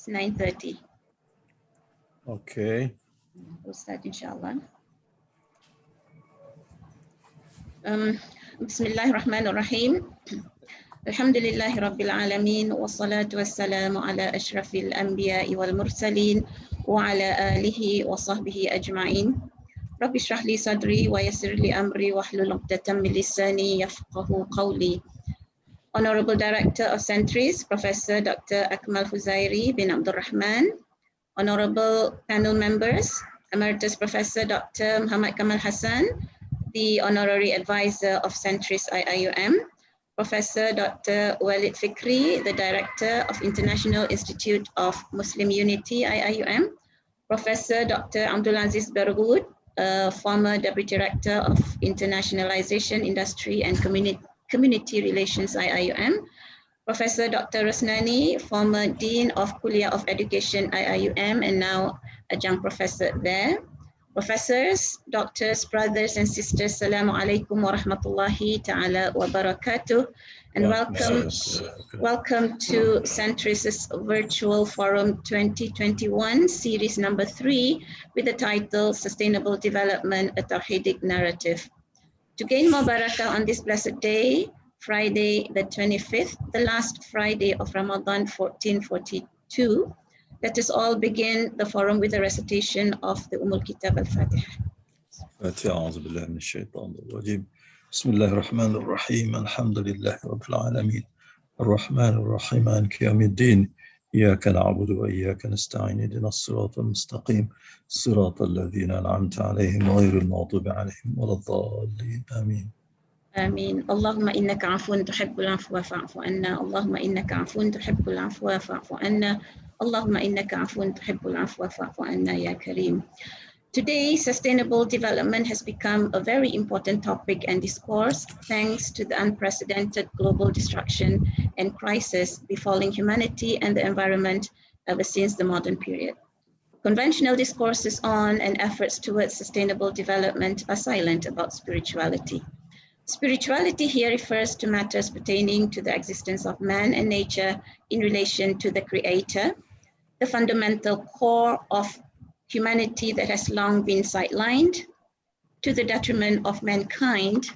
It's 9:30. Okay. We'll start, inshallah. Bismillahirrahmanirrahim. Alhamdulillahi Rabbil Alameen. Wassalatu wassalamu ala ashrafil anbiya'i wal mursaleen wa ala alihi wa sahbihi ajma'in. Rabbi shrah li sadri wa yassir li amri wahlul 'uqdatam min lisani yafqahu qawli. Honorable Director of Centuries, Professor Dr. Akmal Huzairi bin Abdul Rahman. Honorable panel members, Emeritus Professor Dr. Muhammad Kamal Hassan, the Honorary Advisor of Centuries IIUM, Professor Dr. Walid Fikri, the Director of International Institute of Muslim Unity IIUM, Professor Dr. Abdul Aziz Berwood, former Deputy Director of Internationalization, Industry and Community Relations IIUM, Professor Dr. Rosnani, former Dean of Kuliah of Education IIUM and now adjunct professor there. Professors, doctors, brothers and sisters, Assalamu alaikum wa rahmatullahi ta'ala wa barakatuh. And welcome to Centuries' Virtual Forum 2021, series number 3, with the title Sustainable Development, a Tawhidic Narrative. To gain more barakah on this blessed day, Friday the 25th, the last Friday of Ramadan 1442, let us all begin the forum with a recitation of the Kitab al-Fatiha. أعوذ بالله من الشيطان الرجيم. بسم الله الرحمن الرحيم. الحمد لله رب العالمين الرحمن الرحيم مالك يوم الدين إياك نعبد وإياك نستعين اهدنا الصراط المستقيم صراط الذين أنعمت عليهم غير المغضوب عليهم ولا الضالين آمين. آمين. اللهم إنك عفو تحب العفو فاعف عنا. اللهم إنك عفو تحب العفو فاعف عنا. اللهم إنك عفو تحب العفو فاعف عنا يا كريم. Today, sustainable development has become a very important topic and discourse thanks to the unprecedented global destruction and crisis befalling humanity and the environment ever since the modern period. Conventional discourses on and efforts towards sustainable development are silent about spirituality. Spirituality here refers to matters pertaining to the existence of man and nature in relation to the Creator, the fundamental core of humanity that has long been sidelined, to the detriment of mankind,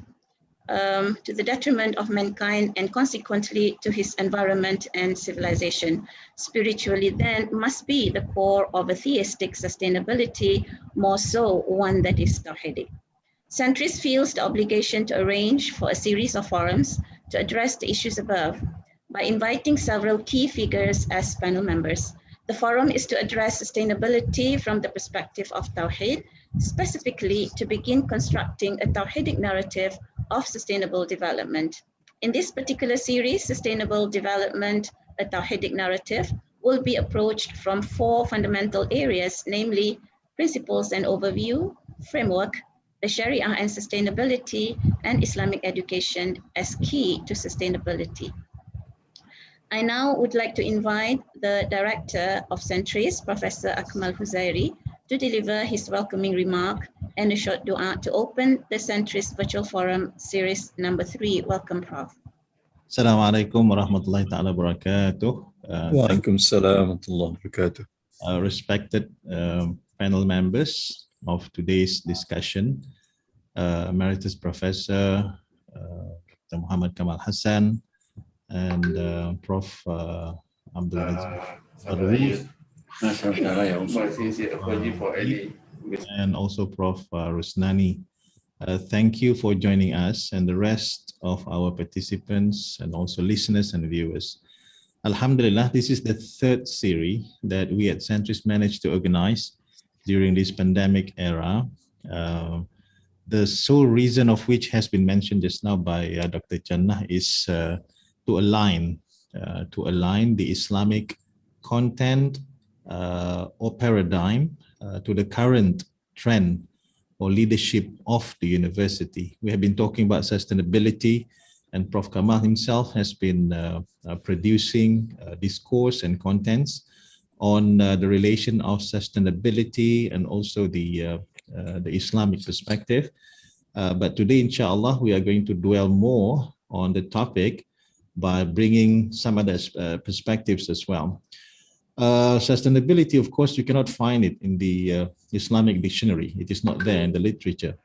and consequently to his environment and civilization. Spiritually then must be the core of a theistic sustainability, more so one that is Tawhidic. Centuries feels the obligation to arrange for a series of forums to address the issues above by inviting several key figures as panel members. The forum is to address sustainability from the perspective of Tawhid, specifically to begin constructing a Tawhidic narrative of sustainable development. In this particular series, Sustainable Development, a Tawhidic Narrative, will be approached from 4 fundamental areas, namely principles and overview, framework, the Sharia and sustainability, and Islamic education as key to sustainability. I now would like to invite the Director of Centuries, Professor Akmal Huzairi, to deliver his welcoming remark and a short dua to open the Centuries Virtual Forum Series number 3. Welcome, Prof. Assalamualaikum warahmatullahi ta'ala wabarakatuh. Wa alaikum assalam wa rahmatullahi wa barakatuh. Respected panel members of today's discussion, Emeritus Professor Dr. Muhammad Kamal Hassan, and Prof. Abdul Aziz and also Prof. Rosnani. Thank you for joining us and the rest of our participants and also listeners and viewers. Alhamdulillah, this is the 3rd series that we at Centuries managed to organize during this pandemic era. The sole reason of which has been mentioned just now by Dr. Jannah is to align the Islamic content or paradigm to the current trend or leadership of the university. We have been talking about sustainability, and Prof. Kamal himself has been producing discourse and contents on the relation of sustainability and also the Islamic perspective. But today, inshallah, we are going to dwell more on the topic by bringing some other perspectives as well. Sustainability, of course, you cannot find it in the Islamic dictionary. It is not there in the literature.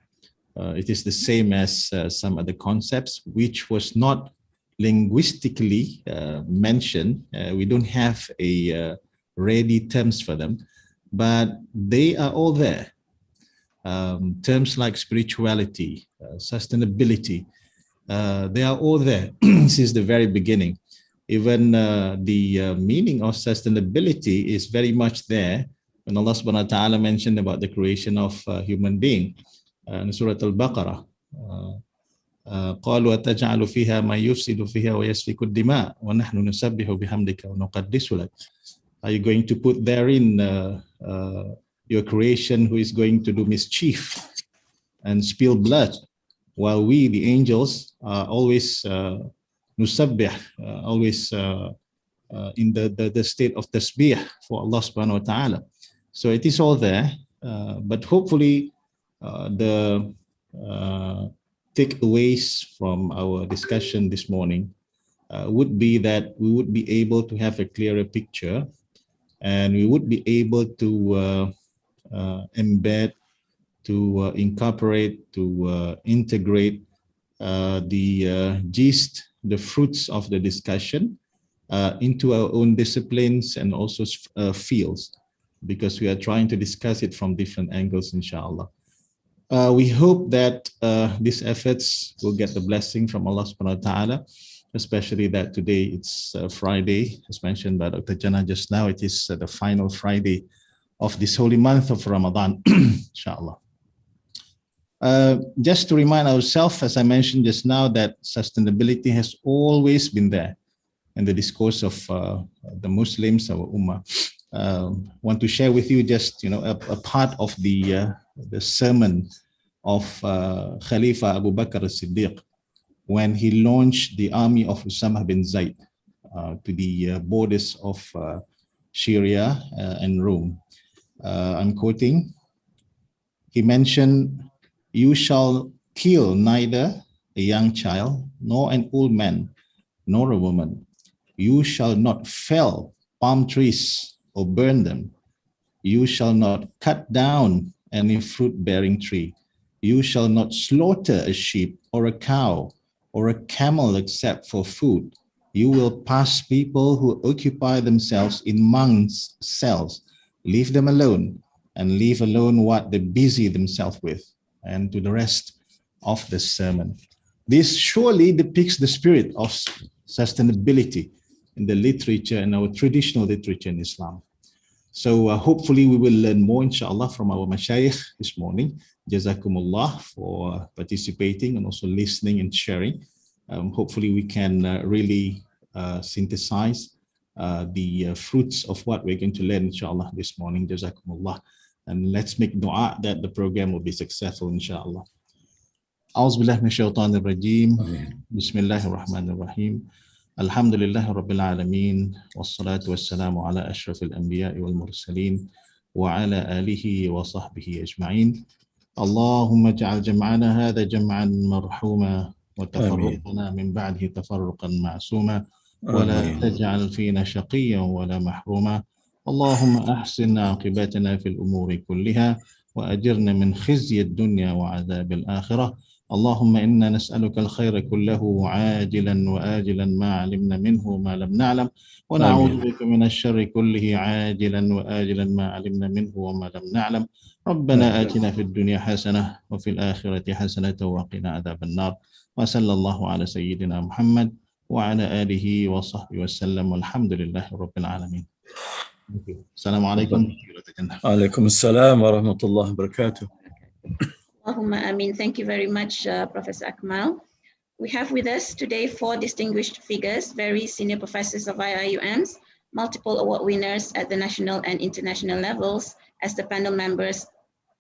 It is the same as some other concepts, which was not linguistically mentioned. We don't have a ready terms for them, but they are all there. Terms like spirituality, sustainability, they are all there since the very beginning. Even the meaning of sustainability is very much there when Allah subhanahu wa ta'ala mentioned about the creation of human being in Surah Al-Baqarah. قالوا أتجعل فيها ما يفسد فيها ويسفك الدماء ونحن نسبح بحمدك ونقدس لك. Are you going to put therein your creation who is going to do mischief and spill blood, while we, the angels, are always nusabbih, always in the state of tasbih for Allah subhanahu wa ta'ala. So it is all there, but hopefully the takeaways from our discussion this morning would be that we would be able to have a clearer picture, and we would be able to embed, to incorporate, to integrate the gist, the fruits of the discussion into our own disciplines and also fields, because we are trying to discuss it from different angles, inshallah. We hope that these efforts will get the blessing from Allah subhanahu wa ta'ala, especially that today it's Friday, as mentioned by Dr. Jannah just now. It is the final Friday of this holy month of Ramadan, inshallah. Just to remind ourselves, as I mentioned just now, that sustainability has always been there in the discourse of the Muslims, our Ummah. Want to share with you just a part of the sermon of Khalifa Abu Bakr as-Siddiq when he launched the army of Usamah bin Zayd to the borders of Syria and Rome. I'm quoting. He mentioned, "You shall kill neither a young child, nor an old man, nor a woman. You shall not fell palm trees or burn them. You shall not cut down any fruit-bearing tree. You shall not slaughter a sheep or a cow or a camel except for food. You will pass people who occupy themselves in monks' cells. Leave them alone, and leave alone what they busy themselves with." And to the rest of the sermon. This surely depicts the spirit of sustainability in the literature and our traditional literature in Islam. So hopefully we will learn more, inshallah, from our mashayikh this morning. Jazakumullah for participating and also listening and sharing. Hopefully we can really synthesize the fruits of what we're going to learn, inshallah, this morning. Jazakumullah. And let's make dua that the program will be successful, inshallah. A'udhu billahi minash shaitanir rajim. Bismillahir rahmanir rahim. Alhamdulillahi rabbil alamin. Wassalatu wassalamu ala ashrafil anbiya'i wal mursaleen. Wa ala alihi wa sahbihi ajma'in. Allahumma ja'al jam'ana hadha jam'an marhuma. Wa tafarruqana min ba'dihi tafarruqan ma'suma. Wa la taj'al fina shaqiyyan wa la mahruma. اللهم أحسن عاقبتنا في الأمور كلها وأجرنا من خزي الدنيا وعذاب الآخرة. اللهم إنا نسألك الخير كله عاجلا وآجلا ما علمنا منه وما لم نعلم ونعوذ بك من الشر كله عاجلا وآجلا ما علمنا منه وما لم نعلم. ربنا آتنا في الدنيا حسنة وفي الآخرة حسنة وقنا عذاب النار. وصلى الله على سيدنا محمد وعلى آله وصحبه وسلم والحمد لله رب العالمين. Assalamualaikum. Alaikum assalam wa rahmatullahi wa barakatuh. Allahumma ameen. Thank you very much, Professor Akmal. We have with us today 4 distinguished figures, very senior professors of IIUMs, multiple award winners at the national and international levels as the panel members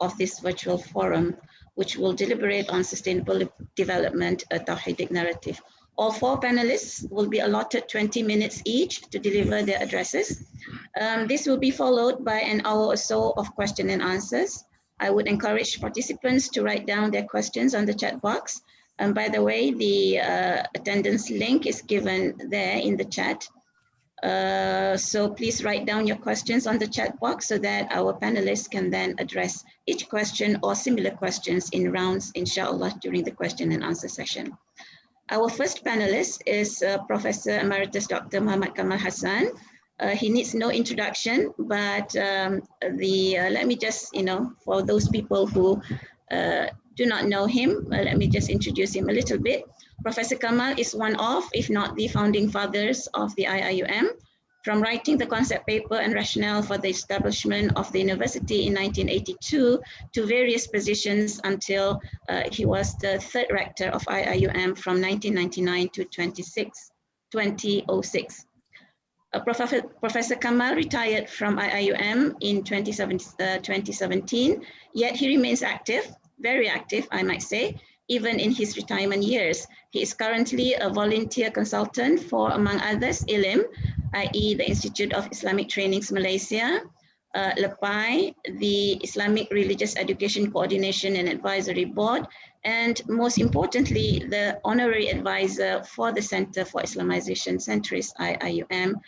of this virtual forum, which will deliberate on sustainable development, a Tawhidic narrative. All 4 panelists will be allotted 20 minutes each to deliver their addresses. This will be followed by an hour or so of question and answers. I would encourage participants to write down their questions on the chat box. And by the way, the attendance link is given there in the chat. So please write down your questions on the chat box so that our panelists can then address each question or similar questions in rounds, inshallah, during the question and answer session. Our first panelist is Professor Emeritus Dr. Muhammad Kamal Hassan. He needs no introduction, but let me just, for those people who do not know him, let me just introduce him a little bit. Professor Kamal is one of, if not the founding fathers of the IIUM. From writing the concept paper and rationale for the establishment of the university in 1982 to various positions until he was the third rector of IIUM from 1999 to 2006. Professor Kamal retired from IIUM in 2017, yet he remains active, very active, I might say, even in his retirement years. He is currently a volunteer consultant for, among others, ILIM, i.e. the Institute of Islamic Trainings Malaysia, LEPAI, the Islamic Religious Education Coordination and Advisory Board, and most importantly, the honorary advisor for the Center for Islamization Centris, IIUM.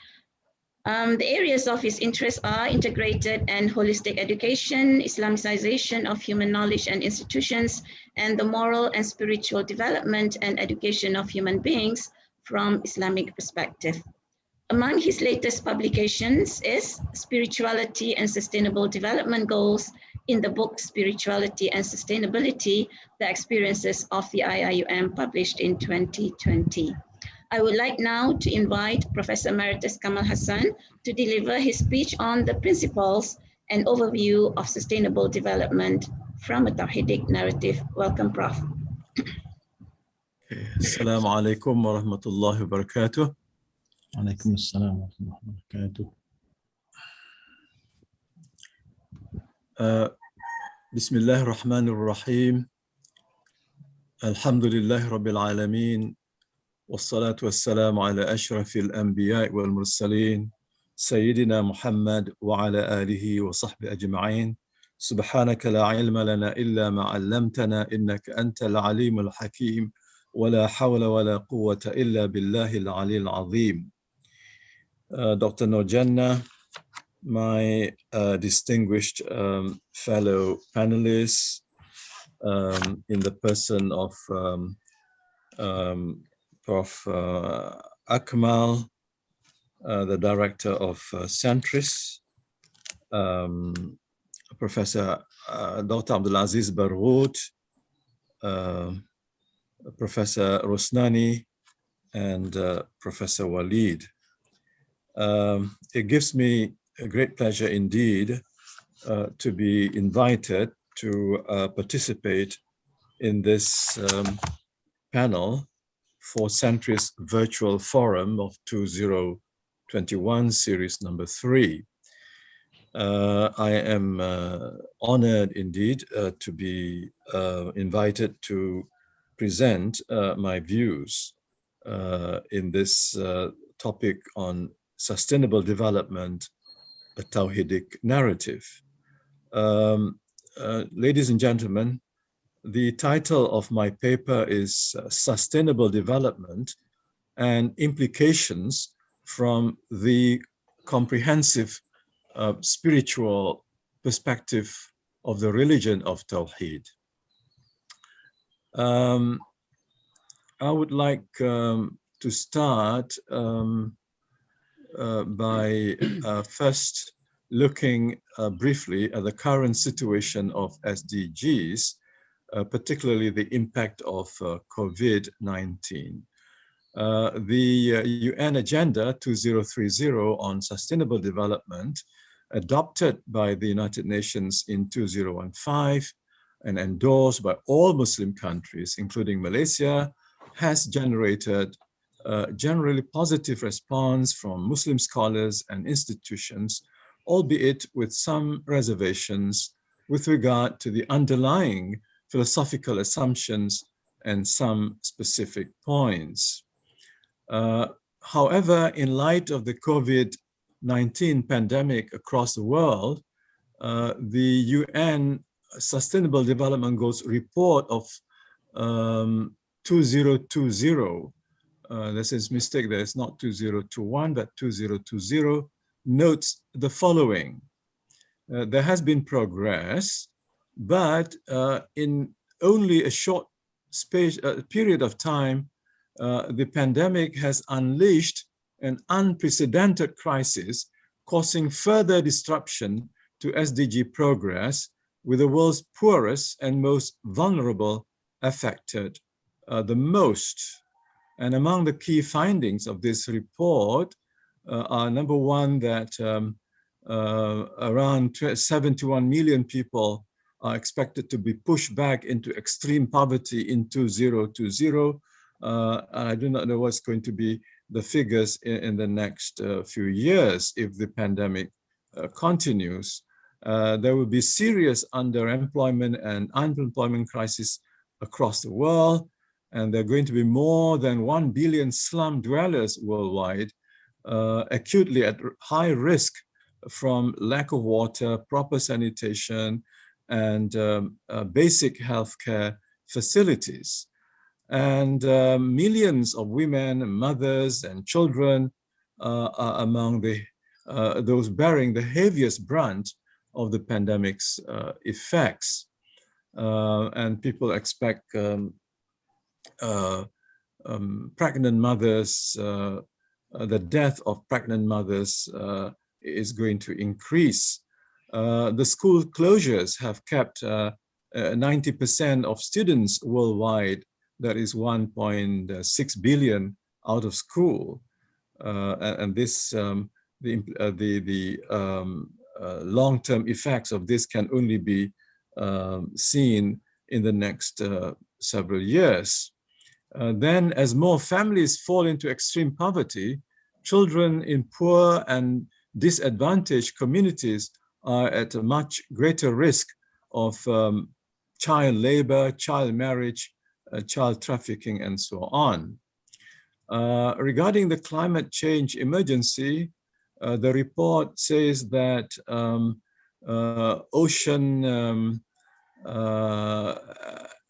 The areas of his interest are integrated and holistic education, Islamicization of human knowledge and institutions, and the moral and spiritual development and education of human beings from Islamic perspective. Among his latest publications is Spirituality and Sustainable Development Goals in the book Spirituality and Sustainability, The Experiences of the IIUM, published in 2020. I would like now to invite Professor Emeritus Kamal Hassan to deliver his speech on the principles and overview of sustainable development from a Tawhidic narrative. Welcome, Prof. Assalamu alaikum wa rahmatullahi wa barakatuh. Alaikum assalam wa rahmatullahi wa barakatuh. Bismillah ar-Rahman ar-Rahim. Alhamdulillahi Rabbil Alameen. والصلاة والسلام على أشرف الأنبياء والمرسلين سيدنا محمد وعلى آله وصحبه أجمعين سبحانك لا علم لنا إلا ما علمتنا إنك أنت العليم الحكيم ولا حول ولا قوة إلا بالله العلي العظيم. Dr. Nurjanna, my distinguished fellow panelists, in the person of Prof. Akmal, the director of Centris, Professor Dr. Abdulaziz Barghout, Professor Rosnani, and Professor Walid. It gives me a great pleasure indeed to be invited to participate in this panel for Centris Virtual Forum of 2021, series number 3. I am honored indeed to be invited to present my views in this topic on sustainable development, a Tawhidic narrative. Ladies and gentlemen, the title of my paper is Sustainable Development and Implications from the Comprehensive Spiritual Perspective of the Religion of Tawheed. I would like to start by first looking briefly at the current situation of SDGs, particularly the impact of COVID-19. The UN Agenda 2030 on Sustainable Development, adopted by the United Nations in 2015 and endorsed by all Muslim countries, including Malaysia, has generated a generally positive response from Muslim scholars and institutions, albeit with some reservations with regard to the underlying philosophical assumptions and some specific points. However, in light of the COVID-19 pandemic across the world, the UN Sustainable Development Goals report of 2020 this is mistake, there is not 2021, but 2020, notes the following. There has been progress, but in only a short period of time, the pandemic has unleashed an unprecedented crisis, causing further disruption to SDG progress, with the world's poorest and most vulnerable affected the most. And among the key findings of this report are, number one, that around 71 million people are expected to be pushed back into extreme poverty in 2020. I do not know what's going to be the figures in the next few years if the pandemic continues. There will be serious underemployment and unemployment crisis across the world, and there are going to be more than 1 billion slum dwellers worldwide, acutely at high risk from lack of water, proper sanitation, and basic healthcare facilities. And millions of women, mothers, and children are among those bearing the heaviest brunt of the pandemic's effects. And people expect pregnant mothers, the death of pregnant mothers is going to increase. The school closures have kept 90% of students worldwide, that is 1.6 billion, out of school. And this, long-term effects of this can only be seen in the next several years. Then, as more families fall into extreme poverty, children in poor and disadvantaged communities are at a much greater risk of child labor, child marriage, child trafficking, and so on. Regarding the climate change emergency, the report says that ocean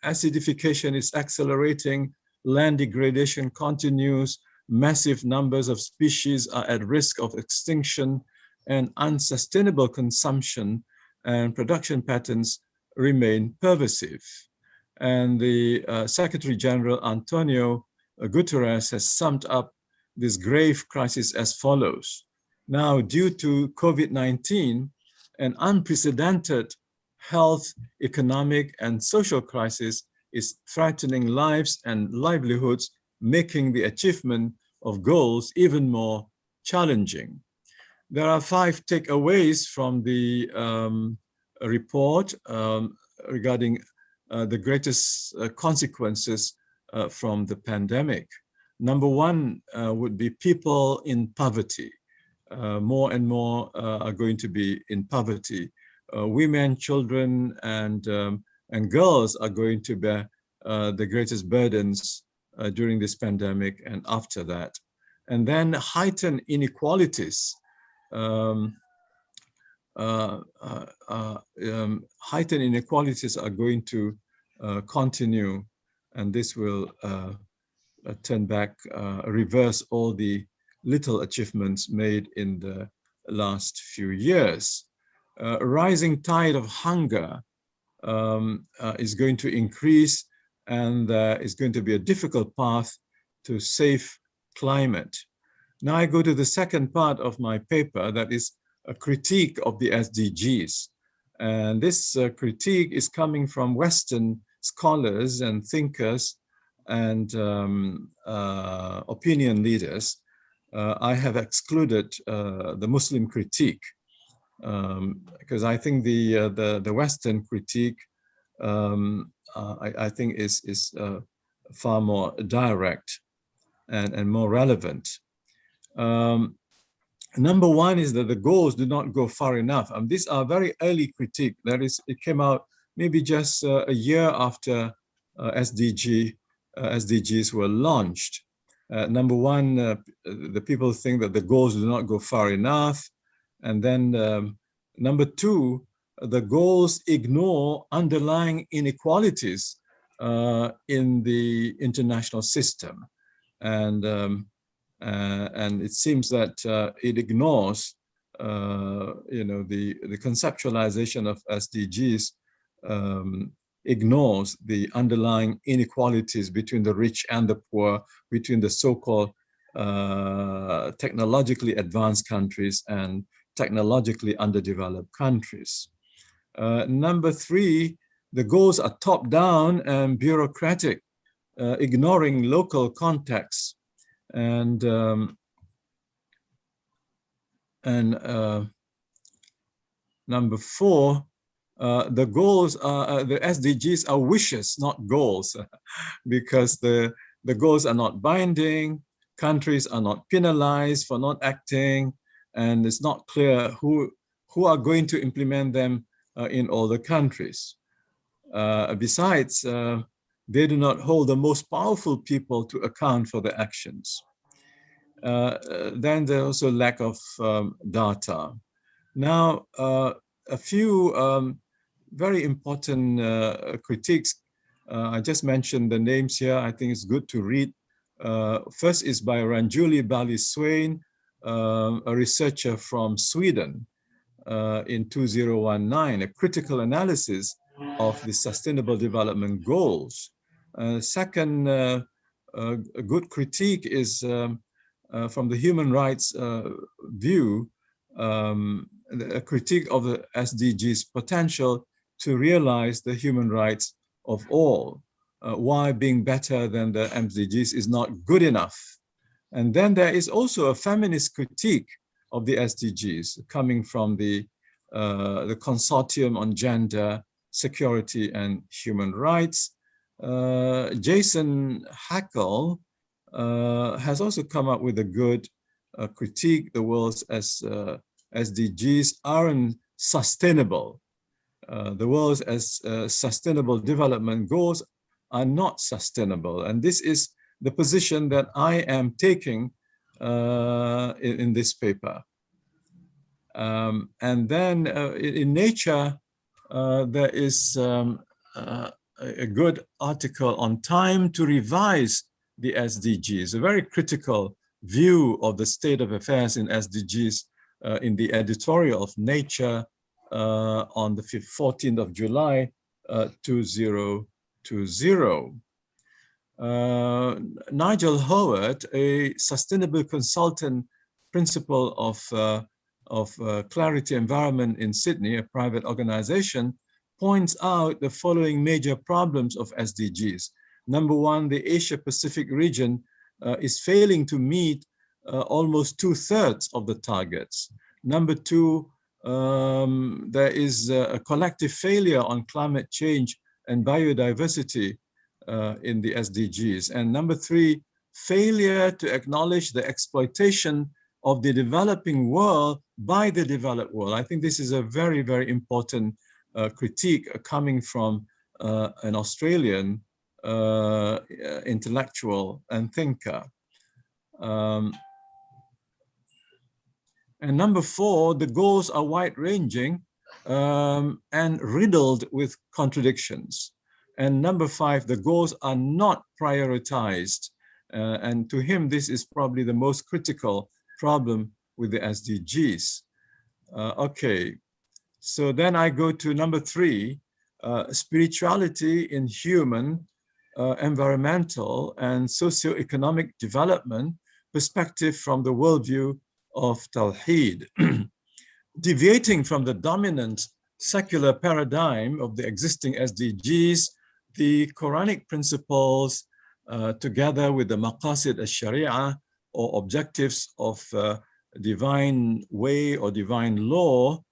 acidification is accelerating, land degradation continues, massive numbers of species are at risk of extinction, and unsustainable consumption and production patterns remain pervasive. And the Secretary General Antonio Guterres has summed up this grave crisis as follows. Now, due to COVID-19, an unprecedented health, economic, and social crisis is threatening lives and livelihoods, making the achievement of goals even more challenging. There are 5 takeaways from the report regarding the greatest consequences from the pandemic. Number 1 would be people in poverty. More and more are going to be in poverty. Women, children, and girls are going to bear the greatest burdens during this pandemic and after that. And then heightened inequalities. Heightened inequalities are going to continue, and this will turn back, reverse all the little achievements made in the last few years. A rising tide of hunger is going to increase, and is going to be a difficult path to safe climate. Now I go to the second part of my paper, that is a critique of the SDGs. And this critique is coming from Western scholars and thinkers and opinion leaders. I have excluded the Muslim critique because I think the Western critique I think is far more direct and more relevant. Number 1 is that the goals do not go far enough. These are very early critique. That is, it came out maybe just a year after SDGs were launched. Number 1, the people think that the goals do not go far enough. And then number 2, the goals ignore underlying inequalities in the international system. and it seems that it ignores, the conceptualization of SDGs ignores the underlying inequalities between the rich and the poor, between the so-called technologically advanced countries and technologically underdeveloped countries. Number 3, the goals are top-down and bureaucratic, ignoring local contexts. And number 4, the goals are the SDGs are wishes, not goals, because the goals are not binding, countries are not penalized for not acting, and it's not clear who are going to implement them in all the countries. Besides, they do not hold the most powerful people to account for their actions. Then there's also lack of data. Now, a few very important critiques. I just mentioned the names here. I think it's good to read. First is by Ranjuli Bali-Swain, a researcher from Sweden, in 2019, a critical analysis of the Sustainable Development Goals. Second, a good critique is from the human rights view, a critique of the SDGs' potential to realize the human rights of all, why being better than the SDGs is not good enough. And then there is also a feminist critique of the SDGs coming from the Consortium on Gender, Security and Human Rights. Jason Hackle has also come up with a good critique. The world's SDGs aren't sustainable. The world's sustainable development goals are not sustainable. And this is the position that I am taking in this paper. And then in Nature, there is a good article on time to revise the SDGs, a very critical view of the state of affairs in SDGs in the editorial of Nature on the 14th of July, 2020. Nigel Howard, a sustainable consultant, principal of Clarity Environment in Sydney, a private organization, points out the following major problems of SDGs. Number 1, the Asia-Pacific region is failing to meet almost 2/3 of the targets. Number 2, there is a collective failure on climate change and biodiversity in the SDGs. And number 3, failure to acknowledge the exploitation of the developing world by the developed world. I think this is a very, very important critique coming from an Australian intellectual and thinker. And number 4, the goals are wide-ranging and riddled with contradictions. And number 5, the goals are not prioritized. And to him, this is probably the most critical problem with the SDGs. Okay, so then I go to number 3, spirituality in human, environmental, and socio-economic development perspective from the worldview of Tawhid. Deviating from the dominant secular paradigm of the existing SDGs, the Quranic principles, together with the maqasid al-sharia, or objectives of divine way or divine law,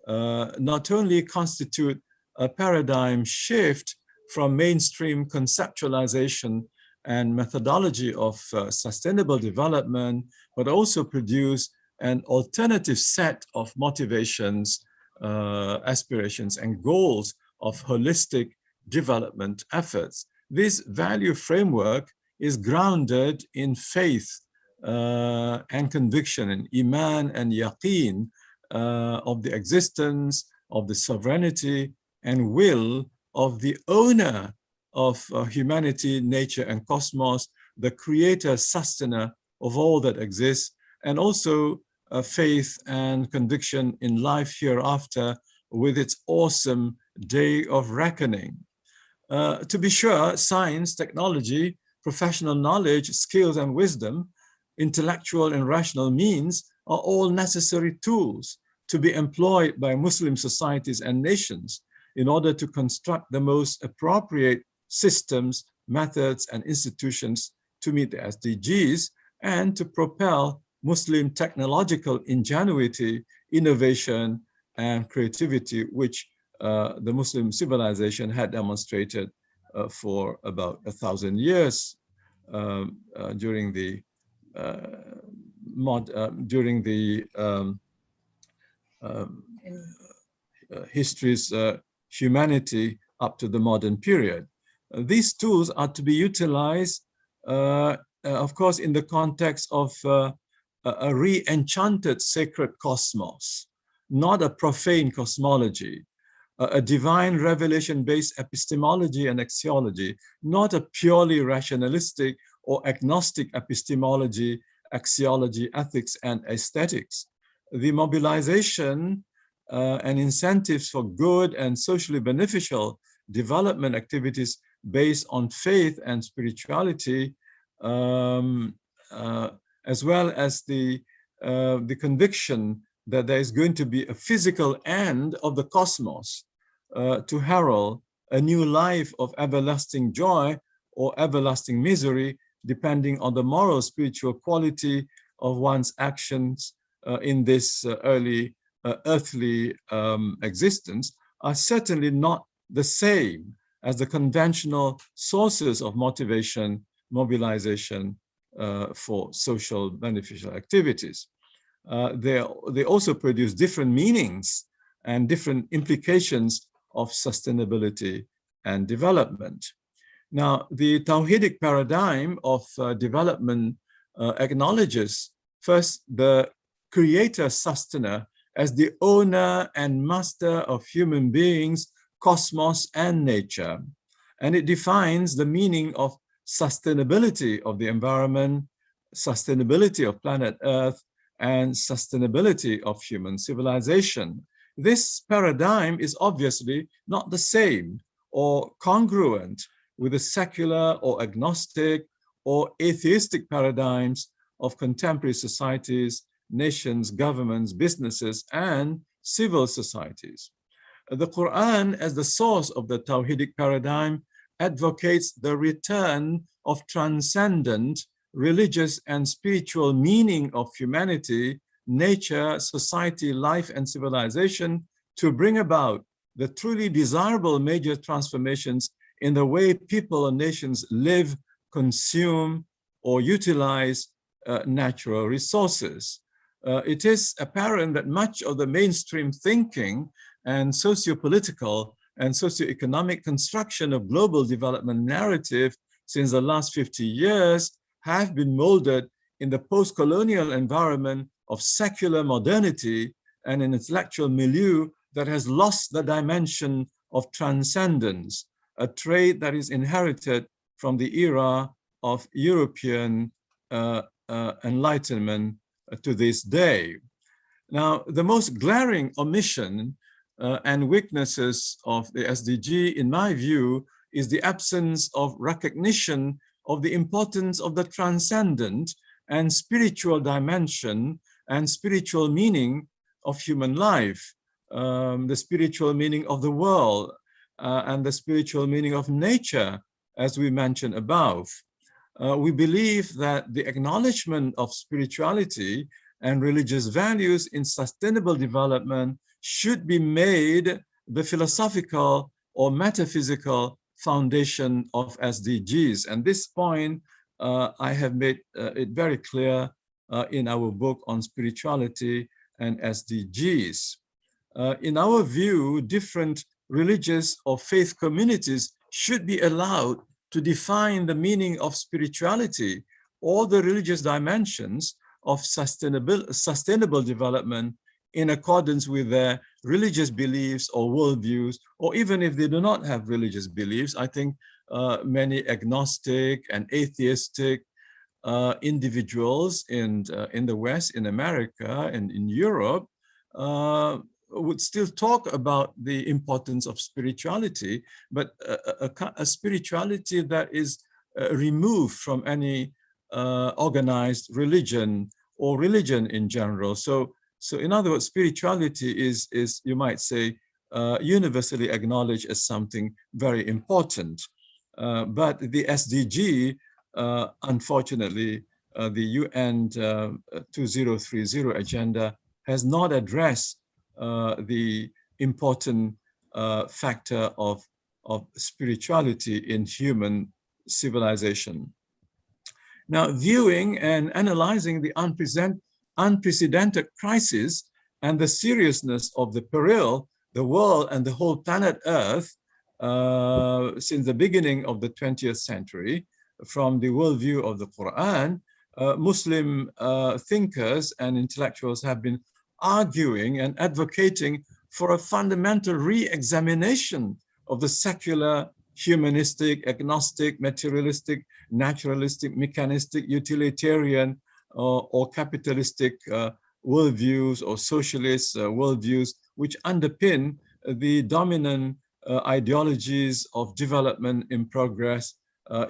not only constitute a paradigm shift from mainstream conceptualization and methodology of sustainable development, but also produce an alternative set of motivations, aspirations, and goals of holistic development efforts. This value framework is grounded in faith and conviction, and iman and yaqeen of the existence, of the sovereignty and will of the owner of humanity, nature, and cosmos, the creator, sustainer of all that exists, and also faith and conviction in life hereafter with its awesome day of reckoning. To be sure, science, technology, professional knowledge, skills and wisdom, intellectual and rational means are all necessary tools to be employed by Muslim societies and nations in order to construct the most appropriate systems, methods, and institutions to meet the SDGs and to propel Muslim technological ingenuity, innovation, and creativity, which the Muslim civilization had demonstrated for about 1,000 years during the history's humanity up to the modern period. These tools are to be utilized, of course, in the context of a re-enchanted sacred cosmos, not a profane cosmology, a divine revelation-based epistemology and axiology, not a purely rationalistic or agnostic epistemology, axiology, ethics, and aesthetics. The mobilization and incentives for good and socially beneficial development activities based on faith and spirituality, as well as the conviction that there is going to be a physical end of the cosmos to herald a new life of everlasting joy or everlasting misery, depending on the moral spiritual quality of one's actions in this earthly existence, are certainly not the same as the conventional sources of motivation, mobilization for social beneficial activities. They also produce different meanings and different implications of sustainability and development. Now, the Tawhidic paradigm of development acknowledges first the creator sustainer as the owner and master of human beings, cosmos, and nature. And it defines the meaning of sustainability of the environment, sustainability of planet Earth, and sustainability of human civilization. This paradigm is obviously not the same or congruent with the secular or agnostic or atheistic paradigms of contemporary societies, nations, governments, businesses, and civil societies. The Quran, as the source of the Tawhidic paradigm, advocates the return of transcendent religious and spiritual meaning of humanity, nature, society, life, and civilization to bring about the truly desirable major transformations in the way people and nations live, consume, or utilize natural resources. It is apparent that much of the mainstream thinking and socio-political and socio-economic construction of global development narrative since the last 50 years have been molded in the post-colonial environment of secular modernity and an intellectual milieu that has lost the dimension of transcendence, a trait that is inherited from the era of European enlightenment to this day. Now, the most glaring omission and weaknesses of the SDG, in my view, is the absence of recognition of the importance of the transcendent and spiritual dimension and spiritual meaning of human life, the spiritual meaning of the world, and the spiritual meaning of nature, as we mentioned above. We believe that the acknowledgement of spirituality and religious values in sustainable development should be made the philosophical or metaphysical foundation of SDGs. And this point, I have made it very clear in our book on spirituality and SDGs. In our view, different religious or faith communities should be allowed to define the meaning of spirituality or the religious dimensions of sustainable development in accordance with their religious beliefs or worldviews, or even if they do not have religious beliefs. I think many agnostic and atheistic individuals in the West, in America, and in Europe would still talk about the importance of spirituality, but a spirituality that is removed from any organized religion or religion in general. So in other words, spirituality is you might say, universally acknowledged as something very important. But the SDG, unfortunately, the UN 2030 agenda has not addressed the important factor of spirituality in human civilization. Now, viewing and analyzing the unprecedented crisis and the seriousness of the peril the world and the whole planet Earth since the beginning of the 20th century, from the worldview of the Quran, Muslim thinkers and intellectuals have been arguing and advocating for a fundamental re-examination of the secular, humanistic, agnostic, materialistic, naturalistic, mechanistic, utilitarian, or capitalistic worldviews or socialist worldviews, which underpin the dominant ideologies of development in progress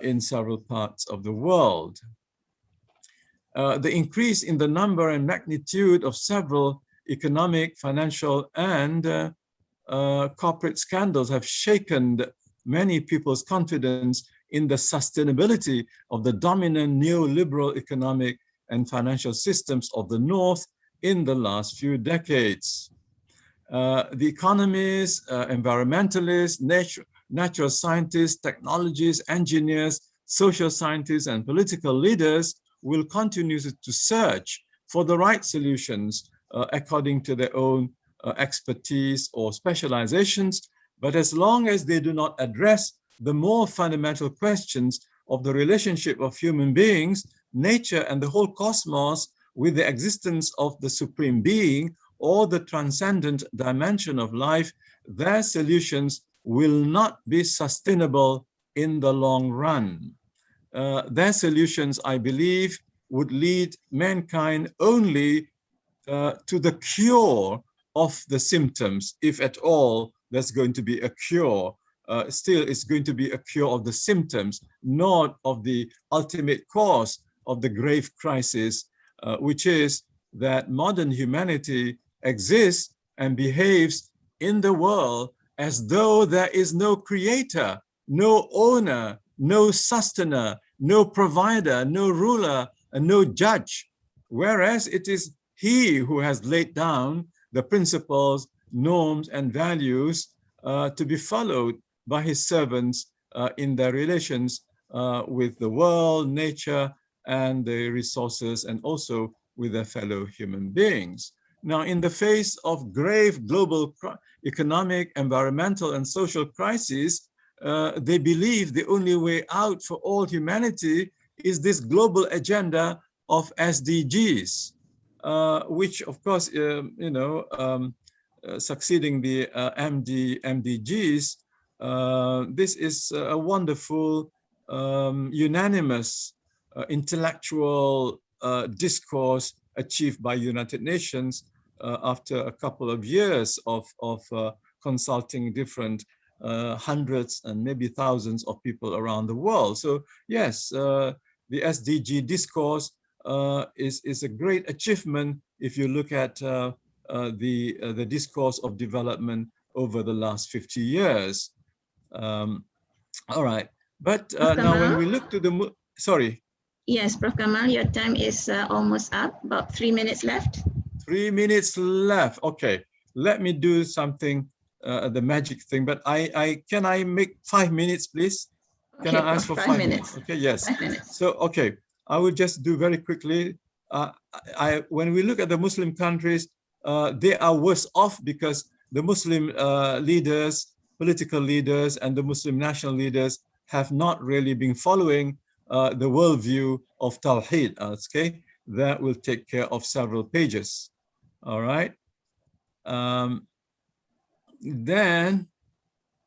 in several parts of the world. The increase in the number and magnitude of several economic, financial, and corporate scandals have shaken many people's confidence in the sustainability of the dominant neoliberal economic and financial systems of the North in the last few decades. The economists, environmentalists, natural scientists, technologists, engineers, social scientists, and political leaders will continue to search for the right solutions according to their own expertise or specializations. But as long as they do not address the more fundamental questions of the relationship of human beings, nature, and the whole cosmos with the existence of the supreme being or the transcendent dimension of life, their solutions will not be sustainable in the long run. Their solutions, I believe, would lead mankind only to the cure of the symptoms, if at all there's going to be a cure. Still, it's going to be a cure of the symptoms, not of the ultimate cause of the grave crisis, which is that modern humanity exists and behaves in the world as though there is no creator, no owner, no sustainer, no provider, no ruler, and no judge, whereas it is he who has laid down the principles, norms, and values to be followed by his servants in their relations with the world, nature, and the resources, and also with their fellow human beings. Now, in the face of grave global economic, environmental, and social crises, they believe the only way out for all humanity is this global agenda of SDGs, which, of course, succeeding the MDGs, this is a wonderful, unanimous, intellectual discourse achieved by United Nations after a couple of years of consulting different hundreds and maybe thousands of people around the world. So yes, the SDG discourse is a great achievement if you look at the discourse of development over the last 50 years. All right, but now when we look to the, sorry. Yes, Prof. Kamal, your time is almost up, about 3 minutes left. 3 minutes left. Okay, let me do something, the magic thing, but can I make 5 minutes, please? Can I ask for 5 minutes? Okay, yes. 5 minutes. So, okay, I will just do very quickly. When we look at the Muslim countries, they are worse off because the Muslim leaders, political leaders, and the Muslim national leaders have not really been following the worldview of Tawhid, okay? That will take care of several pages, all right? Then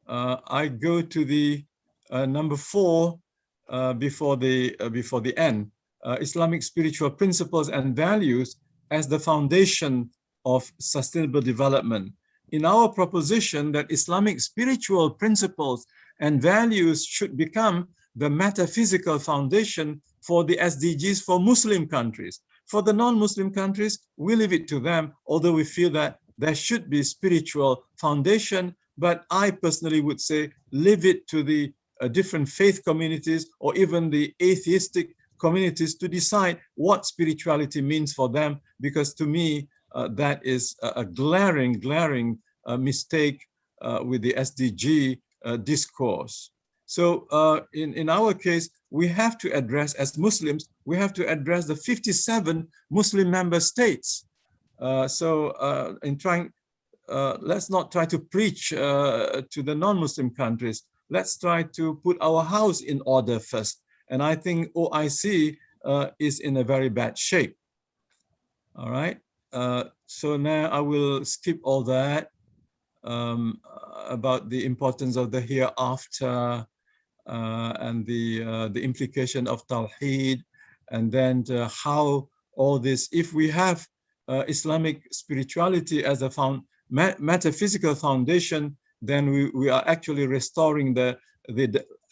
I go to the number 4 before the end. Islamic spiritual principles and values as the foundation of sustainable development. In our proposition that Islamic spiritual principles and values should become the metaphysical foundation for the SDGs for Muslim countries. For the non-Muslim countries, we leave it to them, although we feel that there should be spiritual foundation, but I personally would say leave it to the different faith communities or even the atheistic communities to decide what spirituality means for them, because to me, that is a glaring mistake with the SDG discourse. So in our case, we have to address, as Muslims, we have to address the 57 Muslim member states. Let's not try to preach to the non-Muslim countries. Let's try to put our house in order first. And I think OIC is in a very bad shape. All right. So now I will skip all that about the importance of the hereafter and the implication of Tawhid, and then how all this, if we have Islamic spirituality as a metaphysical foundation, then we are actually restoring the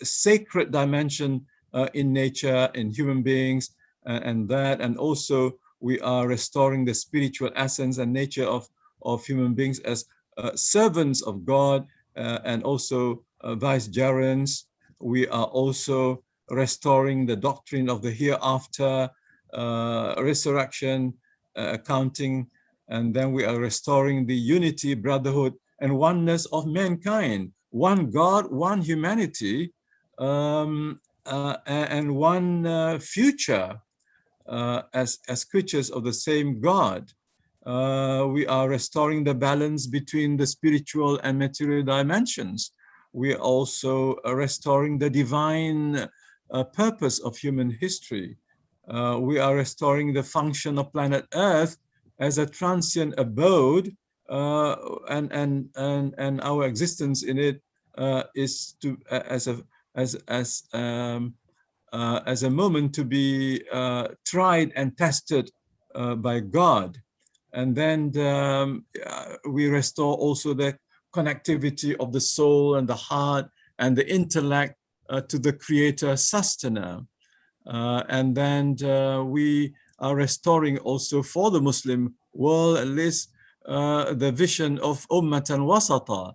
sacred dimension in nature, in human beings, and also we are restoring the spiritual essence and nature of human beings as servants of God and also vicegerents. We are also restoring the doctrine of the hereafter, resurrection, accounting, and then we are restoring the unity, brotherhood, and oneness of mankind. One God, one humanity, and one future as creatures of the same God. We are restoring the balance between the spiritual and material dimensions. We are also restoring the divine purpose of human history. We are restoring the function of planet Earth as a transient abode, and our existence in it is to as a moment to be tried and tested by God. And then we restore also the connectivity of the soul and the heart and the intellect to the creator sustainer. And then we are restoring also for the Muslim world, at least the vision of Ummatan Wasata,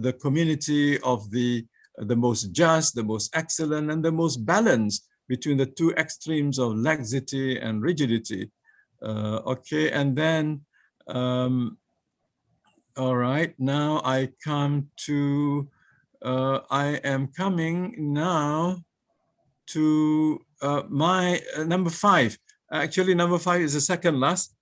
the community of the most just, the most excellent, and the most balanced between the two extremes of laxity and rigidity. Okay, and then, all right, now I come to, I am coming now to my number 5. Actually, number 5 is the second last.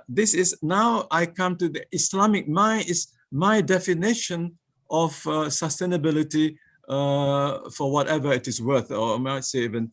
This is, now I come to the Islamic, my definition of sustainability for whatever it is worth, or I might say even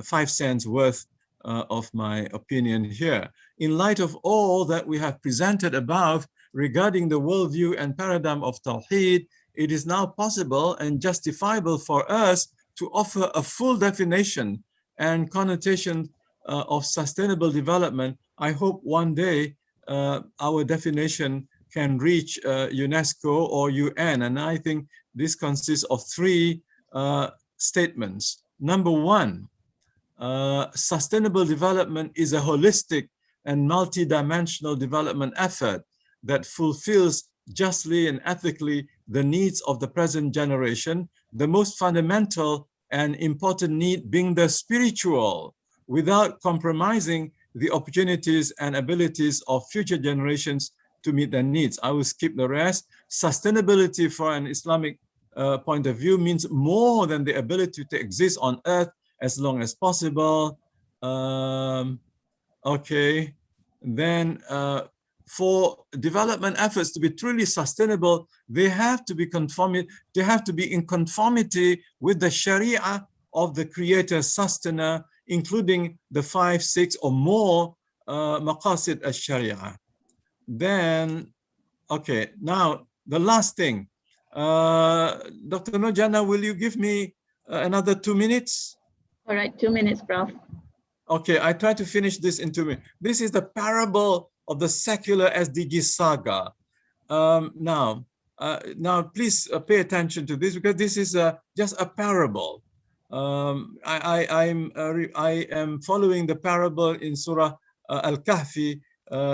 5 cents worth of my opinion here. In light of all that we have presented above regarding the worldview and paradigm of Tawheed, it is now possible and justifiable for us to offer a full definition and connotation of sustainable development. I hope one day our definition can reach UNESCO or UN, and I think this consists of 3 statements. Number 1, sustainable development is a holistic and multidimensional development effort that fulfills justly and ethically the needs of the present generation, the most fundamental and important need being the spiritual, without compromising the opportunities and abilities of future generations to meet their needs. I will skip the rest. Sustainability for an Islamic point of view means more than the ability to exist on earth as long as possible. Okay, then for development efforts to be truly sustainable, they have to be in conformity with the Sharia of the Creator Sustainer, including the 5, 6 or more maqasid al-Sharia. Then, okay, now the last thing. Dr. Nurjana, will you give me another 2 minutes? All right, 2 minutes, Prof. Okay, I try to finish this in 2 minutes. This is the parable of the secular SDG saga. Now, please pay attention to this, because this is just a parable. I am following the parable in Surah Al-Kahfi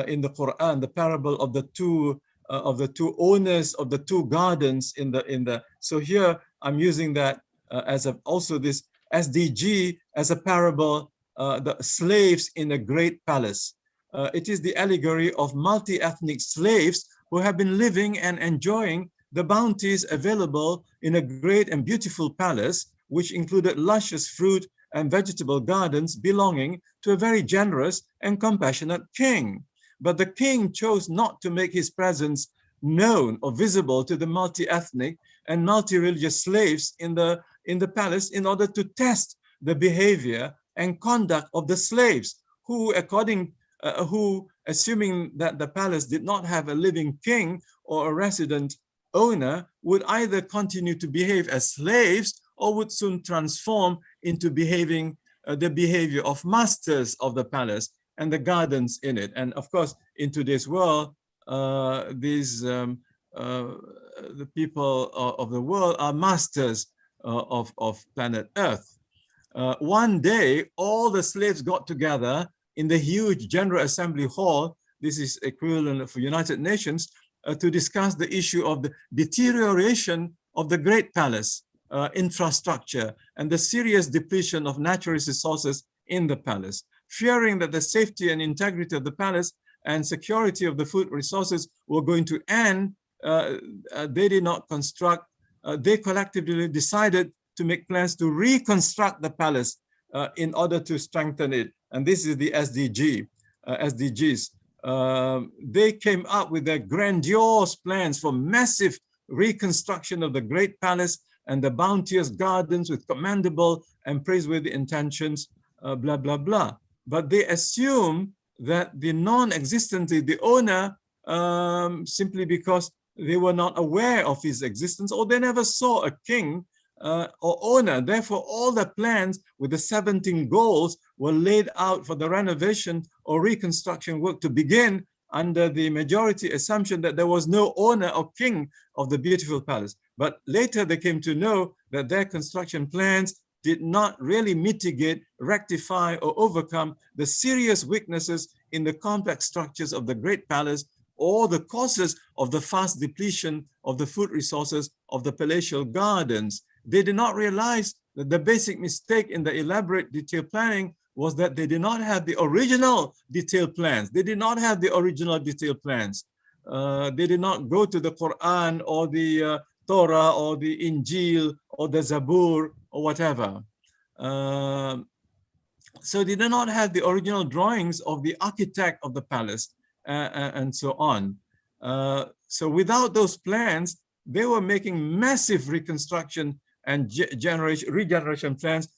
in the Quran, the parable of the two owners of the two gardens in the. So here I'm using that as also this SDG as a parable, the slaves in a great palace. It is the allegory of multi-ethnic slaves who have been living and enjoying the bounties available in a great and beautiful palace, which included luscious fruit and vegetable gardens belonging to a very generous and compassionate king. But the king chose not to make his presence known or visible to the multi-ethnic and multi-religious slaves in the palace, in order to test the behavior and conduct of the slaves, who, assuming that the palace did not have a living king or a resident owner, would either continue to behave as slaves or would soon transform into behaving the behavior of masters of the palace and the gardens in it. And of course, in today's world, the people of the world are masters of planet Earth. One day, all the slaves got together in the huge General Assembly Hall. This is equivalent for United Nations, to discuss the issue of the deterioration of the Great Palace infrastructure and the serious depletion of natural resources in the palace. Fearing that the safety and integrity of the palace and security of the food resources were going to end, they did not construct, they collectively decided to make plans to reconstruct the palace in order to strengthen it. And this is the SDGs. They came up with their grandiose plans for massive reconstruction of the great palace and the bounteous gardens with commendable and praiseworthy intentions, blah, blah, blah. But they assume that the non-existence of the owner, simply because they were not aware of his existence, or they never saw a king or owner. Therefore, all the plans with the 17 goals were laid out for the renovation or reconstruction work to begin under the majority assumption that there was no owner or king of the beautiful palace. But later they came to know that their construction plans did not really mitigate, rectify, or overcome the serious weaknesses in the complex structures of the great palace, or the causes of the fast depletion of the food resources of the palatial gardens. They did not realize that the basic mistake in the elaborate detailed planning was that they did not have the original detailed plans. They did not have the original detailed plans. They did not go to the Quran or the Torah or the Injil or the Zabur or whatever. So they did not have the original drawings of the architect of the palace and so on. So without those plans, they were making massive reconstruction and regeneration plans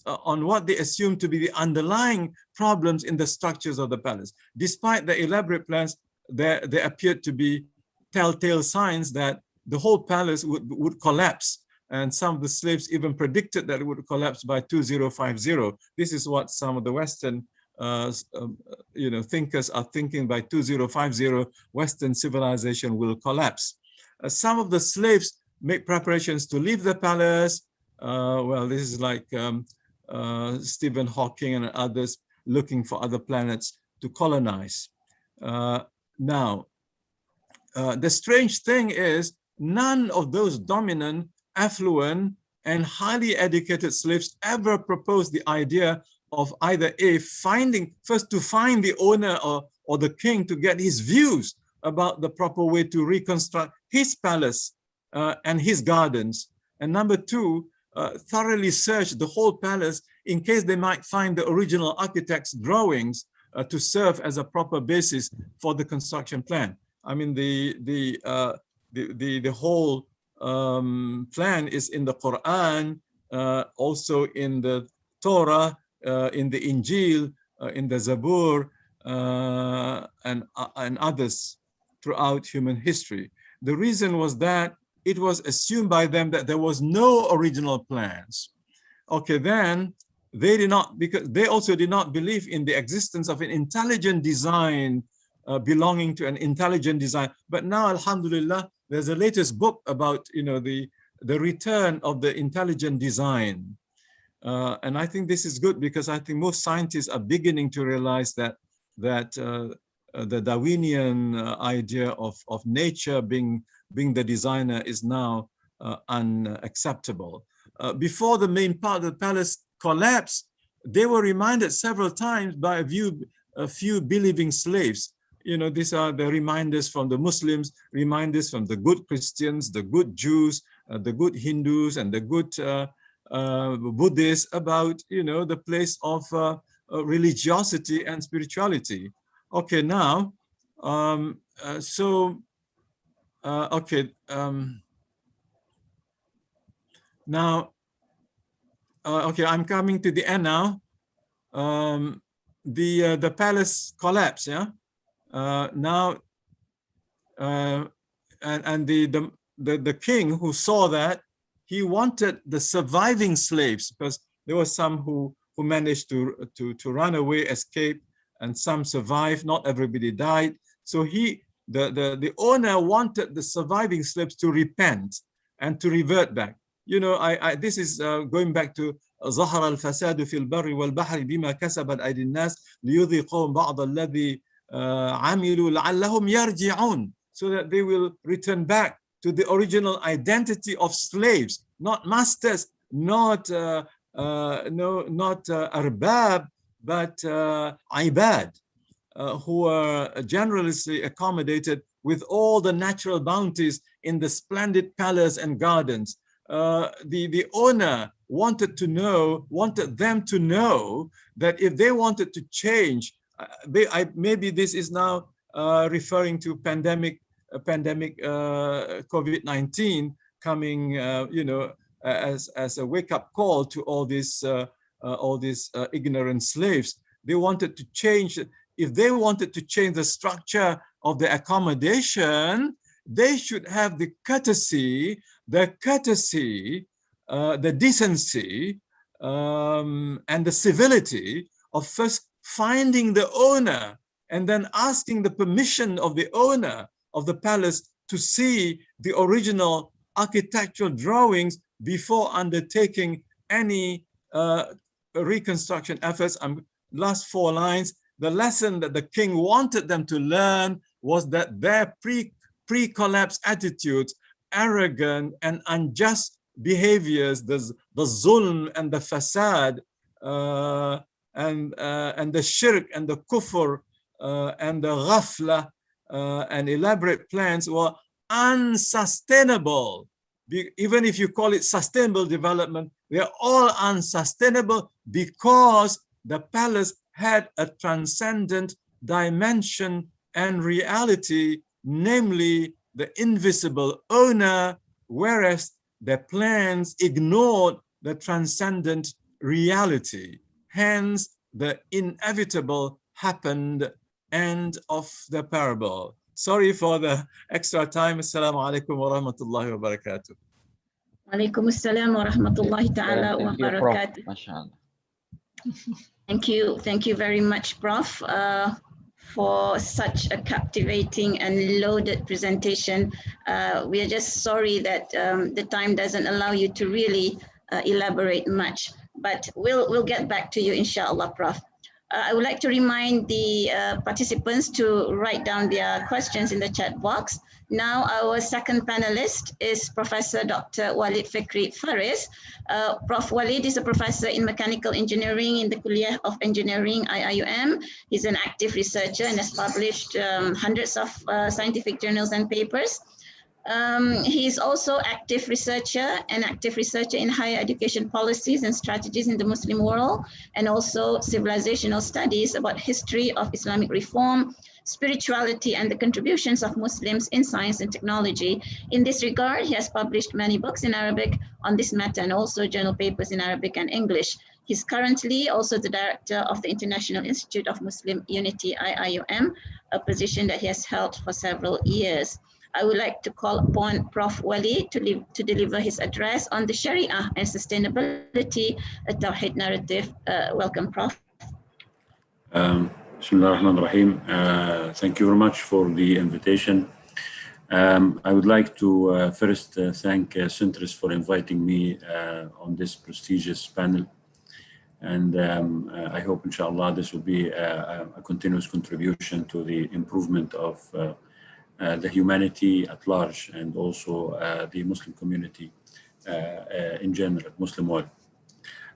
on what they assumed to be the underlying problems in the structures of the palace. Despite the elaborate plans, there appeared to be telltale signs that the whole palace would collapse. And some of the slaves even predicted that it would collapse by 2050. This is what some of the Western thinkers are thinking. By 2050, Western civilization will collapse. Some of the slaves make preparations to leave the palace. Well, this is like Stephen Hawking and others looking for other planets to colonize. Now, the strange thing is none of those dominant, affluent, and highly educated slaves ever proposed the idea of either first to find the owner or the king to get his views about the proper way to reconstruct his palace and his gardens. And number two, thoroughly search the whole palace in case they might find the original architect's drawings to serve as a proper basis for the construction plan. I mean, the whole plan is in the Quran, also in the Torah, in the Injil, in the Zabur, and others throughout human history. The reason was that it was assumed by them that there was no original plans. Okay, then they did not, because they also did not believe in the existence of an intelligent design belonging to an intelligent design. But now, alhamdulillah, there's a latest book about, you know, the return of the intelligent design. And I think this is good, because I think most scientists are beginning to realize that the Darwinian idea of nature being the designer is now unacceptable. Before the main part of the palace collapsed, they were reminded several times by a few believing slaves. You know, these are the reminders from the Muslims, reminders from the good Christians, the good Jews, the good Hindus, and the good Buddhists about, you know, the place of religiosity and spirituality. Okay, now, now, okay, I'm coming to the end now. The palace collapsed, yeah. Now, and the king who saw that, he wanted the surviving slaves, because there were some who managed to run away, escape, and some survived. Not everybody died. So the owner wanted the surviving slaves to repent and to revert back. You know, this is going back to ظهر الفساد في البر والبحر بما كسبت أيدي الناس ليذيقهم بعض الذي عملوا لعلهم يرجعون, so that they will return back to the original identity of slaves, not masters, not arbab, but ibad, who are generously accommodated with all the natural bounties in the splendid palace and gardens. The owner wanted them to know that if they wanted to change, maybe this is now referring to pandemic COVID-19 coming, you know, as a wake-up call to all these ignorant slaves. They wanted to change. If they wanted to change the structure of the accommodation, they should have the courtesy, the decency, and the civility of first finding the owner and then asking the permission of the owner of the palace to see the original architectural drawings before undertaking any reconstruction efforts. Last 4 lines. The lesson that the king wanted them to learn was that their pre-collapse attitudes, arrogant and unjust behaviors, the zulm and the fasad, and the shirk and the kufr and the ghafla and elaborate plans were unsustainable. Even if you call it sustainable development, they are all unsustainable because the palace had a transcendent dimension and reality, namely the invisible owner, whereas their plans ignored the transcendent reality. Hence, the inevitable happened end of the parable. Sorry for the extra time. Assalamu alaikum wa rahmatullahi wa barakatuh. Alaikum assalam wa rahmatullahi ta'ala wa barakatuh. Thank you very much, Prof, for such a captivating and loaded presentation. We are just sorry that the time doesn't allow you to really elaborate much, but we'll get back to you, inshallah, Prof. I would like to remind the participants to write down their questions in the chat box. Now, our second panelist is Professor Dr. Walid Fikri Faris. Prof. Walid is a professor in mechanical engineering in the Kuliah of Engineering, IIUM. He's an active researcher and has published hundreds of scientific journals and papers. He is also active researcher in higher education policies and strategies in the Muslim world, and also civilizational studies about history of Islamic reform, spirituality, and the contributions of Muslims in science and technology. In this regard, he has published many books in Arabic on this matter and also journal papers in Arabic and English. He's currently also the director of the International Institute of Muslim Unity, IIUM, a position that he has held for several years. I would like to call upon Prof. Wali to deliver his address on the Sharia and sustainability, a Tawhid narrative. Welcome, Prof. Bismillah ar-Rahman ar-Rahim. Thank you very much for the invitation. I would like to first thank Centris for inviting me on this prestigious panel. And I hope, inshallah, this will be a continuous contribution to the improvement of the humanity at large, and also the Muslim community in general, Muslim world.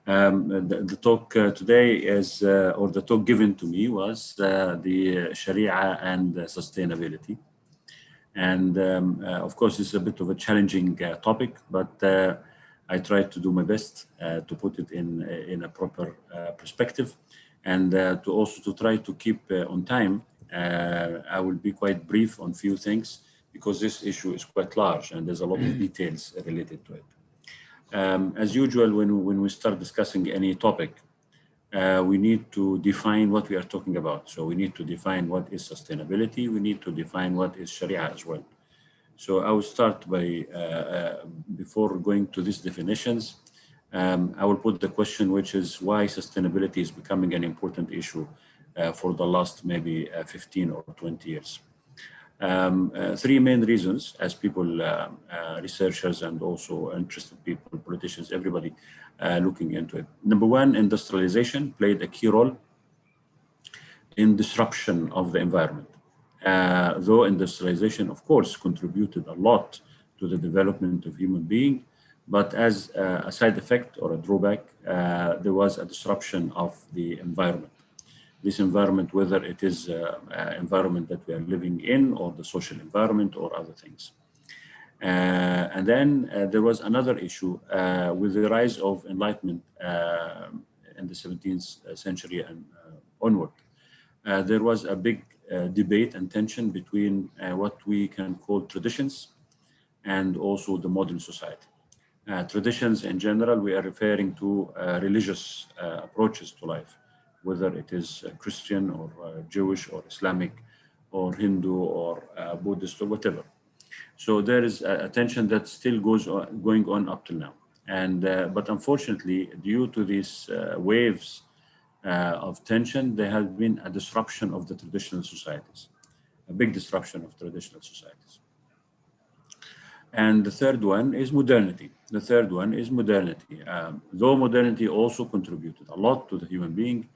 The talk today is, or the talk given to me was the Sharia and sustainability. And of course, it's a bit of a challenging topic, but I tried to do my best to put it in a proper perspective, and to also try to keep on time. I will be quite brief on few things because this issue is quite large and there's a lot of details related to it. As usual, when we start discussing any topic, we need to define what we are talking about. So we need to define what is sustainability. We need to define what is Sharia as well. So I will start by, before going to these definitions, I will put the question, which is why sustainability is becoming an important issue for the last maybe 15 or 20 years. Three main reasons, as people, researchers and also interested people, politicians, everybody looking into it. Number one, industrialization played a key role in disruption of the environment. Though industrialization, of course, contributed a lot to the development of human being, but as a side effect or a drawback, there was a disruption of the environment. This environment, whether it is environment that we are living in or the social environment or other things. And then there was another issue with the rise of enlightenment in the 17th century and onward. There was a big debate and tension between what we can call traditions and also the modern society. Traditions in general, we are referring to religious approaches to life, whether it is Christian or Jewish or Islamic or Hindu or Buddhist or whatever. So there is a tension that still going on up till now. And but unfortunately, due to these waves of tension, there has been a disruption of the traditional societies, a big disruption of traditional societies. And the third one is modernity. Though modernity also contributed a lot to the human being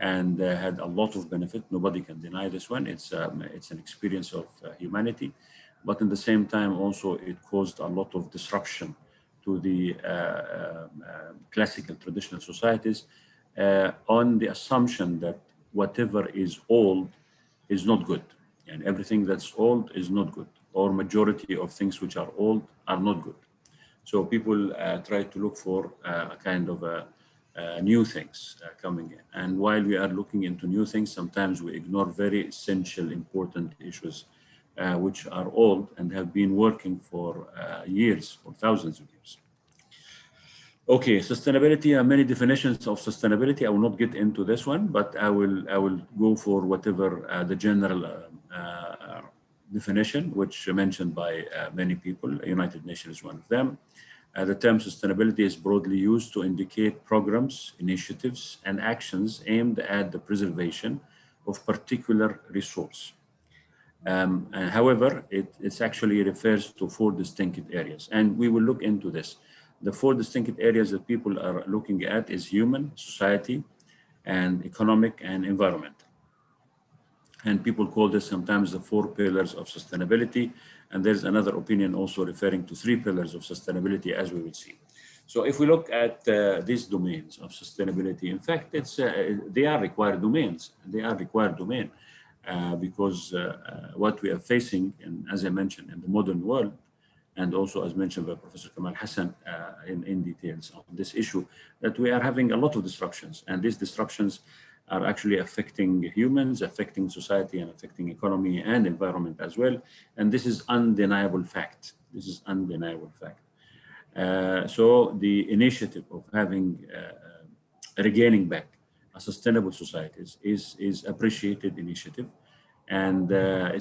and had a lot of benefit, nobody can deny this one. It's an experience of humanity, but at the same time also it caused a lot of disruption to the classical traditional societies on the assumption that whatever is old is not good, and everything that's old is not good, or majority of things which are old are not good. So people try to look for a kind of new things coming in. And while we are looking into new things, sometimes we ignore very essential, important issues which are old and have been working for years, for thousands of years. Okay, sustainability, many definitions of sustainability. I will not get into this one, but I will go for whatever the general definition, which mentioned by many people. United Nations is one of them. The term sustainability is broadly used to indicate programs, initiatives, and actions aimed at the preservation of particular resource. However, it actually refers to 4 distinct areas, and we will look into this. The 4 distinct areas that people are looking at is human, society, and economic and environment. And people call this sometimes the 4 pillars of sustainability. And there's another opinion also referring to 3 pillars of sustainability, as we will see. So if we look at these domains of sustainability, in fact, they are required domains. They are required domain because what we are facing, and as I mentioned, in the modern world, and also as mentioned by Professor Kamal Hassan in details on this issue, that we are having a lot of disruptions. And these disruptions are actually affecting humans, affecting society, and affecting economy and environment as well. And this is undeniable fact. This is undeniable fact. So the initiative of having, regaining back a sustainable society is appreciated initiative. And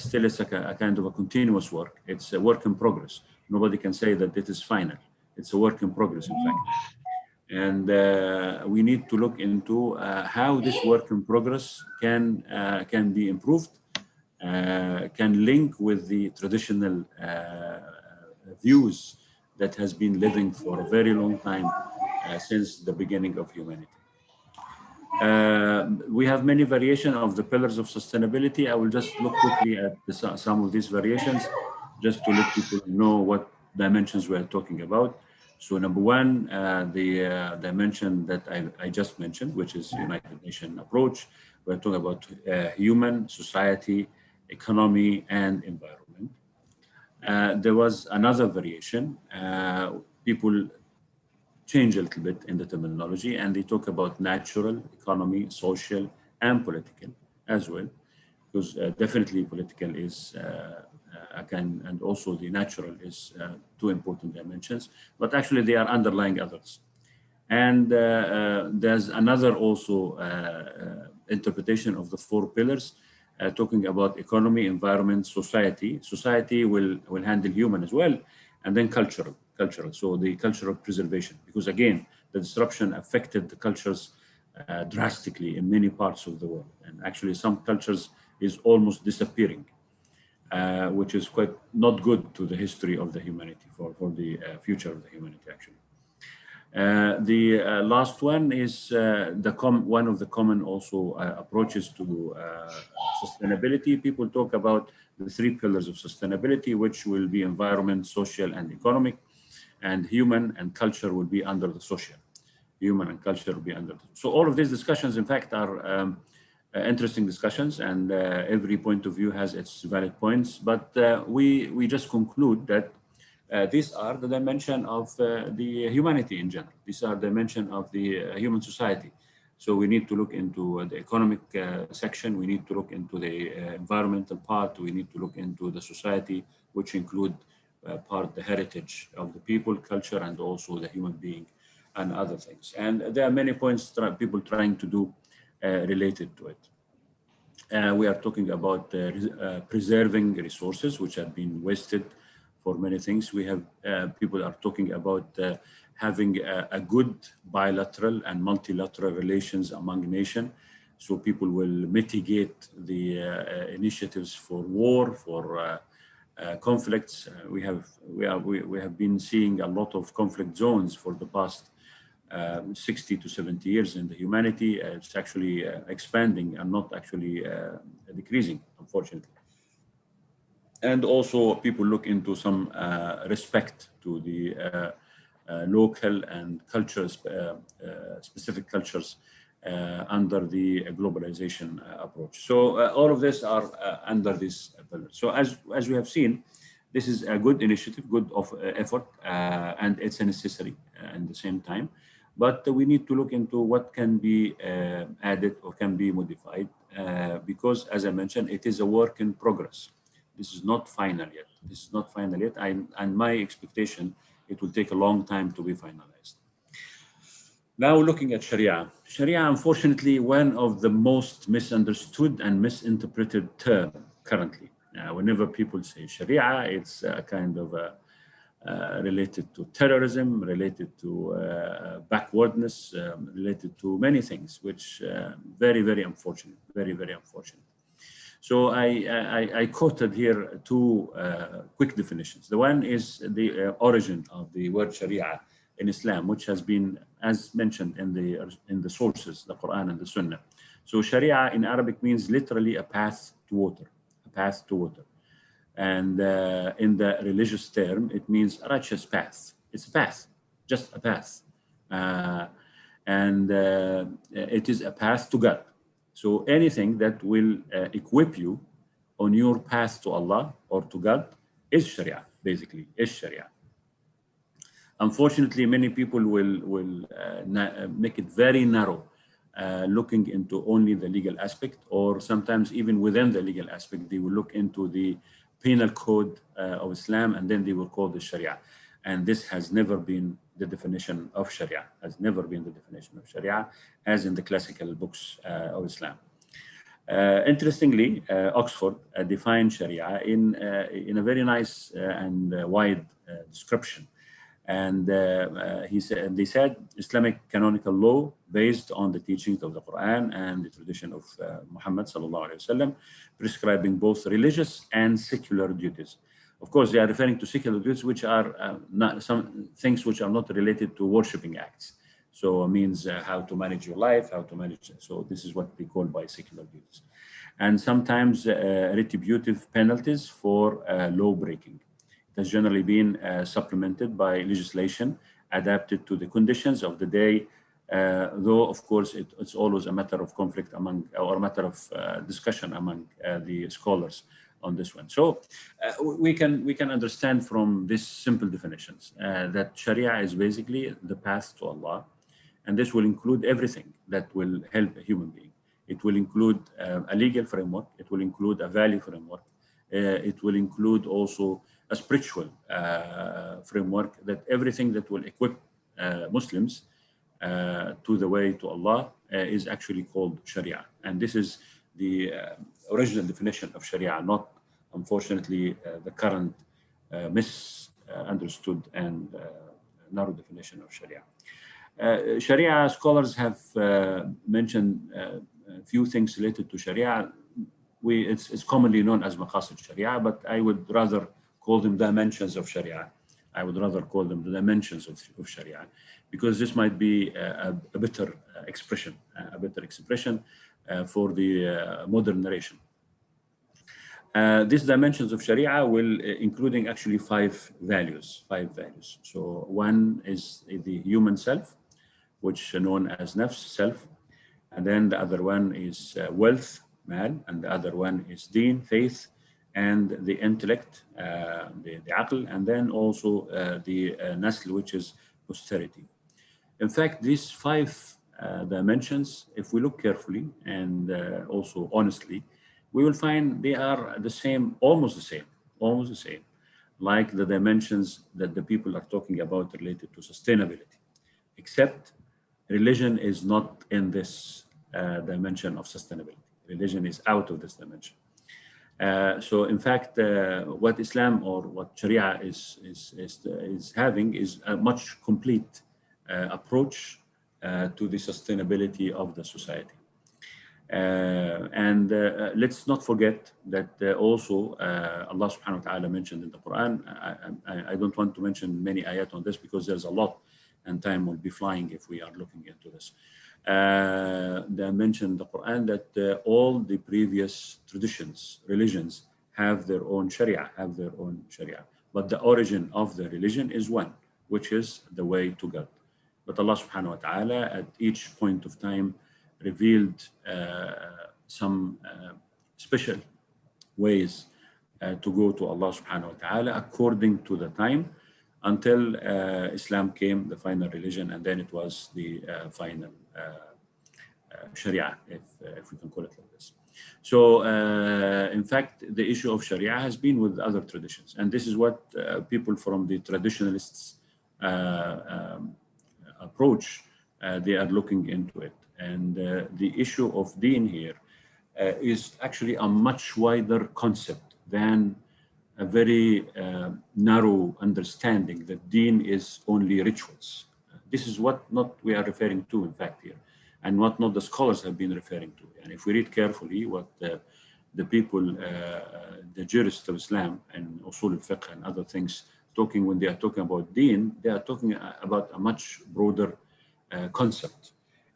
still it's a kind of a continuous work. It's a work in progress. Nobody can say that it is final. It's a work in progress, in fact. And we need to look into how this work in progress can be improved, can link with the traditional views that has been living for a very long time since the beginning of humanity. We have many variations of the pillars of sustainability. I will just look quickly at some of these variations just to let people know what dimensions we're talking about. So number one, the dimension that I just mentioned, which is United Nations approach. We're talking about human, society, economy, and environment. There was another variation. People change a little bit in the terminology, and they talk about natural, economy, social, and political as well, because definitely political is and also the natural is two important dimensions, but actually they are underlying others. And there's another also interpretation of the four pillars, talking about economy, environment, society. Society will handle human as well, and then cultural. So the cultural preservation, because again, the disruption affected the cultures drastically in many parts of the world. And actually some cultures is almost disappearing, which is quite not good to the history of the humanity, for the future of the humanity, actually. The last one is one of the common also approaches to sustainability. People talk about the three pillars of sustainability, which will be environment, social, and economic, and human and culture will be under the social. Human and culture will be under. So all of these discussions, in fact, are interesting discussions, and every point of view has its valid points. But we just conclude that these are the dimension of the humanity in general. These are the dimension of the human society. So we need to look into the economic section. We need to look into the environmental part. We need to look into the society, which include part the heritage of the people, culture, and also the human being and other things. And there are many points people trying to do related to it. We are talking about preserving resources which have been wasted for many things. We have people are talking about having a good bilateral and multilateral relations among nations, so people will mitigate the initiatives for war, for conflicts. We have been seeing a lot of conflict zones for the past 60 to 70 years in the humanity. It's actually expanding and not actually decreasing, unfortunately. And also people look into some respect to the local and cultures, specific cultures under the globalization approach. So all of this are under this pillar. So as we have seen, this is a good initiative, good effort, and it's a necessary at the same time. But we need to look into what can be added or can be modified, because as I mentioned, it is a work in progress. This is not final yet. This is not final yet. And my expectation, it will take a long time to be finalized. Now looking at Sharia. Sharia, unfortunately, one of the most misunderstood and misinterpreted term currently. Whenever people say Sharia, it's a kind of related to terrorism, related to backwardness, related to many things, which very, very unfortunate, very, very unfortunate. So I quoted here two quick definitions. The one is the origin of the word Sharia in Islam, which has been, as mentioned in the sources, the Quran and the Sunnah. So Sharia in Arabic means literally a path to water, a path to water. And in the religious term, it means a righteous path. It's a path, just a path. And it is a path to God. So anything that will equip you on your path to Allah or to God is Sharia, basically, is Sharia. Unfortunately, many people will make it very narrow, looking into only the legal aspect, or sometimes even within the legal aspect, they will look into the penal code of Islam, and then they will call this Sharia. And this has never been the definition of Sharia, has never been the definition of Sharia, as in the classical books of Islam. Interestingly, Oxford defined Sharia in a very nice and wide description. And they said Islamic canonical law based on the teachings of the Quran and the tradition of Muhammad sallallahu alaihi wasallam, prescribing both religious and secular duties. Of course, they are referring to secular duties, which are not some things which are not related to worshipping acts. So it means how to manage your life, how to manage. So this is what they call by secular duties, and sometimes retributive penalties for law breaking. It has generally been supplemented by legislation adapted to the conditions of the day, though of course it's always a matter of conflict among, or a matter of discussion among the scholars on this one. So we can understand from these simple definitions that Sharia is basically the path to Allah, and this will include everything that will help a human being. It will include a legal framework. It will include a value framework. It will include also a spiritual framework, that everything that will equip Muslims to the way to Allah is actually called Sharia. And this is the original definition of Sharia, not unfortunately the current misunderstood and narrow definition of Sharia. Sharia scholars have mentioned a few things related to Sharia. It's commonly known as maqasid Sharia, but I would rather call them dimensions of Sharia. I would rather call them the dimensions of Sharia, because this might be a better expression, for the modern narration. These dimensions of Sharia will, including actually five values. So one is the human self, which is known as nafs, self. And then the other one is wealth, mal, and the other one is deen, faith, and the intellect, the aql, and then also the nasl, which is posterity. In fact, these five dimensions, if we look carefully and also honestly, we will find they are the same, almost the same, like the dimensions that the people are talking about related to sustainability, except religion is not in this dimension of sustainability. Religion is out of this dimension. So in fact, what Islam or what Sharia is having is a much complete approach to the sustainability of the society. And let's not forget that also Allah subhanahu wa ta'ala mentioned in the Quran. I don't want to mention many ayat on this because there's a lot and time will be flying if we are looking into this. They mentioned in the Quran that all the previous traditions, religions have their own Sharia, but the origin of the religion is one, which is the way to God. But Allah subhanahu wa ta'ala at each point of time revealed some special ways to go to Allah subhanahu wa ta'ala according to the time, until Islam came, the final religion, and then it was the final Sharia, if we can call it like this. So in fact, the issue of Sharia has been with other traditions, and this is what people from the traditionalists approach. They are looking into it. And the issue of deen here is actually a much wider concept than a very narrow understanding that deen is only rituals. This is what not we are referring to, in fact, here, and what not the scholars have been referring to. And if we read carefully what the people, the jurists of Islam and usul al-fiqh and other things, when they are talking about deen, they are talking about a much broader concept.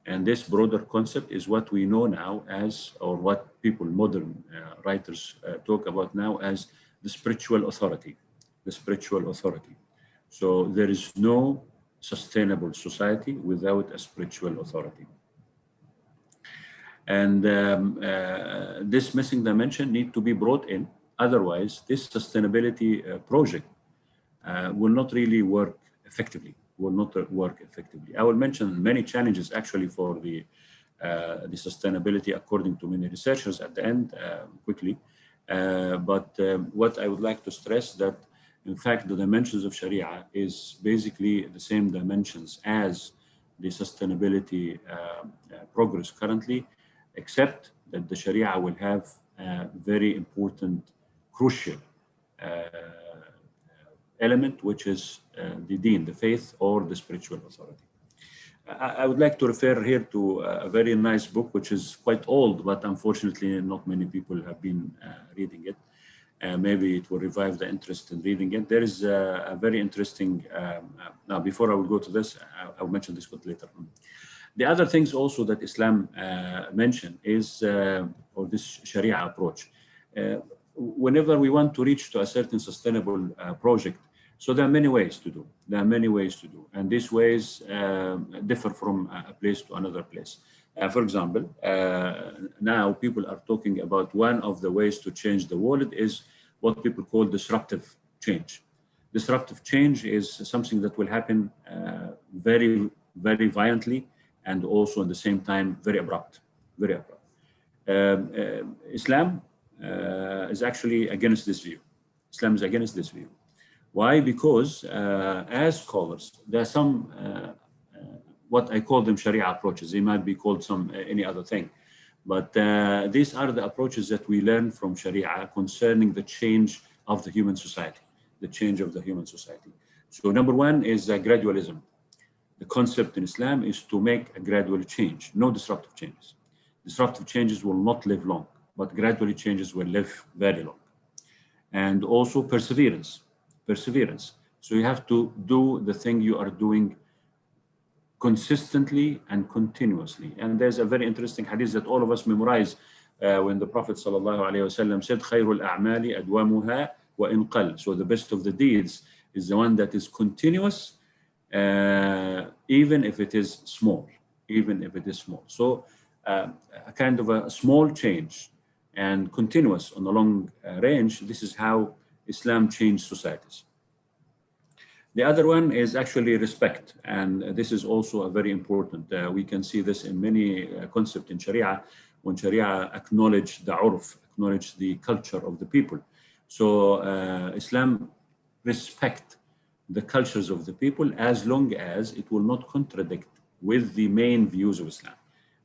And this broader concept is what we know now as, or what people, modern writers talk about now as the spiritual authority, So there is no sustainable society without a spiritual authority. And this missing dimension need to be brought in. Otherwise, this sustainability project will not really work effectively. I will mention many challenges actually for the sustainability according to many researchers at the end quickly. But what I would like to stress that, in fact, the dimensions of Sharia is basically the same dimensions as the sustainability progress currently, except that the Sharia will have a very important, crucial element, which is the deen, the faith, or the spiritual authority. I would like to refer here to a very nice book, which is quite old, but unfortunately not many people have been reading it. Maybe it will revive the interest in reading it. There is a very interesting, now before I will go to this, I'll mention this quote later on. The other things also that Islam mentioned is, or this Sharia approach. Whenever we want to reach to a certain sustainable project, so there are many ways to do. There are many ways to do, and these ways differ from a place to another place. For example, now people are talking about one of the ways to change the world is what people call disruptive change. Disruptive change is something that will happen very, very violently, and also at the same time very abrupt, very abrupt. Islam is actually against this view. Islam is against this view. Why? Because as scholars, there are some what I call them Sharia approaches. They might be called any other thing, but these are the approaches that we learn from Sharia concerning the change of the human society, the change of the human society. So number one is gradualism. The concept in Islam is to make a gradual change, no disruptive changes. Disruptive changes will not live long, but gradually changes will live very long. And also perseverance. So you have to do the thing you are doing consistently and continuously. And there's a very interesting hadith that all of us memorize when the Prophet ﷺ said, خَيْرُ الْأَعْمَالِ أَدْوَامُهَا وَإِنْ قَلَّ. So the best of the deeds is the one that is continuous, even if it is small, So a kind of a small change and continuous on a long range, this is how Islam changed societies. The other one is actually respect, and this is also a very important. We can see this in many concepts in Sharia, when Sharia acknowledge the urf, acknowledge the culture of the people. So Islam respect the cultures of the people as long as it will not contradict with the main views of Islam.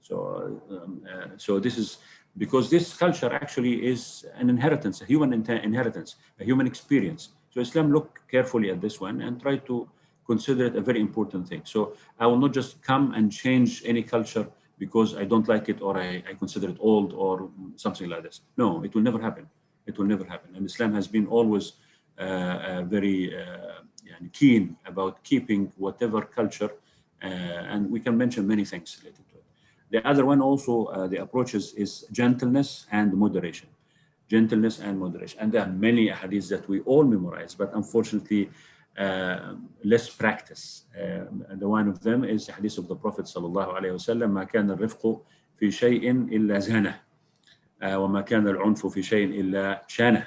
So this is because this culture actually is an inheritance, a human inheritance, a human experience. So Islam look carefully at this one and try to consider it a very important thing. So I will not just come and change any culture because I don't like it or I consider it old or something like this. No, it will never happen. It will never happen. And Islam has been always very keen about keeping whatever culture, and we can mention many things related to it. The other one also, the approach is gentleness and moderation. Gentleness and moderation. And there are many hadiths that we all memorize, but unfortunately less practice. The one of them is the hadith of the Prophet sallallahu alaihi wasallam, ما كان الرفق في شيء إلا زانه وما كان العنف في شيء إلا شانه.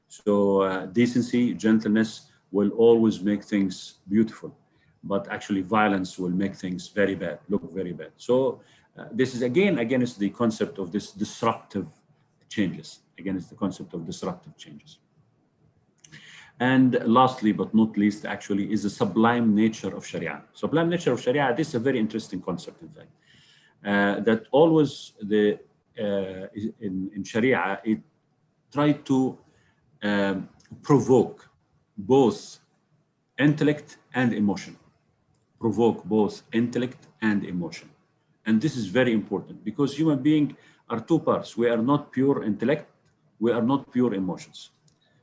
So decency, gentleness will always make things beautiful, but actually violence will make things very bad, look very bad. So this is again against the concept of this disruptive changes, against the concept of disruptive changes. And lastly, but not least, actually, is the sublime nature of Sharia. Sublime nature of Sharia, this is a very interesting concept, in fact, that always in Sharia, it tried to provoke both intellect and emotion. Provoke both intellect and emotion. And this is very important because human beings are two parts. We are not pure intellect, we are not pure emotions.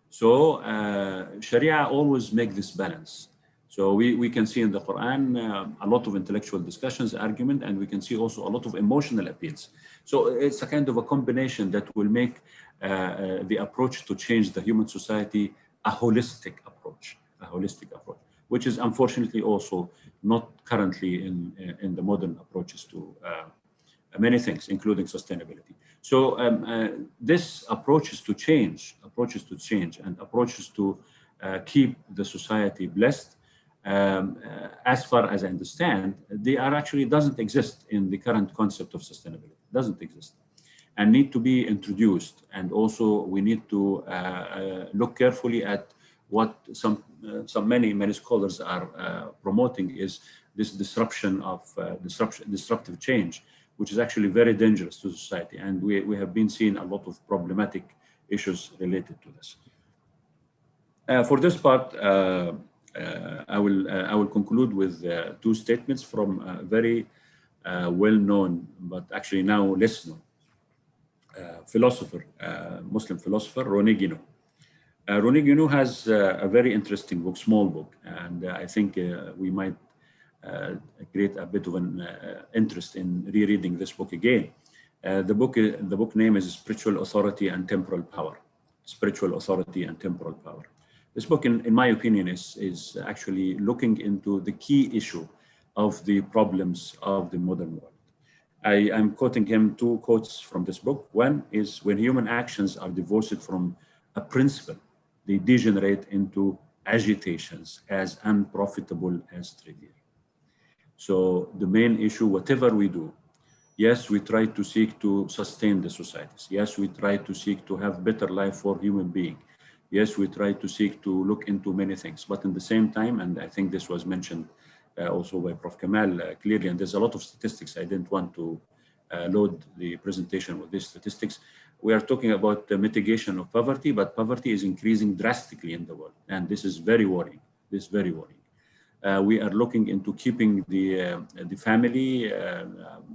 So Sharia always make this balance. So we can see in the Quran a lot of intellectual discussions, argument, and we can see also a lot of emotional appeals. So it's a kind of a combination that will make the approach to change the human society a holistic approach, which is unfortunately also not currently in the modern approaches to many things, including sustainability. So this approaches to change, and approaches to keep the society blessed, as far as I understand, they are actually doesn't exist in the current concept of sustainability, doesn't exist, and need to be introduced. And also we need to look carefully at what many scholars are promoting is this disruptive change, which is actually very dangerous to society. And we have been seeing a lot of problematic issues related to this. For this part, I will conclude with two statements from a very well-known, but actually now less known philosopher, Muslim philosopher, René Guénon. René Guénon has a very interesting book, small book, and I think we might create a bit of an interest in rereading this book again. The book name is Spiritual Authority and Temporal Power. Spiritual Authority and Temporal Power. This book, in my opinion, is actually looking into the key issue of the problems of the modern world. I'm quoting him two quotes from this book. One is, when human actions are divorced from a principle, they degenerate into agitations as unprofitable as trivial. So the main issue, whatever we do, yes, we try to seek to sustain the societies. Yes, we try to seek to have better life for human being. Yes, we try to seek to look into many things. But in the same time, and I think this was mentioned also by Prof. Kamal clearly, and there's a lot of statistics. I didn't want to load the presentation with these statistics. We are talking about the mitigation of poverty, but poverty is increasing drastically in the world. And this is very worrying. This is very worrying. We are looking into keeping the family.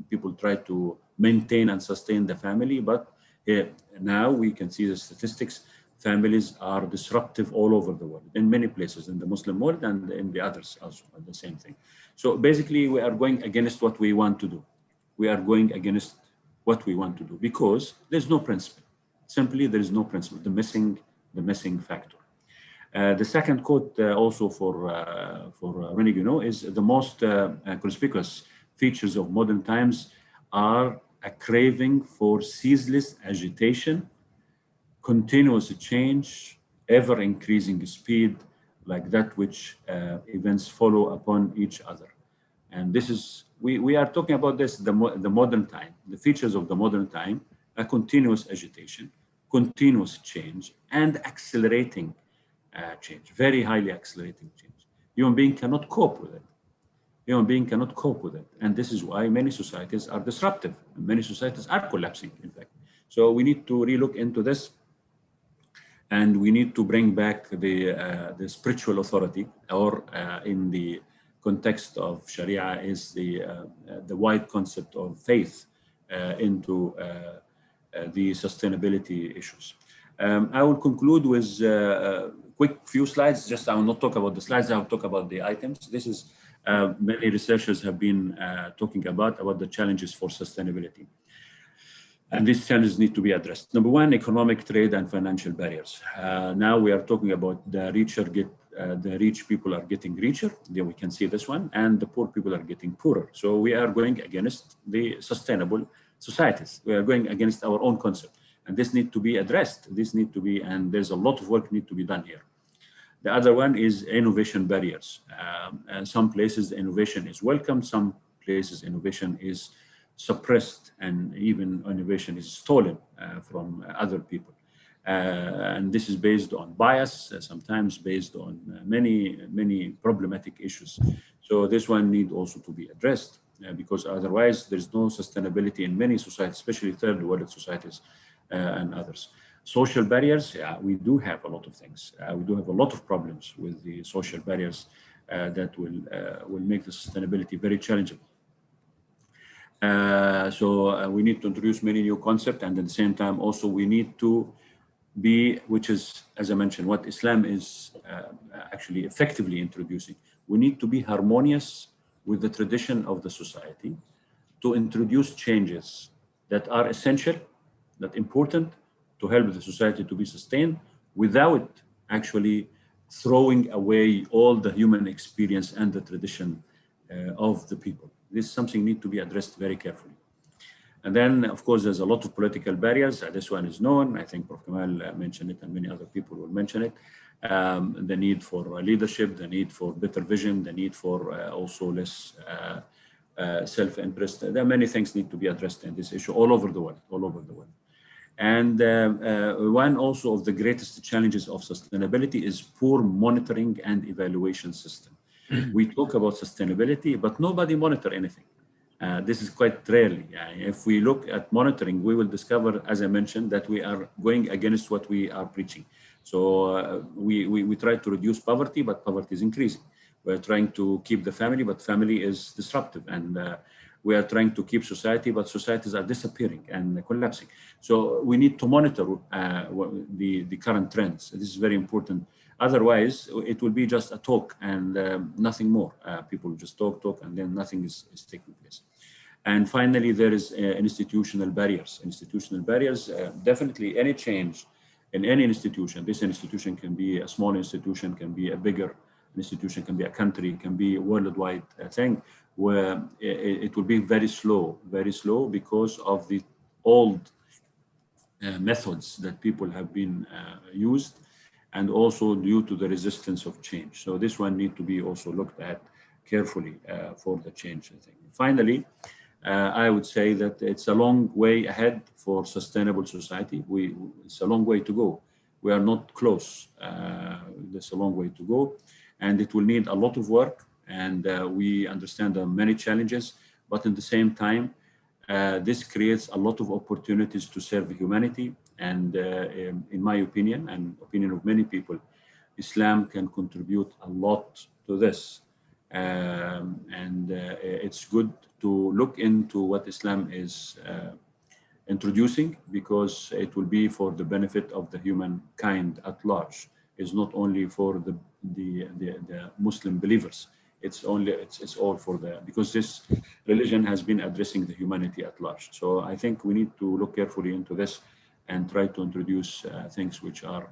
People try to maintain and sustain the family, but now we can see the statistics. Families are disruptive all over the world, in many places, in the Muslim world and in the others also, the same thing. So basically, we are going against what we want to do. We are going against what we want to do because there's no principle. Simply, there is no principle, the missing factor. The second quote also for René Guénon is, the most conspicuous features of modern times are a craving for ceaseless agitation, continuous change, ever increasing speed, like that which events follow upon each other. And this is, we are talking about this, the modern time, the features of the modern time, a continuous agitation, continuous change, and accelerating change, very highly accelerating change. Human being cannot cope with it. Human being cannot cope with it. And this is why many societies are disruptive. And many societies are collapsing, in fact. So we need to relook into this. And we need to bring back the spiritual authority, or in the context of Sharia is the wide concept of faith into the sustainability issues. I will conclude with quick few slides. Just I will not talk about the slides. I will talk about the items. This is many researchers have been talking about the challenges for sustainability. And these challenges need to be addressed. Number one, economic, trade, and financial barriers. Now we are talking about the rich people are getting richer. There we can see this one, and the poor people are getting poorer. So we are going against the sustainable societies. We are going against our own concept, and this needs to be addressed. This needs to be, and there's a lot of work need to be done here. The other one is innovation barriers. And some places innovation is welcome. Some places innovation is suppressed, and even innovation is stolen from other people. And this is based on bias, sometimes based on many problematic issues. So this one need also to be addressed because otherwise there's no sustainability in many societies, especially third world societies and others. Social barriers, yeah, we do have a lot of things. We do have a lot of problems with the social barriers that will make the sustainability very challenging. So we need to introduce many new concepts, and at the same time also we need to be, which is, as I mentioned, what Islam is actually effectively introducing. We need to be harmonious with the tradition of the society to introduce changes that are essential, that important to help the society to be sustained without actually throwing away all the human experience and the tradition of the people. This is something need to be addressed very carefully. And then, of course, there's a lot of political barriers. This one is known. I think Prof. Kamal mentioned it, and many other people will mention it. The need for leadership, the need for better vision, the need for also less self-interest. There are many things need to be addressed in this issue all over the world, And one also of the greatest challenges of sustainability is poor monitoring and evaluation system. We talk about sustainability, but nobody monitor anything. This is quite rarely. If we look at monitoring, we will discover, as I mentioned, that we are going against what we are preaching. So we try to reduce poverty, but poverty is increasing. We're trying to keep the family, but family is disruptive. And we are trying to keep society, but societies are disappearing and collapsing. So we need to monitor the current trends. This is very important. Otherwise, it will be just a talk and nothing more. People just talk, and then nothing is taking place. And finally, there is institutional barriers. Institutional barriers, definitely any change in any institution. This institution can be a small institution, can be a bigger institution, can be a country, can be a worldwide thing, where it will be very slow because of the old methods that people have been used, and also due to the resistance of change. So this one need to be also looked at carefully for the change, I think. Finally, I would say that it's a long way ahead for sustainable society. It's a long way to go. We are not close. There's a long way to go, and it will need a lot of work. And we understand there are many challenges, but at the same time, this creates a lot of opportunities to serve humanity. And in my opinion, and opinion of many people, Islam can contribute a lot to this. And it's good to look into what Islam is introducing, because it will be for the benefit of the humankind at large. It's not only for the Muslim believers. It's all for because this religion has been addressing the humanity at large. So I think we need to look carefully into this and try to introduce things which are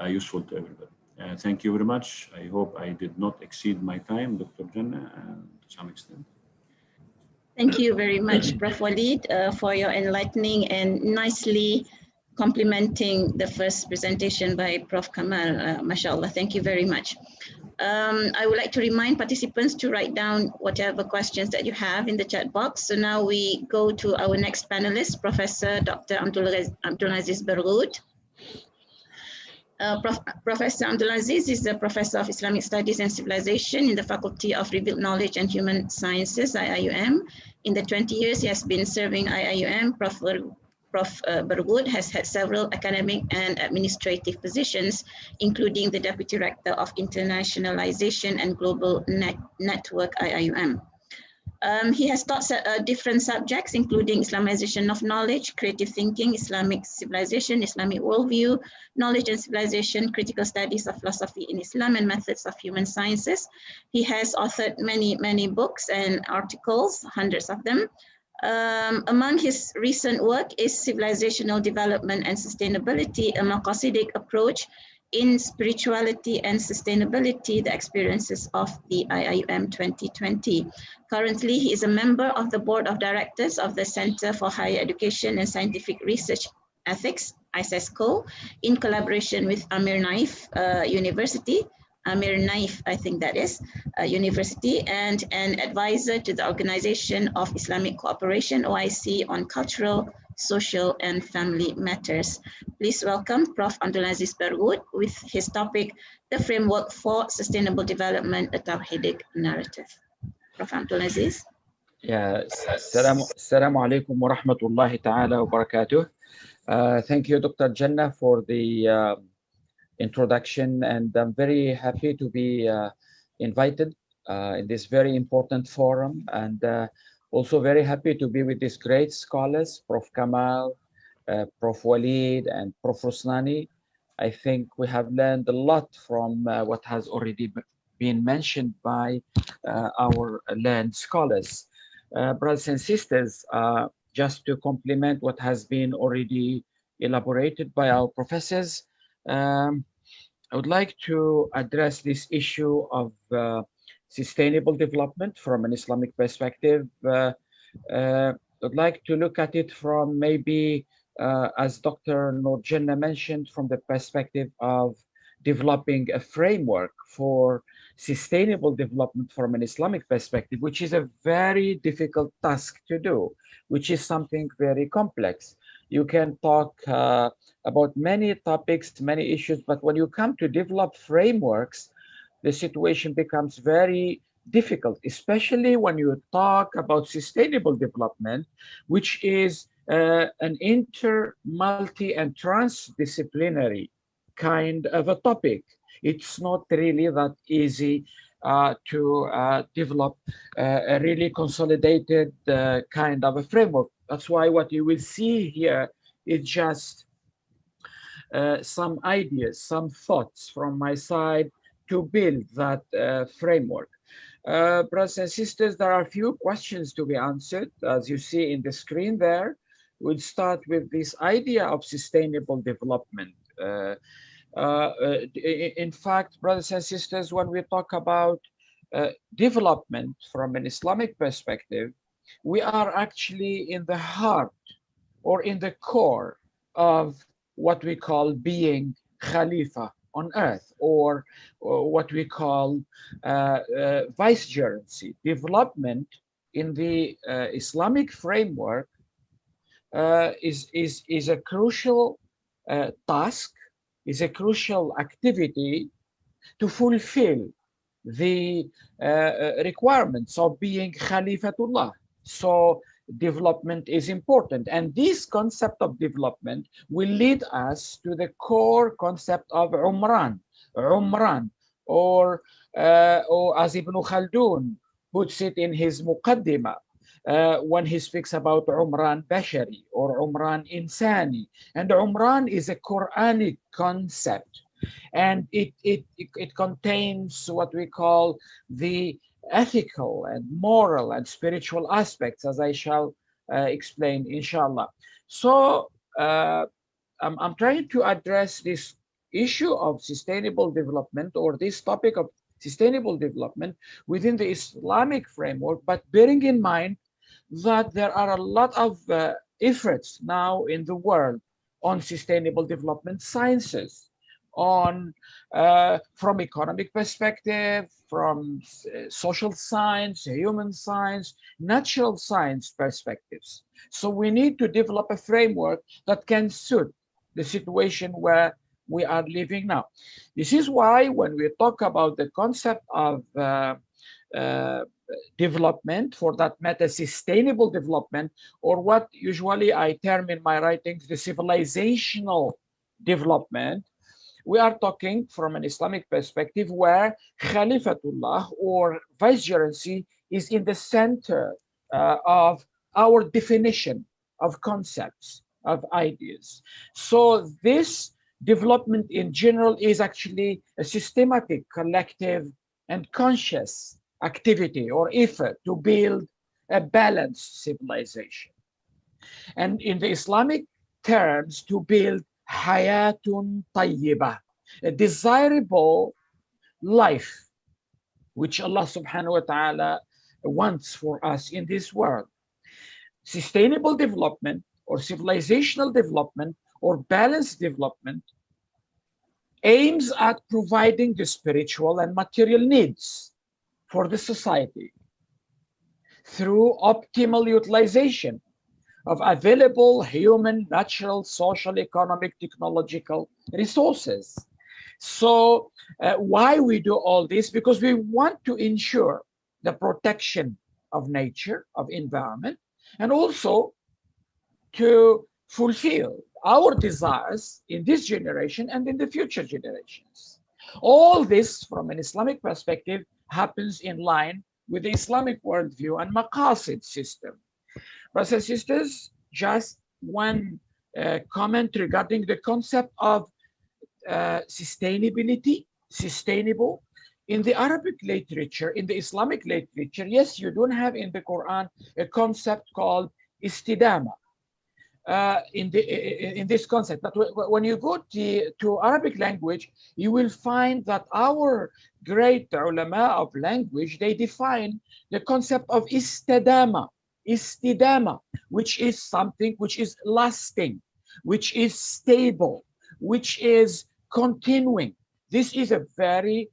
useful to everybody. Thank you very much. I hope I did not exceed my time, Dr. Jannah, to some extent. Thank you very much, Prof. Walid, for your enlightening and nicely complementing the first presentation by Prof. Kamal. MashaAllah, thank you very much. I would like to remind participants to write down whatever questions that you have in the chat box. So now we go to our next panelist, Professor Dr. Abdulaziz Bergoud. Professor Abdulaziz is the Professor of Islamic Studies and Civilization in the Faculty of Revealed Knowledge and Human Sciences, IIUM. In the 20 years he has been serving IIUM, Prof. Bergoud has had several academic and administrative positions, including the Deputy Rector of Internationalization and Global Network, IIUM. He has taught different subjects, including Islamization of knowledge, creative thinking, Islamic civilization, Islamic worldview, knowledge and civilization, critical studies of philosophy in Islam, and methods of human sciences. He has authored many books and articles, hundreds of them. Among his recent work is Civilizational Development and Sustainability, a Maqasidic approach in spirituality and sustainability, the experiences of the IIUM 2020. Currently, he is a member of the Board of Directors of the Center for Higher Education and Scientific Research Ethics, ISESCO, in collaboration with Amir Naif University, Amir Naif, I think that is, University, and an advisor to the Organization of Islamic Cooperation, OIC, on cultural, social, and family matters. Please welcome Prof. Abdulaziz Bergoud with his topic, The Framework for Sustainable Development, a Tawhidic Narrative. Prof. Abdulaziz. Yeah, Assalamu alaikum wa rahmatullahi ta'ala wa barakatuh. Thank you, Dr. Jannah, for the introduction, and I'm very happy to be invited in this very important forum, and also very happy to be with these great scholars, Prof. Kamal, Prof. Walid, and Prof. Rusnani. I think we have learned a lot from what has already been mentioned by our learned scholars. Brothers and sisters, just to complement what has been already elaborated by our professors, I would like to address this issue of sustainable development from an Islamic perspective. I'd like to look at it from maybe, as Dr. Noor Jannah mentioned, from the perspective of developing a framework for sustainable development from an Islamic perspective, which is a very difficult task to do, which is something very complex. You can talk about many topics, many issues, but when you come to develop frameworks, the situation becomes very difficult, especially when you talk about sustainable development, which is an multi, and transdisciplinary kind of a topic. It's not really that easy to develop a really consolidated kind of a framework. That's why what you will see here is just some ideas, some thoughts from my side to build that framework. Brothers and sisters, there are a few questions to be answered, as you see in the screen there. We'll start with this idea of sustainable development. In fact, brothers and sisters, when we talk about development from an Islamic perspective, we are actually in the heart or in the core of what we call being Khalifa on earth, or what we call vicegerency. Development in the Islamic framework is a crucial task, is a crucial activity to fulfill the requirements of being Khalifatullah. So development is important, and this concept of development will lead us to the core concept of Umran, or as Ibn Khaldun puts it in his Muqaddimah, when he speaks about Umran Bashari or Umran Insani. And Umran is a Quranic concept, and it contains what we call the ethical and moral and spiritual aspects, as I shall explain, inshallah. So I'm trying to address this issue of sustainable development, or this topic of sustainable development within the Islamic framework, but bearing in mind that there are a lot of efforts now in the world on sustainable development sciences, on from economic perspective, from social science, human science, natural science perspectives. So we need to develop a framework that can suit the situation where we are living now. This is why when we talk about the concept of development, for that matter, sustainable development, or what usually I term in my writings the civilizational development, we are talking from an Islamic perspective where Khalifatullah or vicegerency is in the center of our definition of concepts, of ideas. So this development in general is actually a systematic, collective, and conscious activity or effort to build a balanced civilization. And in the Islamic terms, to build hayatun tayyibah, a desirable life, which Allah subhanahu wa ta'ala wants for us in this world. Sustainable development or civilizational development or balanced development aims at providing the spiritual and material needs for the society through optimal utilization of available human, natural, social, economic, technological resources. So why we do all this? Because we want to ensure the protection of nature, of environment, and also to fulfill our desires in this generation and in the future generations. All this, from an Islamic perspective, happens in line with the Islamic worldview and maqasid system. Brothers and sisters, just one comment regarding the concept of sustainability, sustainable. In the Arabic literature, in the Islamic literature, yes, you don't have in the Quran a concept called istidama. In this concept, but when you go to Arabic language, you will find that our great ulama of language, they define the concept of istidama, which is something which is lasting, which is stable, which is continuing. This is a very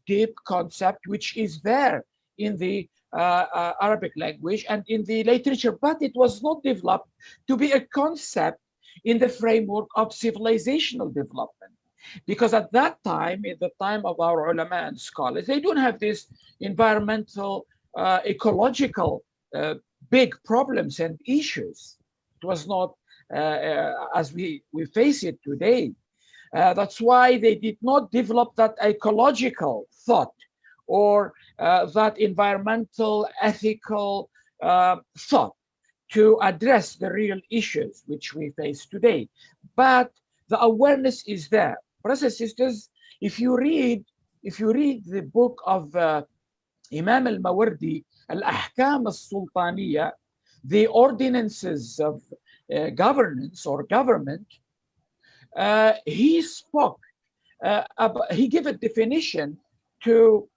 deep concept which is there in the Arabic language and in the literature, but it was not developed to be a concept in the framework of civilizational development. Because at that time, in the time of our ulama and scholars, they don't have this environmental, ecological big problems and issues. It was not as we face it today. That's why they did not develop that ecological thought or that environmental, ethical thought to address the real issues which we face today. But the awareness is there. Brothers and sisters, if you read the book of Imam al-Mawardi, Al-Ahkam al-Sultaniya, the ordinances of governance or government, he spoke, he gave a definition to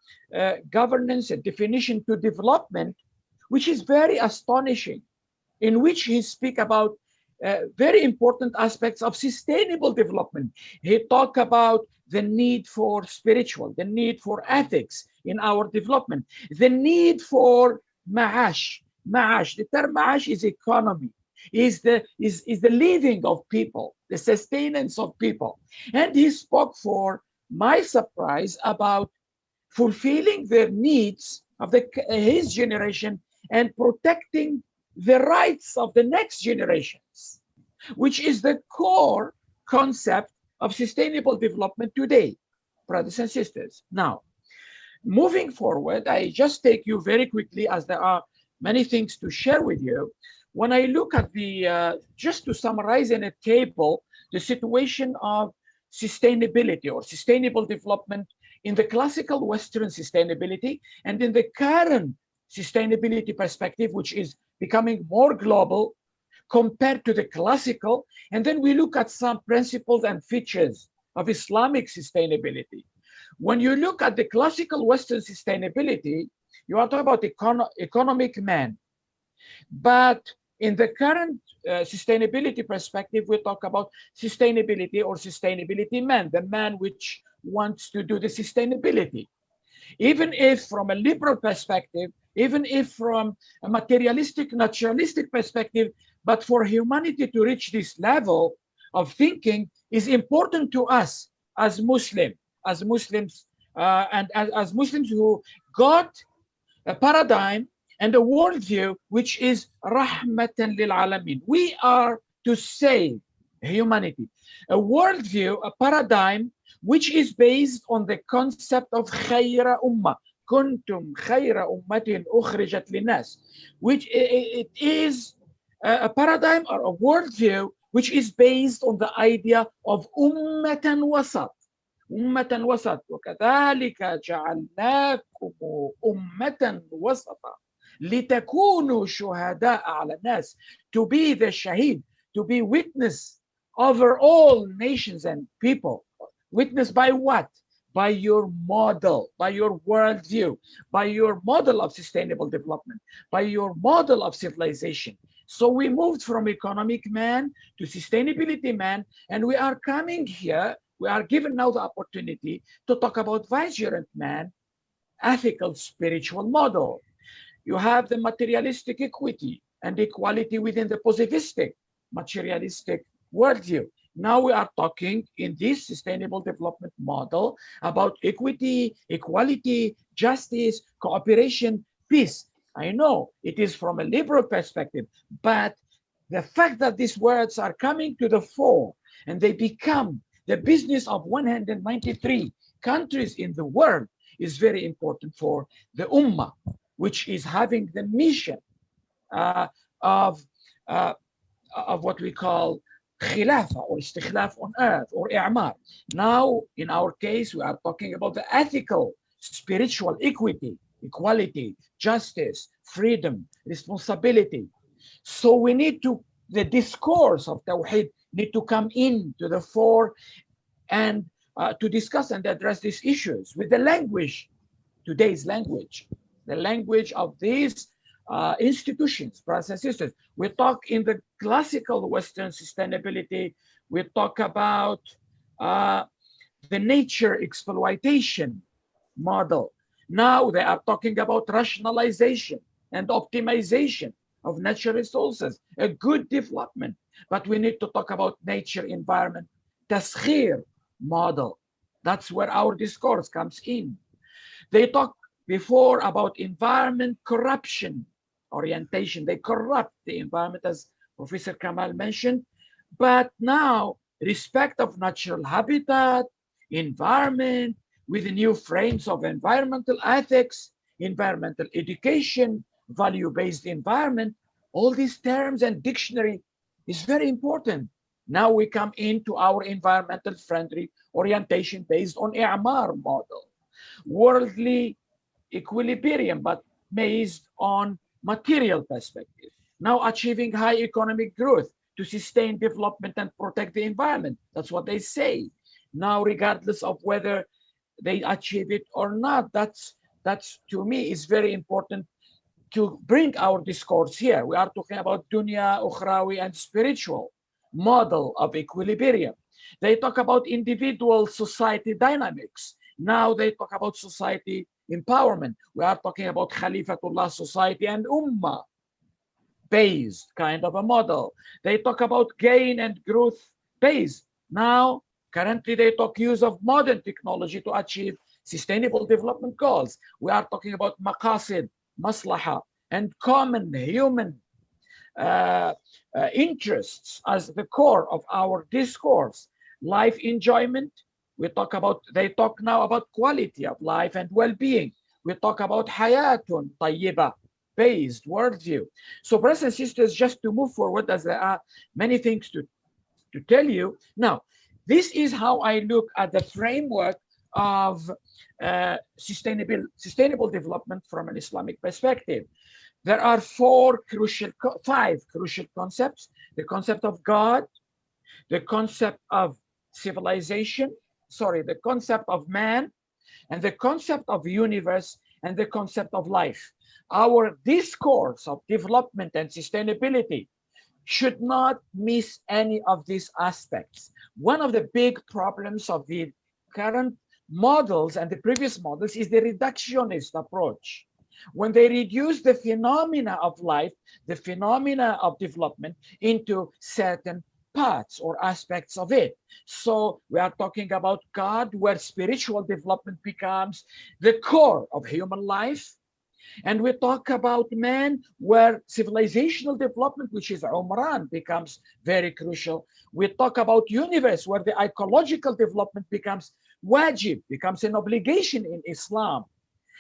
governance, a definition to development, which is very astonishing, in which he speak about very important aspects of sustainable development. He talk about the need for spiritual, the need for ethics in our development, the need for ma'ash. Ma'ash, the term ma'ash is economy, is the living of people, the sustenance of people. And he spoke, for my surprise, about fulfilling the needs of his generation and protecting the rights of the next generations, which is the core concept of sustainable development today, brothers and sisters. Now, moving forward, I just take you very quickly, as there are many things to share with you. When I look at the, just to summarize in a table, the situation of sustainability or sustainable development in the classical Western sustainability and in the current sustainability perspective, which is becoming more global compared to the classical. And then we look at some principles and features of Islamic sustainability. When you look at the classical Western sustainability, you are talking about economic man. But in the current sustainability perspective, we talk about sustainability or sustainability man, the man which wants to do the sustainability. Even if from a liberal perspective, even if from a materialistic, naturalistic perspective, but for humanity to reach this level of thinking is important to us as Muslims, as Muslims who got a paradigm and a worldview which is rahmatan lil alamin. We are to save humanity. A worldview, a paradigm which is based on the concept of khayra ummah. Kuntum khayra ummatin ukhrijat linnas, which it is a paradigm or a worldview which is based on the idea of ummatan wasat. Ummatan wasat. وَكَذَلِكَ جَعَلْنَاكُمْ ummatan wasata لِتَكُونُوا شُهَدَاءَ عَلَى النَّاسِ. To be the shaheed, to be witness over all nations and people. Witness by what? By your model, by your worldview, by your model of sustainable development, by your model of civilization. So we moved from economic man to sustainability man, and we are coming here, we are given now the opportunity to talk about vicegerent man, ethical spiritual model. You have the materialistic equity and equality within the positivistic materialistic worldview. Now we are talking in this sustainable development model about equity, equality, justice, cooperation, peace. I know it is from a liberal perspective, but the fact that these words are coming to the fore and they become the business of 193 countries in the world is very important for the Ummah, which is having the mission of what we call khilafa or istikhlaf on earth or i'mar. Now, in our case, we are talking about the ethical, spiritual equity, equality, justice, freedom, responsibility. So we need to, the discourse of Tawhid need to come in to the fore and to discuss and address these issues with the language, today's language, the language of these institutions, brothers and sisters. We talk in the classical Western sustainability, we talk about the nature exploitation model. Now they are talking about rationalization and optimization of natural resources, a good development. But we need to talk about nature, environment, taskhir, model. That's where our discourse comes in. They talk before about environment corruption orientation. They corrupt the environment, as Professor Kamal mentioned. But now, respect of natural habitat, environment, with new frames of environmental ethics, environmental education, value-based environment, all these terms and dictionary is very important. Now we come into our environmental friendly orientation based on I'mar model, worldly equilibrium, but based on material perspective. Now achieving high economic growth to sustain development and protect the environment. That's what they say. Now, regardless of whether they achieve it or not, that's to me is very important to bring our discourse here. We are talking about dunya, ukhrawi, and spiritual model of equilibrium. They talk about individual society dynamics. Now they talk about society empowerment. We are talking about Khalifatullah society and Ummah based kind of a model. They talk about gain and growth based. Now, currently they talk use of modern technology to achieve sustainable development goals. We are talking about maqasid, maslaha, and common human interests as the core of our discourse. Life enjoyment, they talk now about quality of life and well-being. We talk about hayatun tayyiba based worldview. So brothers and sisters, just to move forward, as there are many things to tell you. Now, this is how I look at the framework of sustainable development from an Islamic perspective. There are five crucial concepts: the concept of God, the concept of civilization, the concept of man, and the concept of universe, and the concept of life. Our discourse of development and sustainability should not miss any of these aspects. One of the big problems of the current models and the previous models is the reductionist approach. When they reduce the phenomena of life, the phenomena of development into certain parts or aspects of it. So we are talking about God, where spiritual development becomes the core of human life. And we talk about man, where civilizational development, which is Umran, becomes very crucial. We talk about universe, where the ecological development becomes wajib, becomes an obligation in Islam.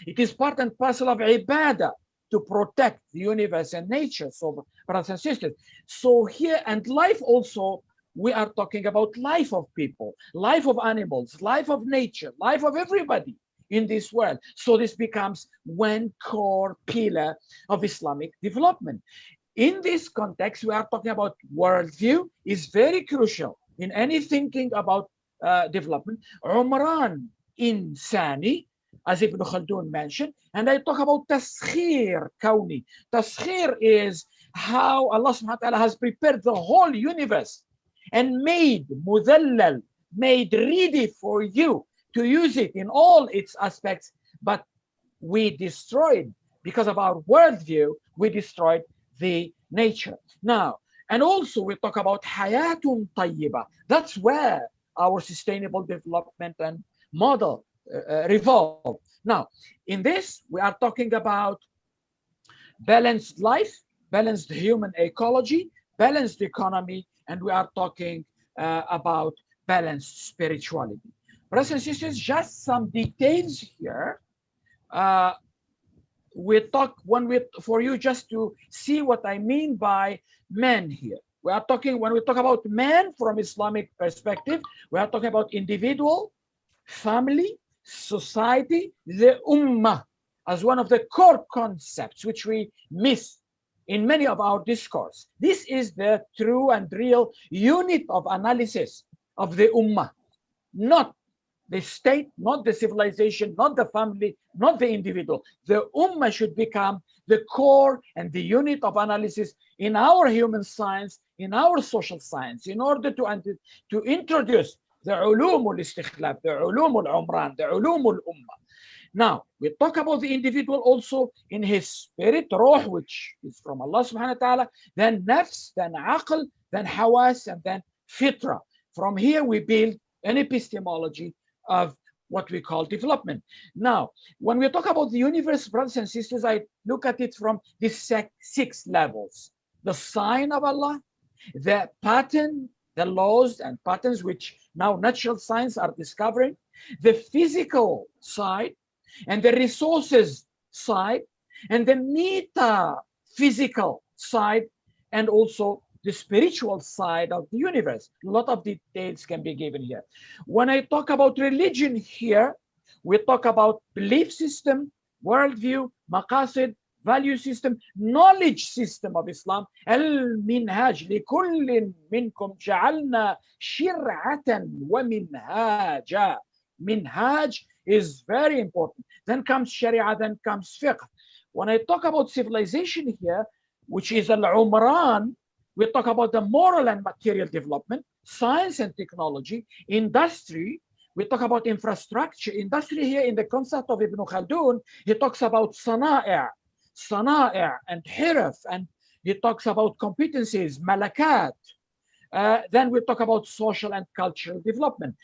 It is part and parcel of ibadah to protect the universe and nature. So, brothers and sisters, so here, and life also, we are talking about life of people, life of animals, life of nature, life of everybody in this world. So this becomes one core pillar of Islamic development. In this context, we are talking about worldview is very crucial in any thinking about development. Umran insani, as Ibn Khaldun mentioned, and I talk about taskhir kauni. Taskhir is how Allah subhanahu wa ta'ala has prepared the whole universe and made mudallal, made ready for you to use it in all its aspects, but we destroyed, because of our worldview, we destroyed the nature. Now, and also we talk about hayatun tayyiba. That's where our sustainable development and model revolve. Now, in this, we are talking about balanced life, balanced human ecology, balanced economy, and we are talking about balanced spirituality. Brothers and sisters, just some details here. For you just to see what I mean by man here. We are talking, when we talk about man from Islamic perspective, we are talking about individual, family, society, the ummah, as one of the core concepts which we miss in many of our discourse. This is the true and real unit of analysis of the ummah, not the state, not the civilization, not the family, not the individual. The ummah should become the core and the unit of analysis in our human science, in our social science, in order to introduce the ulum al-istikhlaf, the ulum al-umran, the ulum al-ummah. Now, we talk about the individual also in his spirit, ruh, which is from Allah subhanahu wa ta'ala, then nafs, then aql, then hawas, and then fitra. From here we build an epistemology of what we call development. Now, when we talk about the universe, brothers and sisters, I look at it from these 6 levels. The sign of Allah, the pattern, the laws and patterns which now natural science are discovering, the physical side, and the resources side, and the metaphysical side, and also the spiritual side of the universe. A lot of details can be given here. When I talk about religion here, we talk about belief system, worldview, maqasid, value system, knowledge system of Islam. المنهاج لكل منكم جعلنا شرعة ومنهاجا. Minhaj is very important. Then comes Sharia, then comes fiqh. When I talk about civilization here, which is al-Umran, we talk about the moral and material development, science and technology, industry. We talk about infrastructure. Industry here in the concept of Ibn Khaldun, he talks about sana'i' and hiraf, and he talks about competencies, malakat. Then we talk about social and cultural development.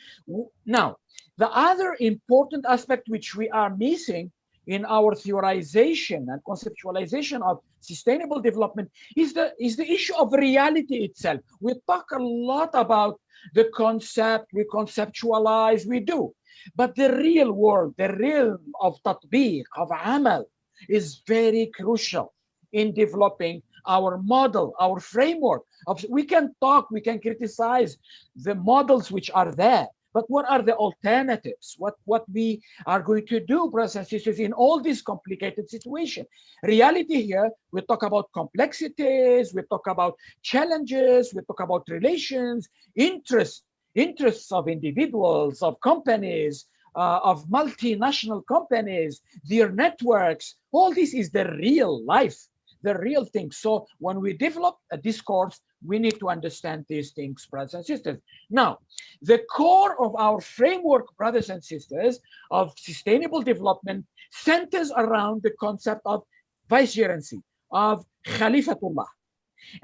Now, the other important aspect which we are missing in our theorization and conceptualization of sustainable development is the issue of reality itself. We talk a lot about the concept, we conceptualize, we do. But the real world, the realm of tatbiq, of amal, is very crucial in developing our model, our framework. We can talk, we can criticize the models which are there, but what are the alternatives? What we are going to do, brothers and sisters, in all this complicated situation? Reality here, we talk about complexities, we talk about challenges, we talk about relations, interests of individuals, of companies, of multinational companies, their networks. All this is the real life, the real thing. So when we develop a discourse, we need to understand these things, brothers and sisters. Now, the core of our framework, brothers and sisters, of sustainable development centers around the concept of vicegerency, of Khalifatullah.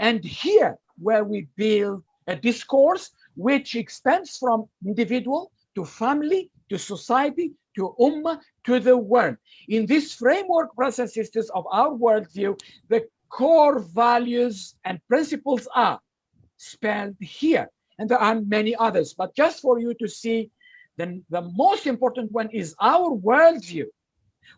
And here, where we build a discourse which expands from individual to family, to society, to ummah, to the world. In this framework, brothers and sisters, of our worldview, the core values and principles are spelled here. And there are many others, but just for you to see, the most important one is our worldview,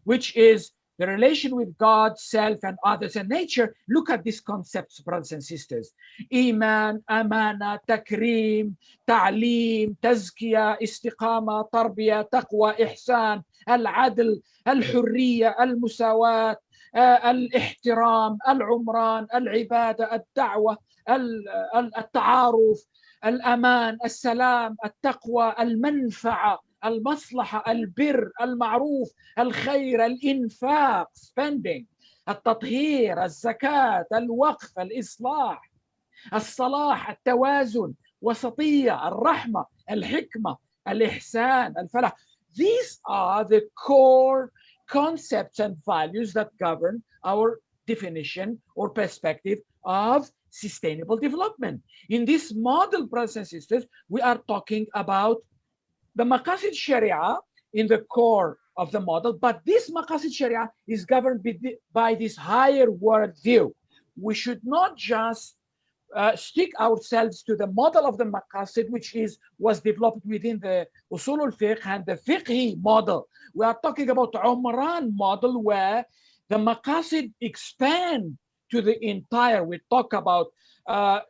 which is the relation with God, self, and others, and nature. Look at these concepts, brothers and sisters. Iman, amana, takrim, ta'lim, tazkiyah, istiqama, tarbiyah, taqwa, ihsan, al-adl, al-hurriya, al-musawat, al-ihtiram, al-umran, al-ibada, al-da'wah, al-ta'aruf, al-aman, al-salam, al-taqwa, al-manfa'a, المصلحة، البر، المعروف، الخير، الإنفاق، spending، التطهير، الزكاة، الوقف، الإصلاح، الصلاح، التوازن، وسطية، الرحمة، الحكمة، الإحسان، الفلاح. These are the core concepts and values that govern our definition or perspective of sustainable development. In this model, brothers and sisters, we are talking about the Maqasid Sharia in the core of the model, but this Maqasid Sharia is governed by this higher worldview. We should not just stick ourselves to the model of the Maqasid, which was developed within the Usul al-Fiqh and the Fiqhi model. We are talking about Umran model, where the Maqasid expand to the entire. We talk about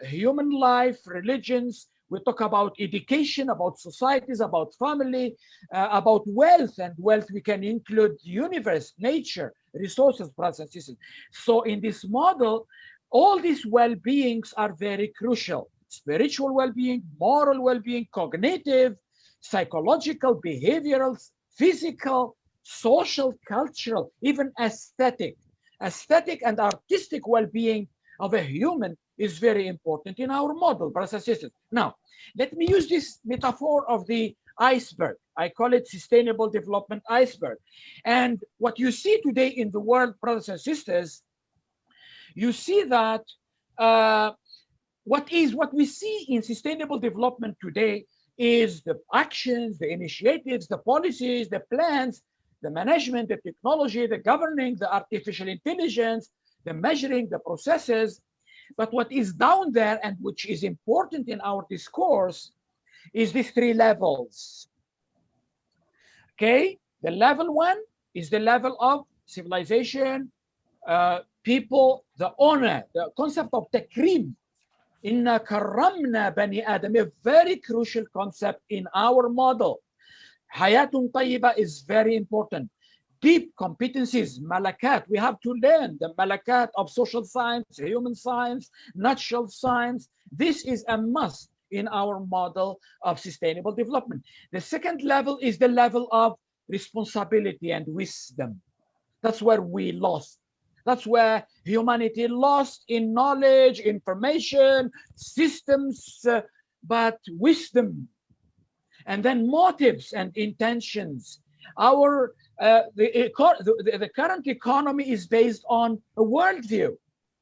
human life, religions, we talk about education, about societies, about family, about wealth. And wealth, we can include the universe, nature, resources, brothers and sisters. So in this model, all these well-beings are very crucial. Spiritual well-being, moral well-being, cognitive, psychological, behavioral, physical, social, cultural, even aesthetic. Aesthetic and artistic well-being of a human is very important in our model, brothers and sisters. Now, let me use this metaphor of the iceberg. I call it sustainable development iceberg. And what you see today in the world, brothers and sisters, you see that what we see in sustainable development today is the actions, the initiatives, the policies, the plans, the management, the technology, the governing, the artificial intelligence, the measuring, the processes. But what is down there and which is important in our discourse is these three levels. Okay, the level one is the level of civilization, people, the honor, the concept of takrim. Inna karramna bani Adam, a very crucial concept in our model. Hayatun tayyiba is very important. Deep competencies, malakat, we have to learn the malakat of social science, human science, natural science. This is a must in our model of sustainable development. The second level is the level of responsibility and wisdom. That's where we lost. That's where humanity lost in knowledge, information, systems, but wisdom. And then motives and intentions. Our the current economy is based on a worldview,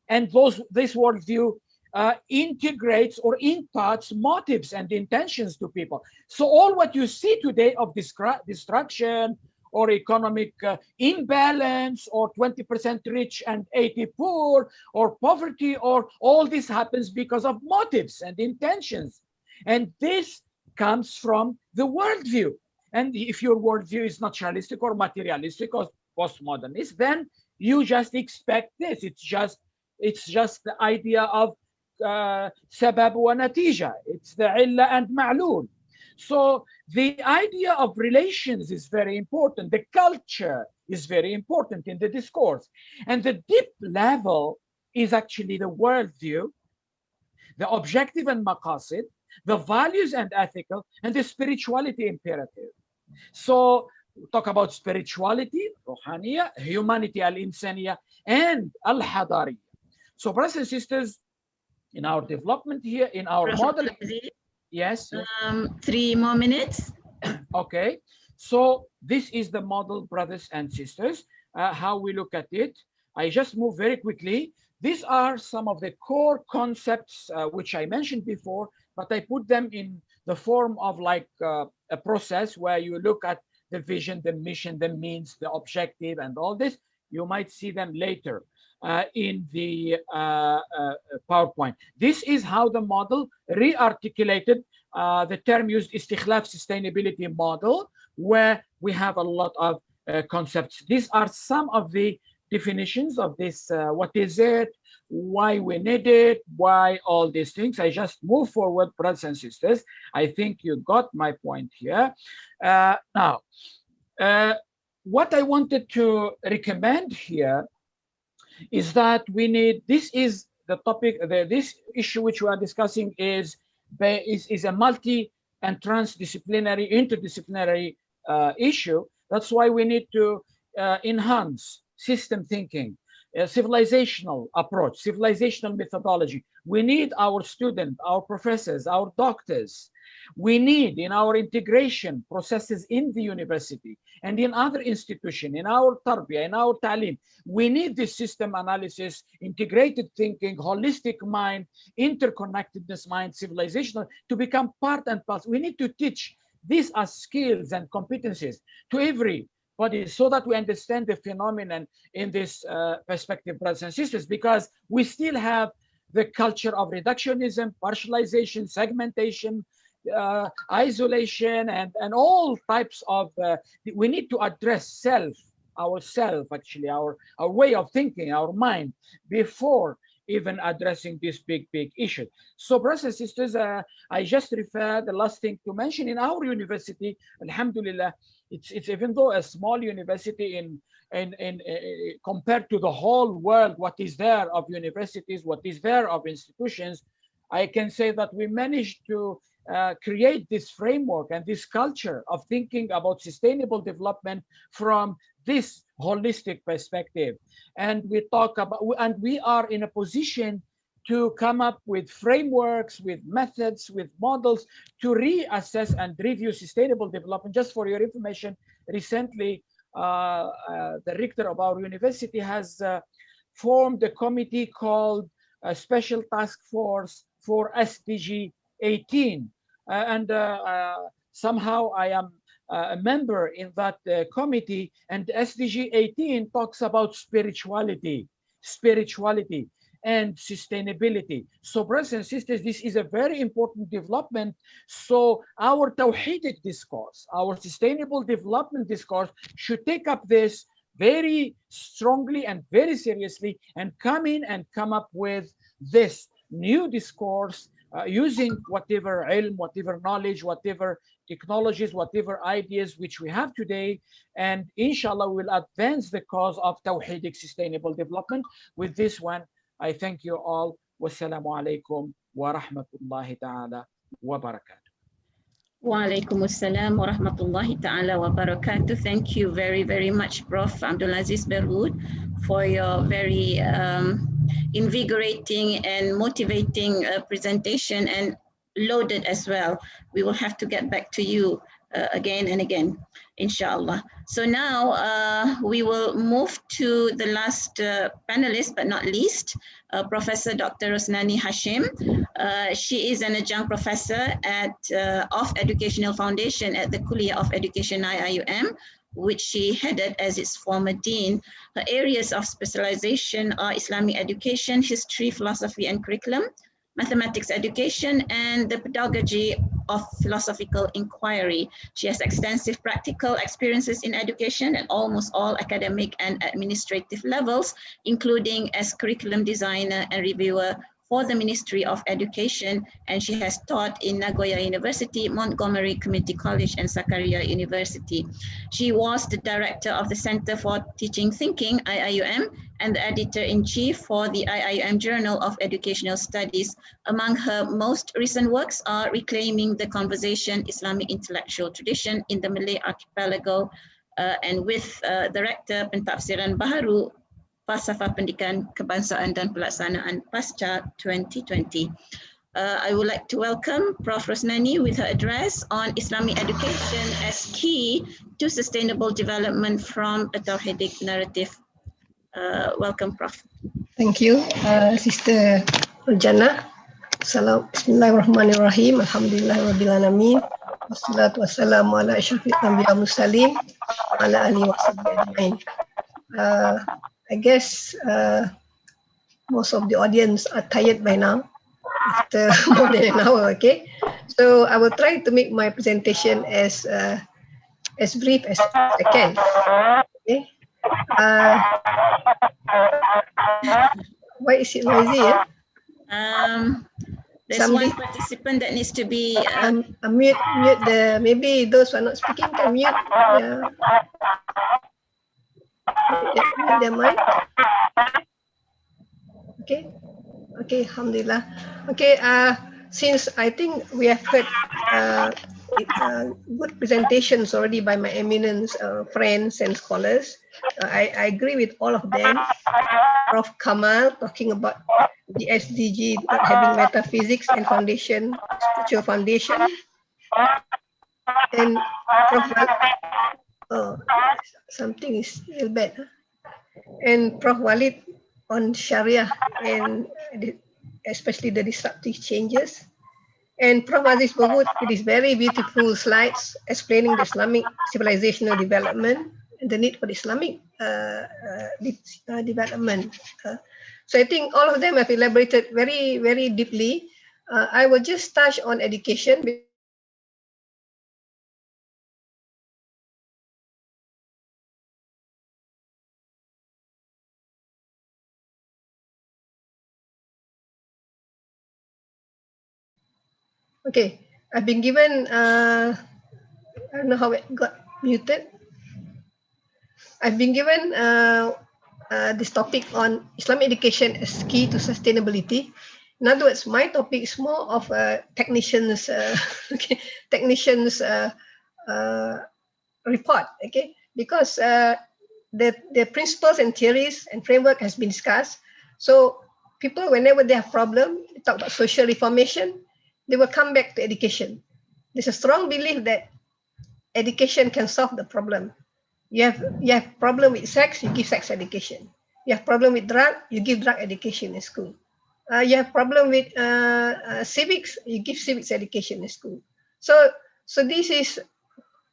and this worldview integrates or imparts motives and intentions to people. So all what you see today of destruction or economic imbalance or 20% rich and 80 poor or poverty, or all this happens because of motives and intentions. And this comes from the worldview. And if your worldview is naturalistic or materialistic or postmodernist, then you just expect this. It's just the idea of sabab wa natija. It's the illa and ma'lul. So the idea of relations is very important. The culture is very important in the discourse. And the deep level is actually the worldview, the objective and maqasid, the values and ethical, and the spirituality imperative. So talk about spirituality, ruhaniya, humanity, al-insaniya, and al-hadariya. So brothers and sisters, in our development here, in our model, yes. 3 more minutes. Okay, so this is the model, brothers and sisters, how we look at it. I just move very quickly. These are some of the core concepts which I mentioned before, but I put them in the form of like a process where you look at the vision, the mission, the means, the objective, and all this. You might see them later in the PowerPoint. This is how the model re-articulated. The term used istikhlaf sustainability model, where we have a lot of concepts. These are some of the definitions of this. What is it? Why we need it? Why all these things? I just move forward, brothers and sisters. I think you got my point here. Now, what I wanted to recommend here is that we need, this is the topic, this issue which we are discussing is a multi and transdisciplinary, interdisciplinary issue. That's why we need to enhance system thinking, civilizational approach, civilizational methodology. We need our students, our professors, our doctors. We need in our integration processes in the university and in other institutions, in our tarbiyah, in our ta'lim. We need this system analysis, integrated thinking, holistic mind, interconnectedness mind, civilizational to become part and parcel. We need to teach these as skills and competencies to everybody so that we understand the phenomenon in this perspective, brothers and sisters, because we still have the culture of reductionism, partialization, segmentation, isolation, and all types of, we need to address ourself, actually, our way of thinking, our mind, before even addressing this big issue. So brothers and sisters, I just refer the last thing to mention in our university, alhamdulillah, it's even though a small university in compared to the whole world, what is there of universities, what is there of institutions, I can say that we managed to create this framework and this culture of thinking about sustainable development from this holistic perspective. And we talk about, and we are in a position to come up with frameworks, with methods, with models to reassess and review sustainable development. Just for your information, recently, the rector of our university has formed a committee called a Special Task Force for SDG 18, and somehow I am a member in that committee, and SDG 18 talks about spirituality and sustainability. So brothers and sisters, this is a very important development. So our Tawhidic discourse, our sustainable development discourse should take up this very strongly and very seriously and come in and come up with this new discourse using whatever ilm, whatever knowledge, whatever technologies, whatever ideas which we have today, and inshallah will advance the cause of Tawhidic sustainable development. With this one, I thank you all. Wassalamu alaikum wa rahmatullahi ta'ala wa barakatuh. Wa alaikum assalam wa rahmatullahi ta'ala wa barakatuh. Thank you very, very much, Prof. Abdulaziz Berwood, for your very invigorating and motivating presentation, and loaded as well. We will have to get back to you again and again, inshallah. So now we will move to the last panelist, but not least, Professor Dr. Rosnani Hashim. She is an adjunct professor at of Educational Foundation at the Kuliah of Education IIUM, which she headed as its former dean. Her areas of specialization are Islamic education, history, philosophy and curriculum, mathematics education, and the pedagogy of philosophical inquiry. She has extensive practical experiences in education at almost all academic and administrative levels, including as curriculum designer and reviewer for the Ministry of Education, and she has taught in Nagoya University, Montgomery Community College, and Sakarya University. She was the director of the Center for Teaching Thinking, IIUM, and the editor-in-chief for the IIUM Journal of Educational Studies. Among her most recent works are Reclaiming the Conversation, Islamic Intellectual Tradition in the Malay Archipelago, and with Director Pentafsiran Baharu, Falsafah Pendidikan Kebangsaan dan Pelaksanaan Pasca 2020. I would like to welcome Prof. Rosnani with her address on Islamic education as key to sustainable development from a Tawhidic narrative. Welcome, Prof. Thank you, Sister Rujana. Bismillahirrahmanirrahim. Alhamdulillahirabbil alamin. Wassalatu wassalamu ala asyrafil anbiya mursalin wa ala alihi wa sahbihi ajmain. I guess most of the audience are tired by now after more than an hour, okay? So I will try to make my presentation as brief as I can, okay? Why is it noisy? There's one participant that needs to be mute the, maybe those who are not speaking can mute. Yeah. Mute their mic. Okay. Okay, alhamdulillah. Okay, since I think we have heard good presentations already by my eminent friends and scholars, I agree with all of them. Prof. Kamal talking about the SDG not having metaphysics and foundation, spiritual foundation, and Prof. Something is real bad. And Prof. Walid on Sharia and especially the disruptive changes. And Prof. Aziz Berwood with his very beautiful slides explaining the Islamic civilizational development and the need for the Islamic development. So I think all of them have elaborated very, very deeply. I will just touch on education. Okay, I've been given, I don't know how it got muted. I've been given this topic on Islamic education as key to sustainability. In other words, my topic is more of a technician's report, okay? Because the principles and theories and framework has been discussed. So people, whenever they have problem, they talk about social reformation, they will come back to education. There's a strong belief that education can solve the problem. You have problem with sex, you give sex education. You have problem with drug, you give drug education in school. You have problem with civics, you give civics education in school. So this is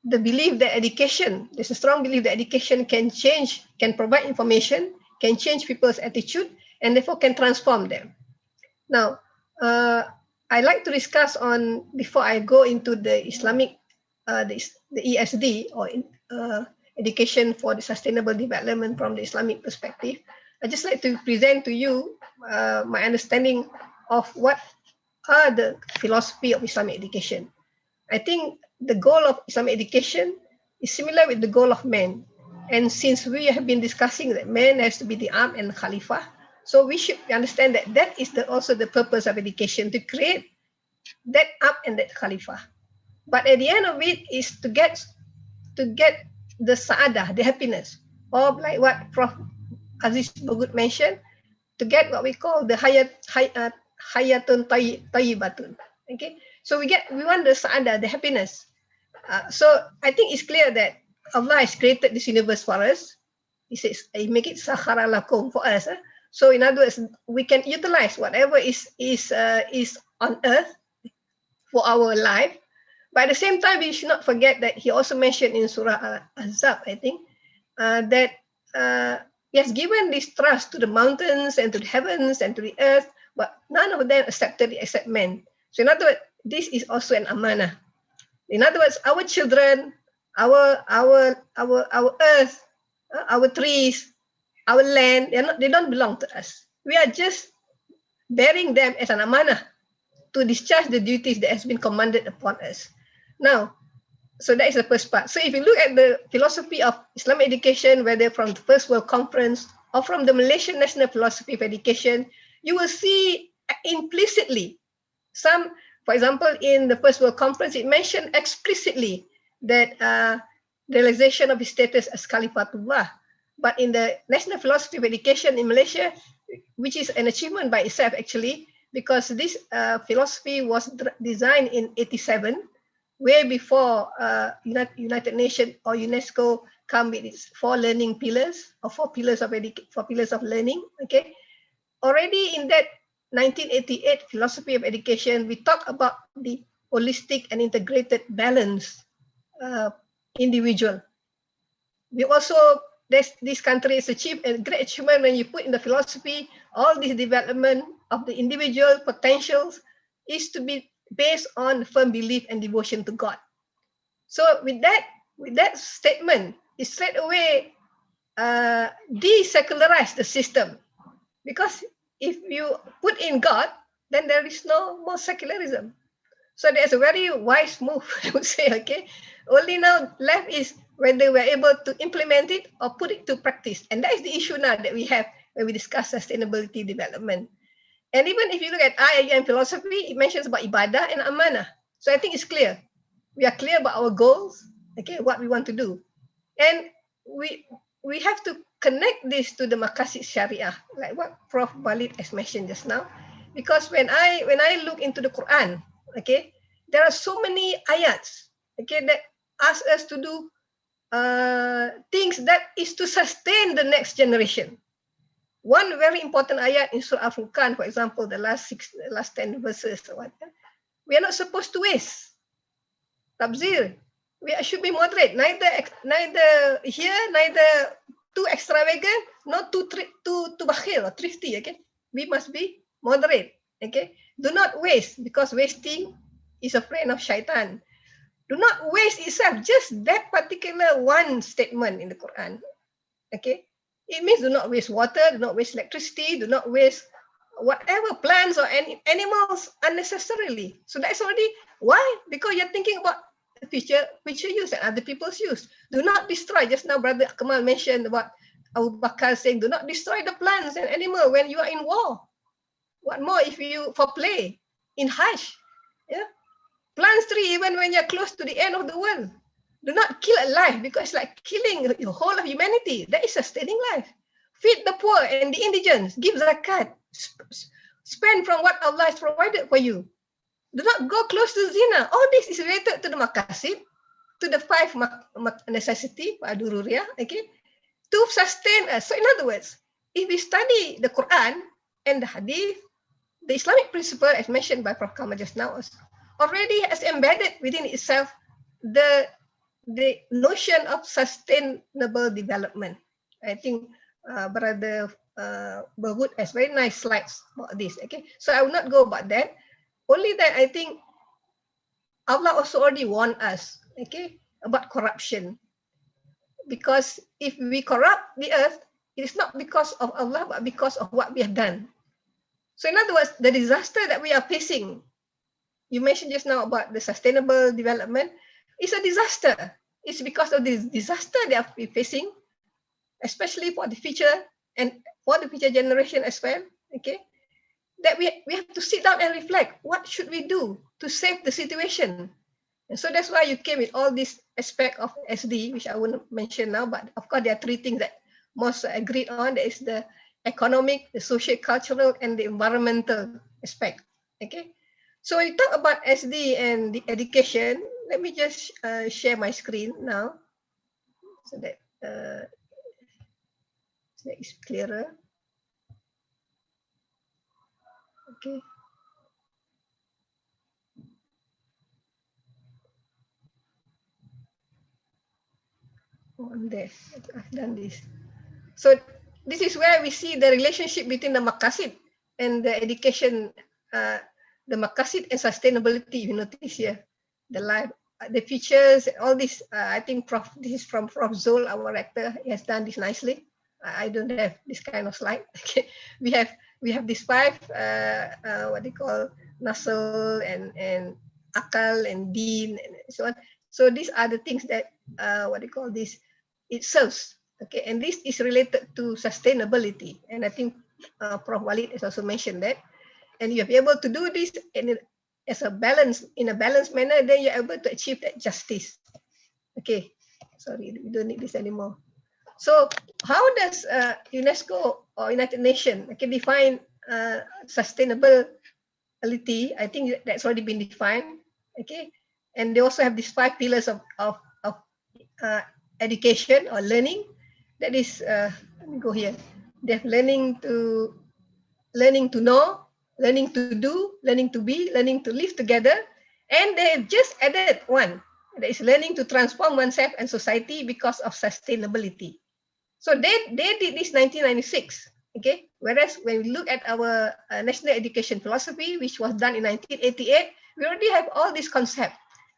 the belief that education, there's a strong belief that education can change, can provide information, can change people's attitude, and therefore can transform them. Now, I like to discuss on, before I go into the Islamic, the ESD, or education for the sustainable development from the Islamic perspective, I just like to present to you my understanding of what are the philosophy of Islamic education. I think the goal of Islamic education is similar with the goal of man. And since we have been discussing that man has to be the arm and Khalifah, so we should understand that that is also the purpose of education, to create that arm and that Khalifah. But at the end of it is to get the sa'adah, the happiness, or like what Prof. Aziz Bogut mentioned, to get what we call the hayatun tayyibatun. Okay, so we want the sa'adah, the happiness. So I think it's clear that Allah has created this universe for us. He says, He make it sakhara lakum for us. So in other words, we can utilize whatever is on earth for our life. But at the same time, we should not forget that He also mentioned in Surah Al-Ahzab, I think, that He has given this trust to the mountains and to the heavens and to the earth, but none of them accepted it except men. So in other words, this is also an amanah. In other words, our children, our earth, our trees, our land, they don't belong to us. We are just bearing them as an amanah to discharge the duties that has been commanded upon us. Now, so that is the first part. So if you look at the philosophy of Islamic education, whether from the First World Conference or from the Malaysian National Philosophy of Education, you will see implicitly some, for example, in the First World Conference, it mentioned explicitly that realization of his status as Khalifatullah. But in the National Philosophy of Education in Malaysia, which is an achievement by itself actually, because this philosophy was designed in 1987, way before United Nations or UNESCO come with its 4 learning pillars, or 4 pillars of learning. Okay, already in that 1988 philosophy of education, we talk about the holistic and integrated balance individual. We also, this country has achieved a great achievement when you put in the philosophy all this development of the individual potentials is to be based on firm belief and devotion to God. So with that statement, it straight away desecularize the system, because if you put in God, then there is no more secularism. So there's a very wise move, I would say. Okay, only now left is whether we're able to implement it or put it to practice, and that is the issue now that we have when we discuss sustainability development. And even if you look at IIM philosophy, it mentions about ibadah and amanah. So I think it's clear. We are clear about our goals, okay, what we want to do. And we have to connect this to the maqasid syariah, like what Prof. Walid has mentioned just now. Because when I look into the Quran, okay, there are so many ayats, okay, that ask us to do things that is to sustain the next generation. One very important ayat in Surah Al-Furqan, for example, the last 10 verses or what, we are not supposed to waste. Tabzir, we should be moderate. Neither here, neither too extravagant, not too bakhil or thrifty. Okay, we must be moderate. Okay, do not waste, because wasting is a friend of shaitan. Do not waste itself, just that particular one statement in the Quran. Okay. It means do not waste water, do not waste electricity, do not waste whatever plants or animals unnecessarily. So that's already why? Because you're thinking about the future use and other people's use. Do not destroy. Just now, Brother Kamal mentioned about Abu Bakar saying, do not destroy the plants and animal when you are in war. What more if you for play in Hajj? Yeah, plant tree even when you're close to the end of the world. Do not kill a life, because it's like killing the whole of humanity. That is sustaining life. Feed the poor and the indigents. Give zakat. Spend from what Allah has provided for you. Do not go close to zina. All this is related to the maqasid, to the 5 necessity, okay, to sustain us. So in other words, if we study the Quran and the Hadith, the Islamic principle, as mentioned by Prof. Kamal just now, already has embedded within itself the notion of sustainable development. I think Brother Berwood has very nice slides about this. Okay, so I will not go about that. Only that I think Allah also already warned us, okay, about corruption. Because if we corrupt the earth, it is not because of Allah, but because of what we have done. So in other words, the disaster that we are facing, you mentioned just now about the sustainable development, is a disaster. It's because of this disaster that we are facing, especially for the future and for the future generation as well, okay, that we have to sit down and reflect, what should we do to save the situation? And so that's why you came with all this aspect of SD, which I wouldn't mention now, but of course there are three things that most agreed on. There is the economic, the social, cultural, and the environmental aspect, okay? So when you talk about SD and the education, let me just share my screen now, so that is clearer. Okay. On there, I've done this. So this is where we see the relationship between the maqasid and the education, the maqasid and sustainability. You notice here, the life, the features, all this. I think this is from Prof. Zul, our rector. He has done this nicely. I don't have this kind of slide. Okay, we have these five, what they call nasl and akal and deen and so on. So these are the things that what they call this, it serves. Okay, and this is related to sustainability. And I think Prof. Walid has also mentioned that. And you be able to do this in a balanced manner, then you're able to achieve that justice. Okay, sorry, we don't need this anymore. So how does UNESCO or United Nations define sustainability? I think that's already been defined. Okay, and they also have these 5 pillars of education or learning. That is, let me go here. They have learning to know, learning to do, learning to be, learning to live together, and they have just added one. That is learning to transform oneself and society because of sustainability. So they did this 1996, okay? Whereas when we look at our national education philosophy, which was done in 1988, we already have all these concepts.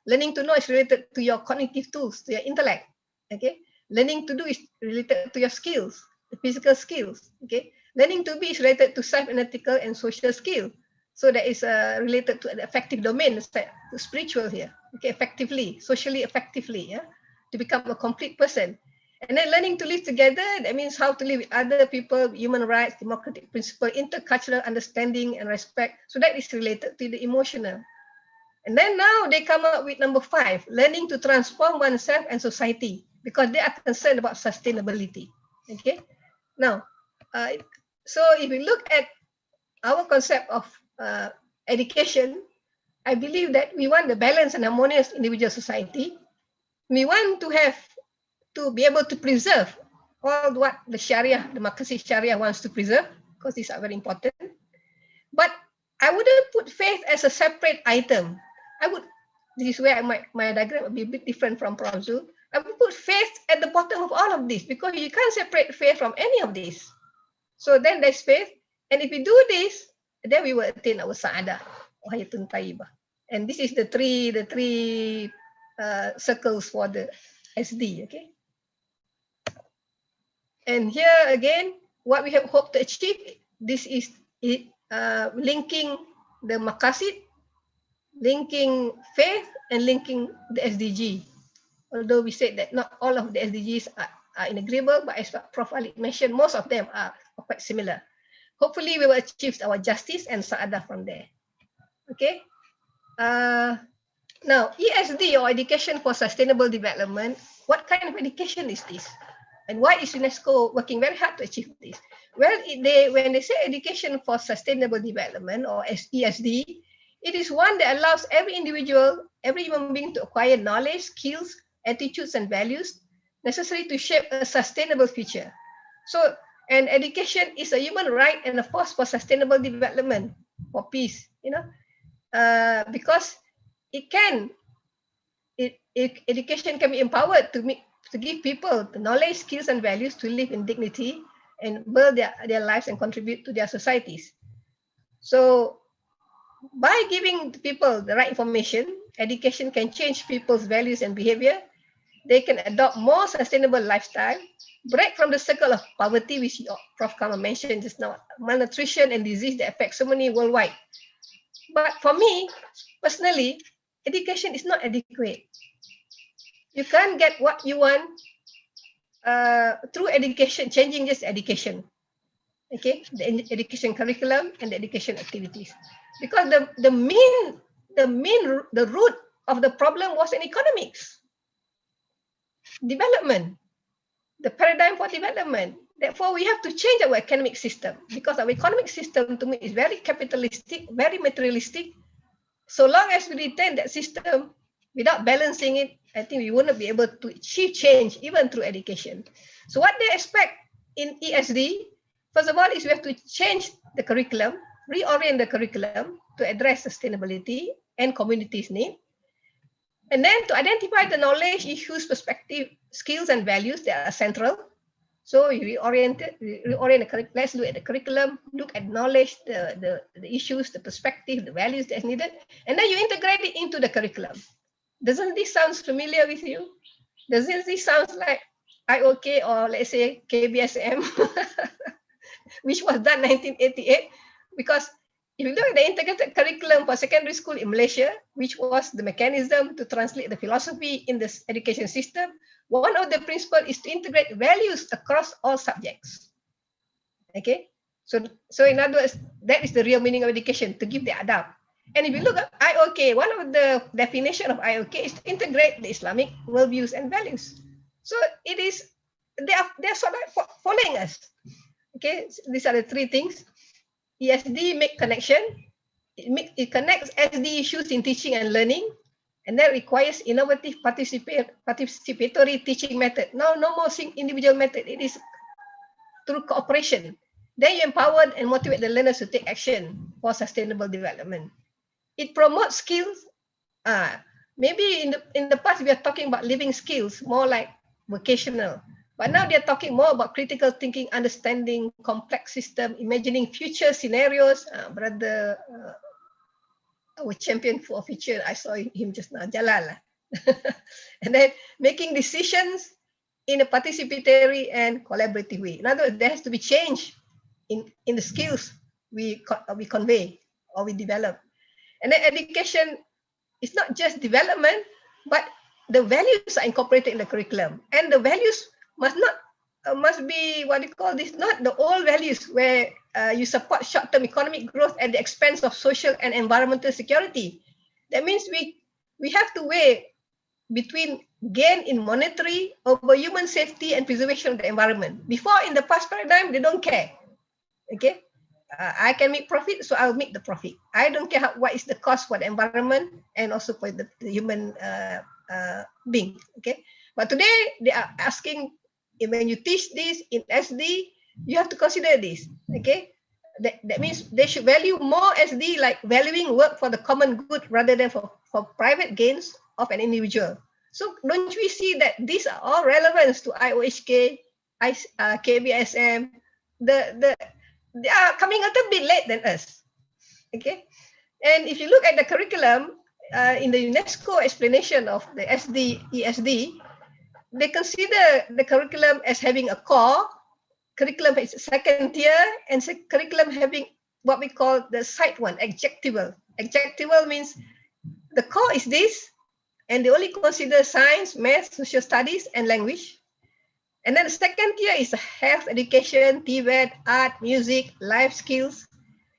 Learning to know is related to your cognitive tools, to your intellect, okay? Learning to do is related to your skills, the physical skills, okay? Learning to be is related to self-analytical and social skill. So that is related to the affective domain, to spiritual here, okay? Effectively, socially effectively, yeah? To become a complete person. And then learning to live together, that means how to live with other people, human rights, democratic principle, intercultural understanding and respect. So that is related to the emotional. And then now they come up with number 5, learning to transform oneself and society, because they are concerned about sustainability. Okay. Now, so if we look at our concept of education, I believe that we want the balanced and harmonious individual society. We want to be able to preserve all what the Sharia, the Maqasid Sharia wants to preserve, because these are very important. But I wouldn't put faith as a separate item. This is where my diagram would be a bit different from Prof. Zul. I would put faith at the bottom of all of this, because you can't separate faith from any of this. So then there's faith. And if we do this, then we will attain our sa'adah, hayatun tayyibah. And this is the three circles for the SD, okay? And here again, what we have hoped to achieve, this is linking the maqasid, linking faith, and linking the SDG. Although we said that not all of the SDGs are inagreeable, but as Prof. Ali mentioned, most of them are quite similar. Hopefully, we will achieve our justice and sa'adah from there. Okay. Now, ESD, or Education for Sustainable Development, what kind of education is this? And why is UNESCO working very hard to achieve this? Well, when they say education for sustainable development, or ESD, it is one that allows every individual, every human being to acquire knowledge, skills, attitudes, and values necessary to shape a sustainable future. So, and education is a human right and a force for sustainable development, for peace, because education can be empowered to give people the knowledge, skills, and values to live in dignity and build their lives and contribute to their societies. So by giving people the right information, education can change people's values and behavior. They can adopt more sustainable lifestyle, break from the circle of poverty, which Prof. Kamal mentioned just now, malnutrition and disease that affect so many worldwide. But for me, personally, education is not adequate. You can't get what you want through education, changing just education. Okay, the education curriculum and the education activities, because the root of the problem was in economics, development, the paradigm for development. Therefore, we have to change our economic system, because our economic system to me is very capitalistic, very materialistic. So long as we retain that system without balancing it, I think we wouldn't be able to achieve change even through education. So what they expect in ESD, first of all, is we have to change the curriculum, reorient the curriculum to address sustainability and communities' need. And then to identify the knowledge, issues, perspective, skills, and values that are central. So we reorient the curriculum. Let's look at the curriculum, look at knowledge, the issues, the perspective, the values that's needed, and then you integrate it into the curriculum. Doesn't this sound familiar with you? Doesn't this sound like IOK or let's say KBSM, which was done 1988? Because if you look at the integrated curriculum for secondary school in Malaysia, which was the mechanism to translate the philosophy in this education system, one of the principles is to integrate values across all subjects. Okay, so in other words, that is the real meaning of education, to give the adab. And if you look at IOK, one of the definition of IOK is to integrate the Islamic worldviews and values. So it is, they're sort of following us. Okay, so these are the three things. ESD make connection. It connects SD issues in teaching and learning, and that requires innovative participatory teaching method. No more individual method. It is through cooperation. Then you empower and motivate the learners to take action for sustainable development. It promotes skills. Maybe in the past we are talking about living skills, more like vocational. But now they're talking more about critical thinking, understanding complex system, imagining future scenarios. Brother, our champion for future, I saw him just now, Jalal. And then making decisions in a participatory and collaborative way. In other words, there has to be change in the skills we convey or we develop. And then education is not just development, but the values are incorporated in the curriculum. And the values must be what you call this, not the old values where you support short-term economic growth at the expense of social and environmental security. That means we have to weigh between gain in monetary over human safety and preservation of the environment. Before, in the past paradigm, they don't care. Okay, I can make profit, so I'll make the profit. I don't care what is the cost for the environment and also for the human being. Okay, but today they are asking, when you teach this in SD, you have to consider this. Okay, that means they should value more SD, like valuing work for the common good rather than for private gains of an individual. So don't we see that these are all relevance to IOHK, KBSM? They are coming a little bit late than us. Okay, and if you look at the curriculum in the UNESCO explanation of the ESD, they consider the curriculum as having a core, curriculum is second tier, and curriculum having what we call the side one, adjectival. Adjectival means the core is this, and they only consider science, math, social studies, and language. And then the second tier is health education, TVET, art, music, life skills.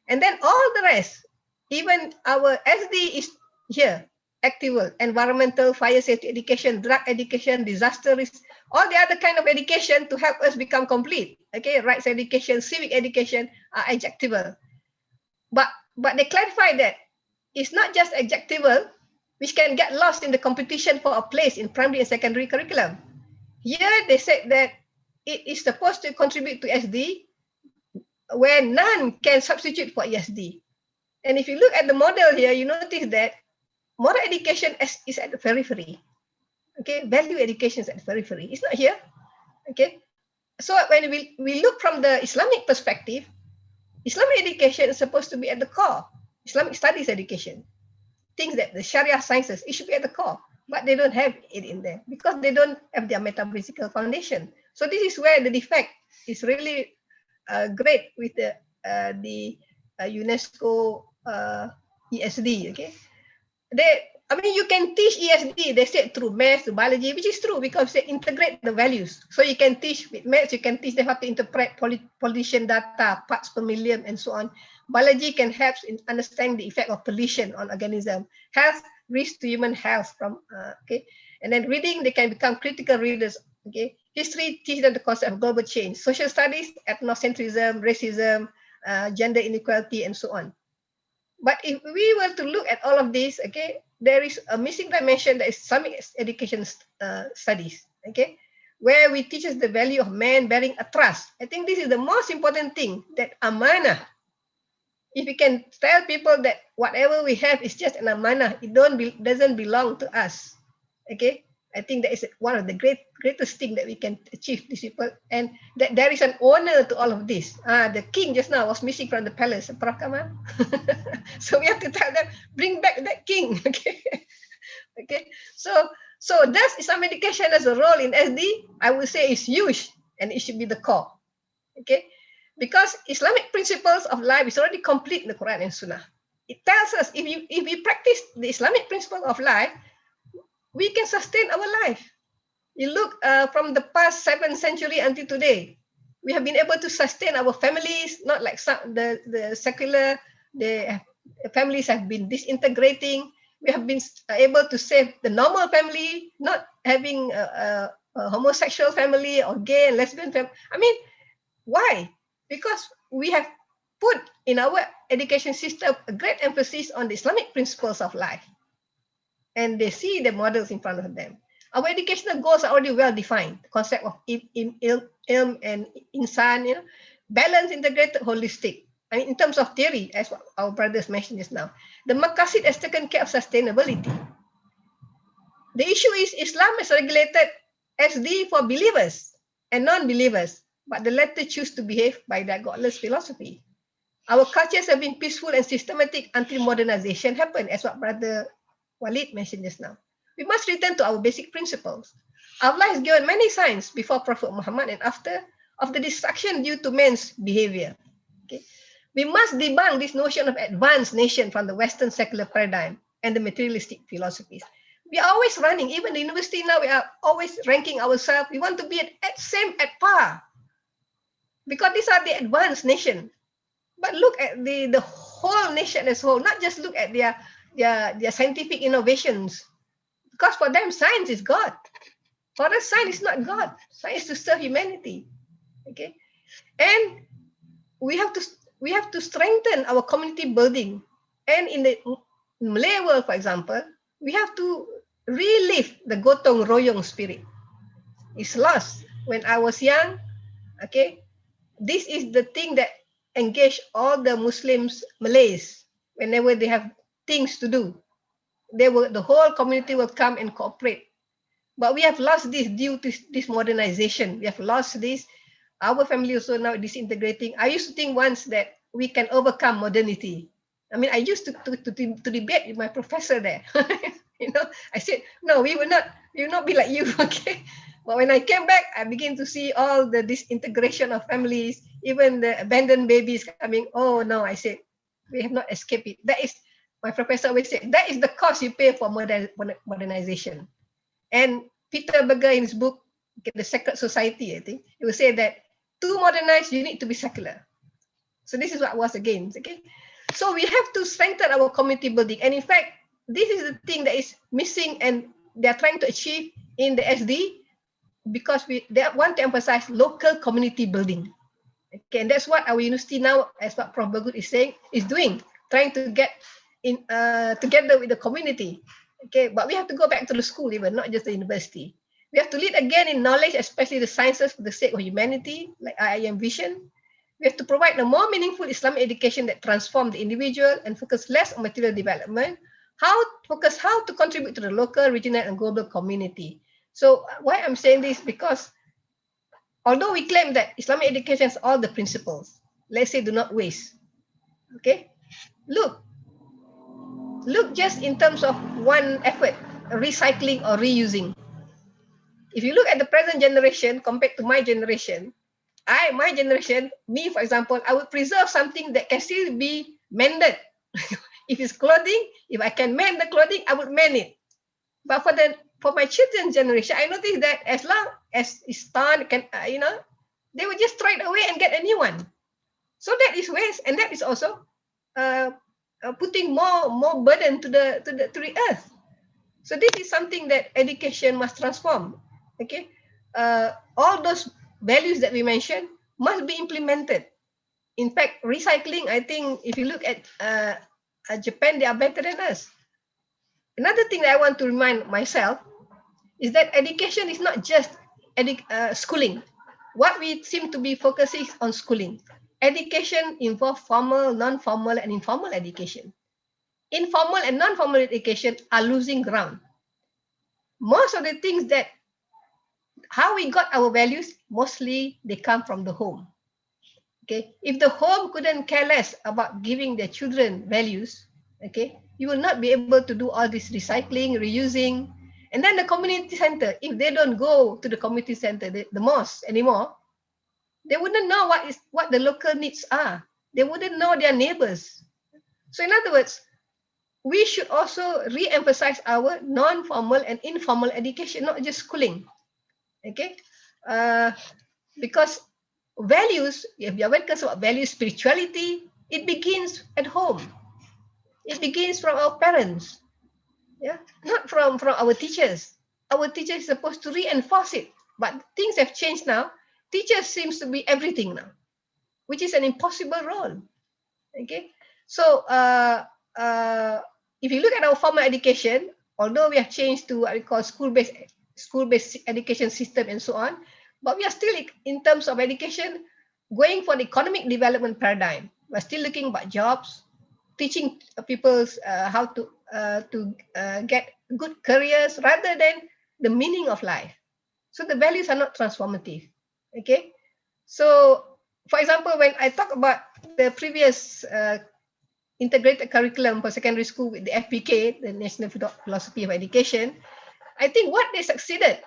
And then all the rest, even our SD is here, actival, environmental, fire safety education, drug education, disaster risk, all the other kind of education to help us become complete. Okay, rights education, civic education are adjectival. But they clarify that it's not just adjectival, which can get lost in the competition for a place in primary and secondary curriculum. Here they said that it is supposed to contribute to SD, where none can substitute for ESD. And if you look at the model here, you notice that moral education is at the periphery. Okay, value education is at the periphery. It's not here. Okay, so when we look from the Islamic perspective, Islamic education is supposed to be at the core. Islamic studies education, things that the Sharia sciences, it should be at the core, but they don't have it in there because they don't have their metaphysical foundation. So this is where the defect is really great with the UNESCO ESD. Okay, I mean, you can teach ESD, they said through maths, through biology, which is true because they integrate the values. So you can teach with maths, you can teach them how to interpret pollution data, parts per million, and so on. Biology can help in understanding the effect of pollution on organism, health, risk to human health from, okay. And then reading, they can become critical readers, okay. History teach them the concept of global change. Social studies, ethnocentrism, racism, gender inequality, and so on. But if we were to look at all of this, okay, there is a missing dimension that is Islamic education studies, okay, where we teach us the value of man bearing a trust. I think this is the most important thing, that amanah. If we can tell people that whatever we have is just an amanah, it doesn't belong to us, okay, I think that is one of the greatest thing that we can achieve, these people, and that there is an honor to all of this. The king just now was missing from the palace, Prof. Kamal. So we have to tell them, bring back that king. Okay, okay. So does Islamic education as a role in SD? I would say is huge, and it should be the core. Okay, because Islamic principles of life is already complete in the Quran and Sunnah. It tells us if we practice the Islamic principle of life, we can sustain our life. You look from the past 7th century until today, we have been able to sustain our families, not like some the secular, the families have been disintegrating. We have been able to save the normal family, not having a homosexual family or gay and lesbian family. I mean, why? Because we have put in our education system a great emphasis on the Islamic principles of life. And they see the models in front of them. Our educational goals are already well defined. The concept of ilm and insan, you know, balanced, integrated, holistic. I mean, in terms of theory, as what our brothers mentioned just now, the maqasid has taken care of sustainability. The issue is Islam is regulated SD for believers and non-believers, but the latter choose to behave by their godless philosophy. Our cultures have been peaceful and systematic until modernization happened, as what Brother Walid mentioned just now. We must return to our basic principles. Allah has given many signs before Prophet Muhammad and after of the destruction due to man's behavior. Okay. We must debunk this notion of advanced nation from the Western secular paradigm and the materialistic philosophies. We are always running, even the university now, we are always ranking ourselves. We want to be at par, because these are the advanced nation. But look at the whole nation as a whole, not just look at their scientific innovations, because for them science is God. For us, science is not God. Science is to serve humanity. Okay, and we have to strengthen our community building. And in the Malay world, for example, we have to relive the gotong royong spirit. It's lost. When I was young, okay, this is the thing that engaged all the Muslims, Malays, whenever they have things to do. The whole community will come and cooperate. But we have lost this due to this modernization. We have lost this. Our family also now disintegrating. I used to think once that we can overcome modernity. I mean, I used to debate with my professor there. You know, I said, no, we will not be like you, okay? But when I came back, I began to see all the disintegration of families, even the abandoned babies coming. Oh no, I said, we have not escaped it. That is, my professor always said, that is the cost you pay for modernization. And Peter Berger in his book, The Sacred Society, I think, he will say that to modernize, you need to be secular. So this is what was against, okay? So we have to strengthen our community building. And in fact, this is the thing that is missing and they're trying to achieve in the SD, because they want to emphasize local community building. Okay, and that's what our university now, as what Prof. Bagut is saying, is doing, trying to get in together with the community. Okay, but we have to go back to the school even, not just the university. We have to lead again in knowledge, especially the sciences for the sake of humanity, like IIM vision. We have to provide a more meaningful Islamic education that transforms the individual and focus less on material development, how to contribute to the local, regional, and global community. So why I'm saying this, because although we claim that Islamic education has all the principles, let's say do not waste. Okay, look just in terms of one effort, recycling or reusing. If you look at the present generation compared to my generation, my generation, me for example, I would preserve something that can still be mended. If it's clothing, if I can mend the clothing, I would mend it. But for my children's generation, I noticed that as long as it's torn, they would just throw it away and get a new one. So that is waste, and that is also putting more burden to the earth. So this is something that education must transform. Okay, all those values that we mentioned must be implemented. In fact, recycling, I think if you look at Japan, they are better than us. Another thing that I want to remind myself is that education is not just schooling. What we seem to be focusing on schooling. Education involves formal, non-formal, and informal education. Informal and non-formal education are losing ground. Most of the things that how we got our values, mostly they come from the home. Okay, if the home couldn't care less about giving their children values, okay, you will not be able to do all this recycling, reusing, and then the community center. If they don't go to the community center, the mosque anymore, they wouldn't know what the local needs are. They wouldn't know their neighbors. So in other words, we should also re-emphasize our non-formal and informal education, not just schooling. Okay, because values, if you're concerned about values, spirituality, it begins at home. It begins from our parents, yeah, not from our teachers. Our teachers is supposed to reinforce it, but things have changed now. Teachers seems to be everything now, which is an impossible role. Okay, so if you look at our formal education, although we have changed to what we call school-based education system and so on, but we are still, in terms of education, going for the economic development paradigm. We're still looking about jobs, teaching people how to get good careers rather than the meaning of life. So the values are not transformative. Okay, so for example, when I talk about the previous integrated curriculum for secondary school with the FPK, the National Philosophy of Education, I think what they succeeded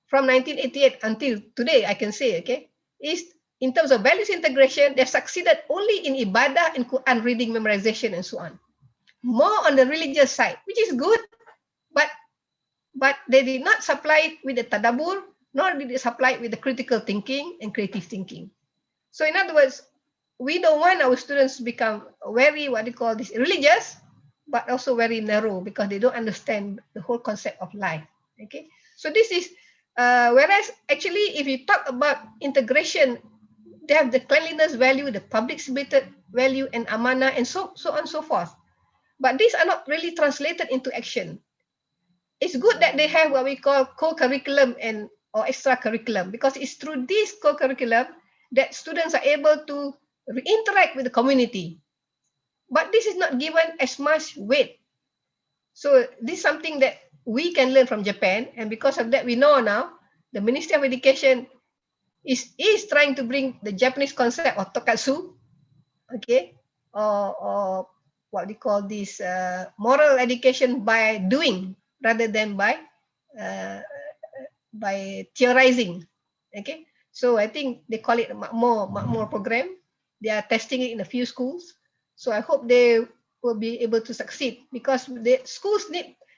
from 1988 until today, I can say, okay, is in terms of values integration, they've succeeded only in ibadah and Quran reading, memorization, and so on. More on the religious side, which is good, but they did not supply it with the tadabbur, nor did they supply it with the critical thinking and creative thinking. So in other words, we don't want our students to become very, what do you call this, religious, but also very narrow, because they don't understand the whole concept of life. Okay, so this is whereas actually, if you talk about integration, they have the cleanliness value, the public spirited value, and amana, and so on and so forth. But these are not really translated into action. It's good that they have what we call co-curriculum or extra curriculum, because it's through this co-curriculum that students are able to interact with the community. But this is not given as much weight. So this is something that we can learn from Japan, and because of that, we know now the Ministry of Education is trying to bring the Japanese concept of tokatsu, okay, or what we call this moral education by doing rather than by theorizing. Okay, so I think they call it a makmur program. They are testing it in a few schools. So I hope they will be able to succeed, because the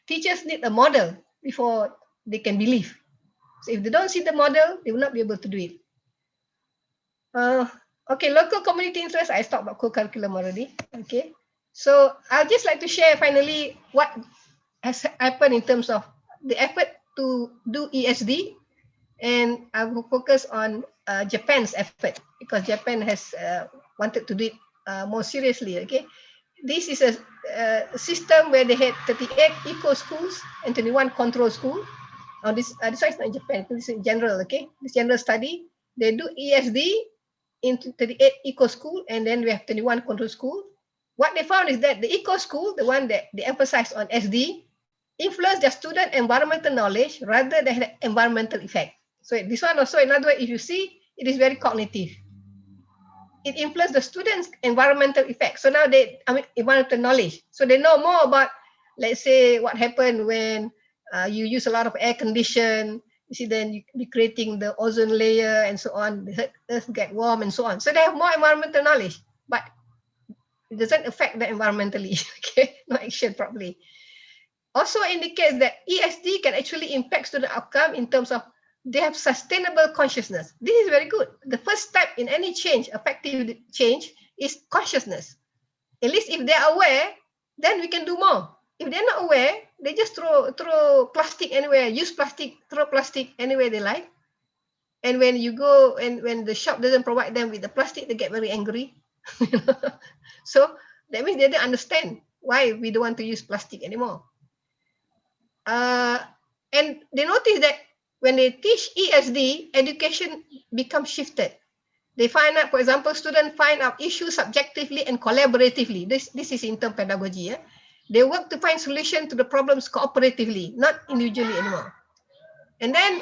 teachers need a model before they can believe. So if they don't see the model, they will not be able to do it. Okay, local community interest, I talked about co-curriculum already. Okay, so I'll just like to share finally what has happened in terms of the effort to do ESD, and I will focus on Japan's effort, because Japan has wanted to do it more seriously. Okay, this is a system where they had 38 eco schools and 21 control schools. This is not in Japan, this is in general. Okay, this general study, they do ESD into 38 eco school, and then we have 21 control school. what they found is that the eco school, the one that they emphasize on SD, influence their student environmental knowledge rather than the environmental effect. So this one also, in other words, if you see, it is very cognitive. It influences the students' environmental effect. So now environmental knowledge. So they know more about, let's say, what happened when you use a lot of air condition. You see, then you be creating the ozone layer and so on. The earth get warm and so on. So they have more environmental knowledge, but it doesn't affect them environmentally. Okay, no action properly. Also indicates that ESD can actually impact student outcome in terms of they have sustainable consciousness. This is very good. The first step in any change, effective change, is consciousness. At least if they are aware, then we can do more. If they're not aware, they just throw plastic anywhere, use plastic, throw plastic anywhere they like. And when you go and when the shop doesn't provide them with the plastic, they get very angry. So that means they don't understand why we don't want to use plastic anymore. And they notice that when they teach ESD, education becomes shifted. They find out, for example, students find out issues subjectively and collaboratively. This is in term pedagogy. They work to find solution to the problems cooperatively, not individually anymore. And then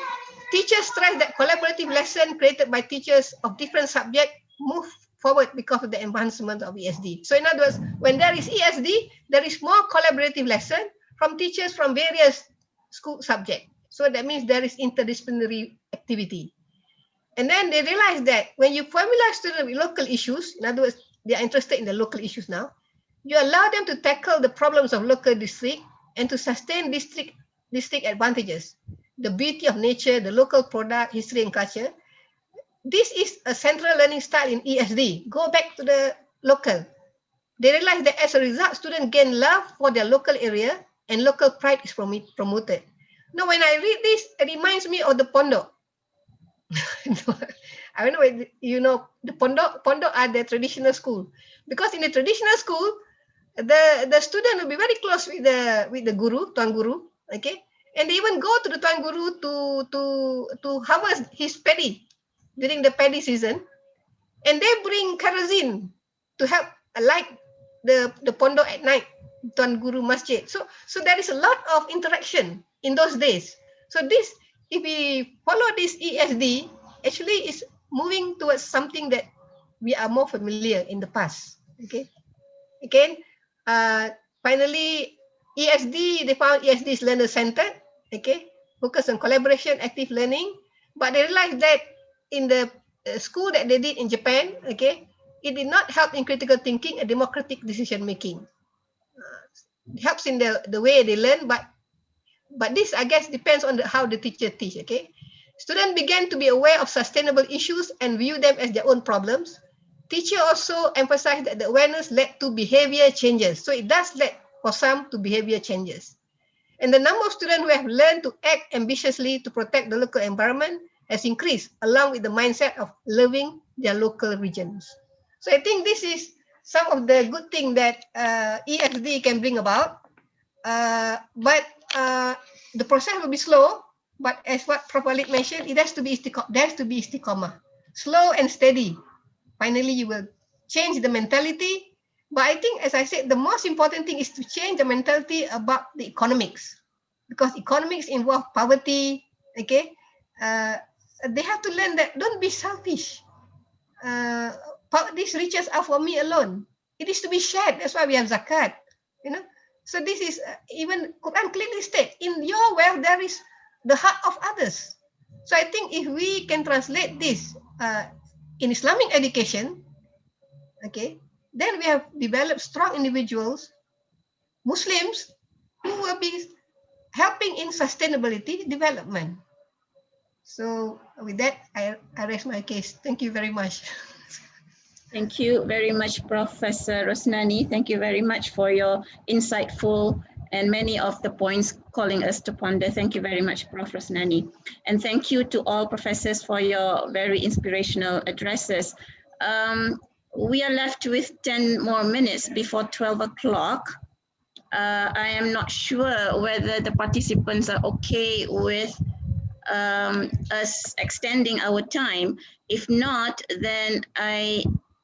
teachers stress that collaborative lesson created by teachers of different subjects move forward because of the advancement of ESD. So in other words, when there is ESD, there is more collaborative lesson from teachers from various school subjects. So that means there is interdisciplinary activity. And then they realize that when you familiarize students with local issues, in other words, they are interested in the local issues now, you allow them to tackle the problems of local district and to sustain district advantages, the beauty of nature, the local product, history and culture. This is a central learning style in ESD. Go back to the local. They realize that as a result, students gain love for their local area and local pride is promoted. Now, when I read this, it reminds me of the pondok. I don't know if you know the pondok are the traditional school, because in the traditional school, the student will be very close with the guru, tuan guru, okay, and they even go to the tuan guru to harvest his paddy during the paddy season, and they bring kerosene to help light the pondok at night, tuan guru masjid. So there is a lot of interaction in those days. So this, if we follow this ESD, actually is moving towards something that we are more familiar in the past. Okay. Again, finally, ESD, they found ESD is learner-centered. Okay, focus on collaboration, active learning. But they realized that in the school that they did in Japan, okay, it did not help in critical thinking and democratic decision making. It helps in the way they learn, but this, I guess, depends on how the teacher teach. Okay, students began to be aware of sustainable issues and view them as their own problems. Teacher also emphasized that the awareness led to behavior changes. So it does lead for some to behavior changes. And the number of students who have learned to act ambitiously to protect the local environment has increased, along with the mindset of loving their local regions. So I think this is some of the good things that ESD can bring about. But the process will be slow. But as what Prof. Walid mentioned, it has to be istiqamah, slow and steady. Finally, you will change the mentality. But I think, as I said, the most important thing is to change the mentality about the economics, because economics involve poverty. Okay, they have to learn that don't be selfish. These riches are for me alone. It is to be shared. That's why we have zakat. You know. So this is even Quran clearly states, in your wealth there is the heart of others. So I think if we can translate this in Islamic education, okay, then we have developed strong individuals, Muslims, who will be helping in sustainability development. So with that, I raise my case. Thank you very much. Thank you very much, Professor Rosnani. Thank you very much for your insightful and many of the points calling us to ponder. Thank you very much, Prof. Rosnani. And thank you to all professors for your very inspirational addresses. We are left with 10 more minutes before 12 o'clock. I am not sure whether the participants are okay with us extending our time. If not, then I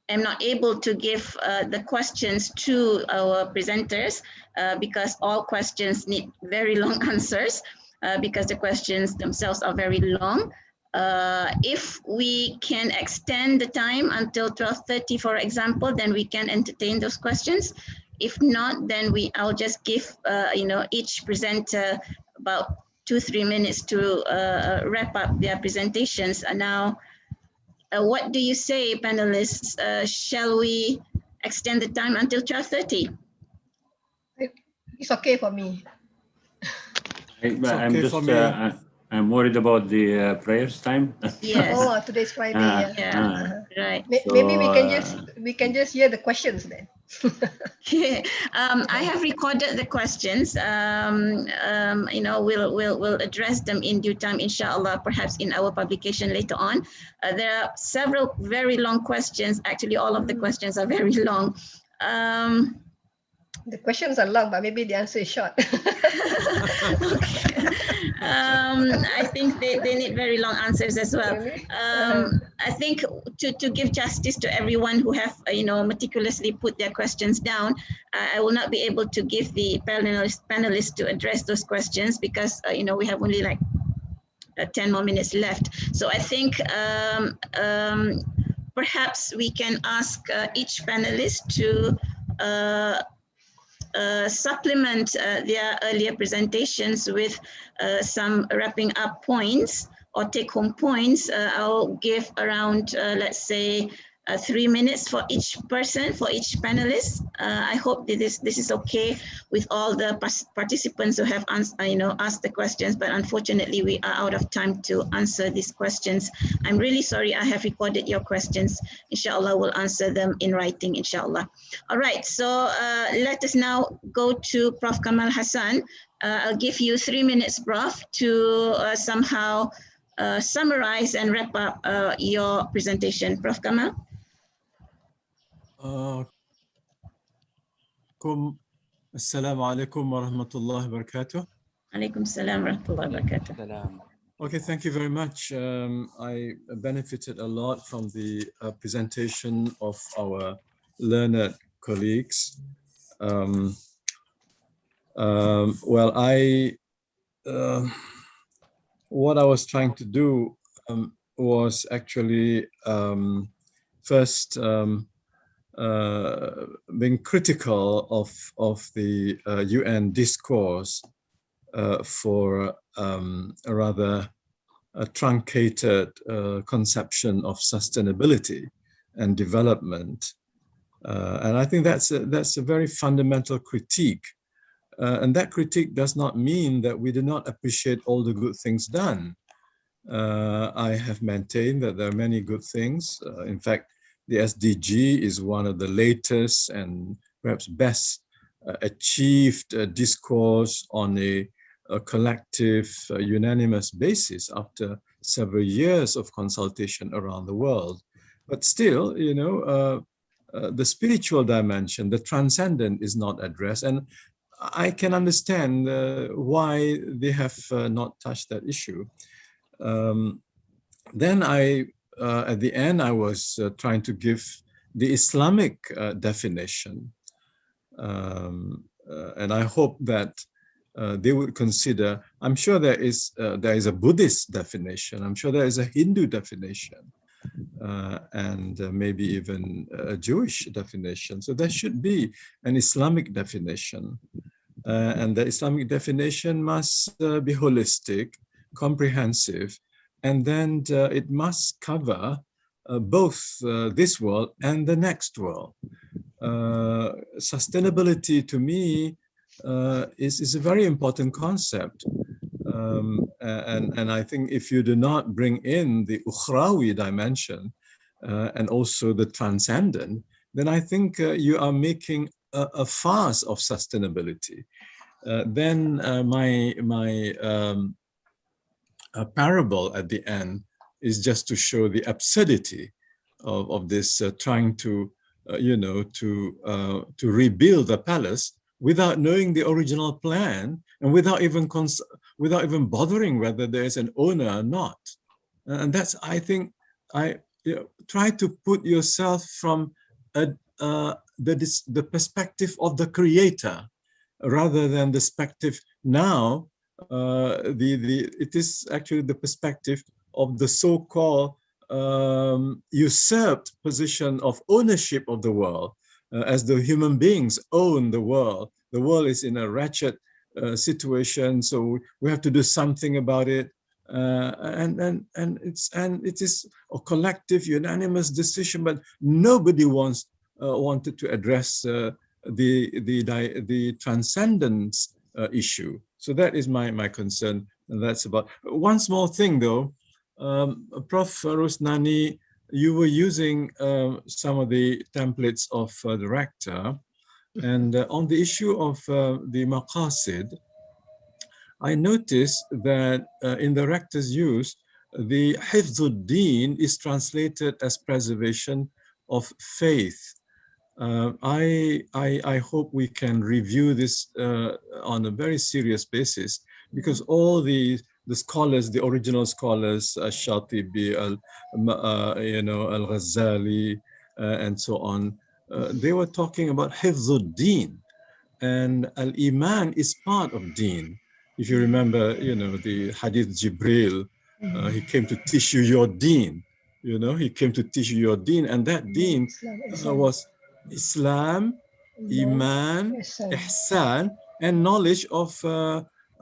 am not able to give the questions to our presenters because all questions need very long answers because the questions themselves are very long. If we can extend the time until 12:30, for example, then we can entertain those questions. If not, then I'll just give each presenter about 2-3 minutes to wrap up their presentations. And now, what do you say, panelists? Shall we extend the time until 12:30? It's okay for me. I'm worried about the prayers time. Yes. Oh, today's Friday. Right. Maybe we can just hear the questions then. I have recorded the questions. We'll address them in due time, inshallah, perhaps in our publication later on. There are several very long questions. Actually, all of the questions are very long. The questions are long, but maybe the answer is short. I think they need very long answers as well. Really? I think to give justice to everyone who have meticulously put their questions down, I will not be able to give the panelists to address those questions because we have only like 10 more minutes left. So I think perhaps we can ask each panelist to supplement their earlier presentations with some wrapping up points or take-home points. I'll give around, let's say, 3 minutes for each person, for each panelist. I hope that this is okay with all the participants who have asked the questions, but unfortunately we are out of time to answer these questions. I'm really sorry. I have recorded your questions. Inshallah, we'll answer them in writing, inshallah. All right, so let us now go to Prof. Kamal Hassan. I'll give you 3 minutes, Prof, to somehow summarize and wrap up your presentation. Prof. Kamal. Assalamu alaikum wa rahmatullahi wa barakatuh. Alaikum salam wa rahmatullahi wa barakatuh. Okay, thank you very much. I benefited a lot from the presentation of our learned colleagues. What I was trying to do was actually first being critical of the UN discourse for a rather truncated conception of sustainability and development. And I think that's a very fundamental critique. And that critique does not mean that we do not appreciate all the good things done. I have maintained that there are many good things. In fact, the SDG is one of the latest and perhaps best achieved discourse on a collective, unanimous basis after several years of consultation around the world. But still, the spiritual dimension, the transcendent, is not addressed. And I can understand why they have not touched that issue. Then at the end, I was trying to give the Islamic definition. And I hope that they would consider, I'm sure there is a Buddhist definition, I'm sure there is a Hindu definition, and maybe even a Jewish definition. So there should be an Islamic definition. And the Islamic definition must be holistic, comprehensive, and then it must cover both this world and the next world. Sustainability, to me, is a very important concept. And I think if you do not bring in the ukhrawi dimension and also the transcendent, then I think you are making a farce of sustainability. Then my parable at the end is just to show the absurdity of this trying to rebuild the palace without knowing the original plan and without even bothering whether there is an owner or not. And that's, I think, try to put yourself from the perspective of the creator rather than the perspective now. It is actually the perspective of the so-called usurped position of ownership of the world, as the human beings own the world. The world is in a wretched situation, so we have to do something about it. And it is a collective, unanimous decision, but nobody wanted to address the transcendence issue. So that is my concern, and that's about. One small thing though, Prof. Rosnani, you were using some of the templates of the rector, and on the issue of the maqasid, I noticed that in the rector's use, the hifzuddin is translated as preservation of faith. I hope we can review this on a very serious basis, because all the scholars, the original scholars, Shatibi, Al-Ghazali, and so on, they were talking about hifzuddin, and al-iman is part of deen. If you remember, the hadith Jibril, he came to teach you your deen. He came to teach you your deen, and that deen was Islam, Iman, Ihsan, and knowledge of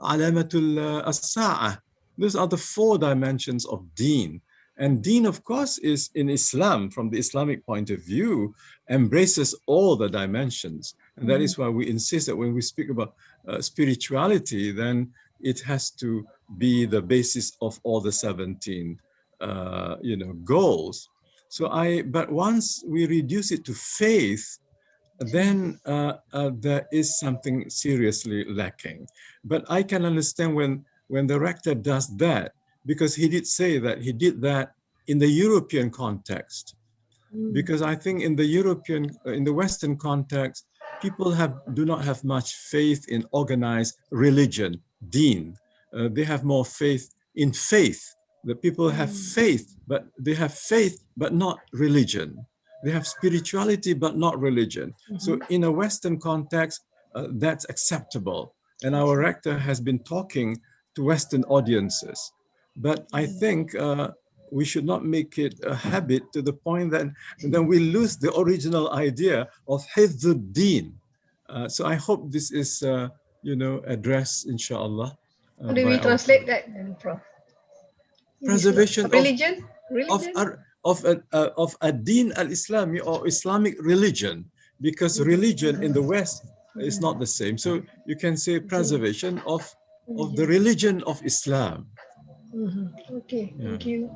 alamatul as-sa'ah. Those are the 4 dimensions of deen. And deen, of course, is in Islam, from the Islamic point of view, embraces all the dimensions. And that is why we insist that when we speak about spirituality, then it has to be the basis of all the 17, goals. But once we reduce it to faith, then there is something seriously lacking. But I can understand when the rector does that, because he did say that he did that in the European context. Because I think in the Western context, people do not have much faith in organized religion, deen. They have more faith in faith. The people have faith, but they have faith, but not religion. They have spirituality, but not religion. So in a Western context, that's acceptable. And our rector has been talking to Western audiences. But I think we should not make it a habit to the point that then we lose the original idea of hifzuddin. So I hope this is, addressed, inshallah. How do we translate that then, Prof? Preservation religion? of ad-din al-Islami, or Islamic religion, because religion in the West is not the same. So you can say preservation of the religion of Islam. Okay, thank you.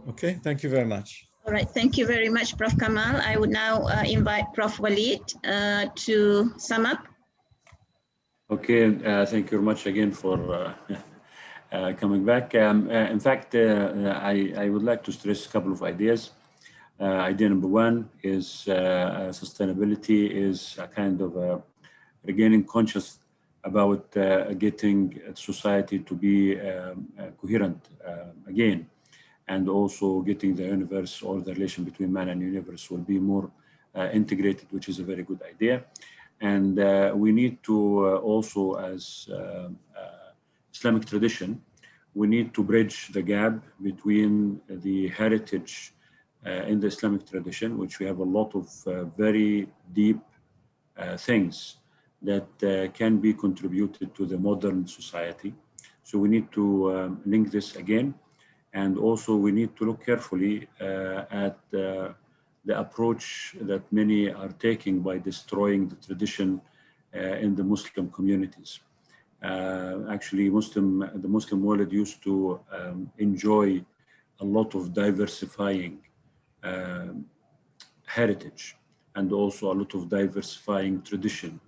Okay, thank you very much. All right, thank you very much, Prof. Kamal. I would now invite Prof. Walid to sum up. Okay, thank you very much again for coming back. In fact, I would like to stress a couple of ideas. Idea number 1 is sustainability is a kind of regaining conscious about getting society to be coherent again, and also getting the universe, or the relation between man and universe will be more integrated, which is a very good idea. And we need to also, as Islamic tradition, we need to bridge the gap between the heritage in the Islamic tradition, which we have a lot of very deep things that can be contributed to the modern society. So we need to link this again. And also we need to look carefully at the approach that many are taking by destroying the tradition in the Muslim communities. Actually, the Muslim world used to enjoy a lot of diversifying heritage, and also a lot of diversifying tradition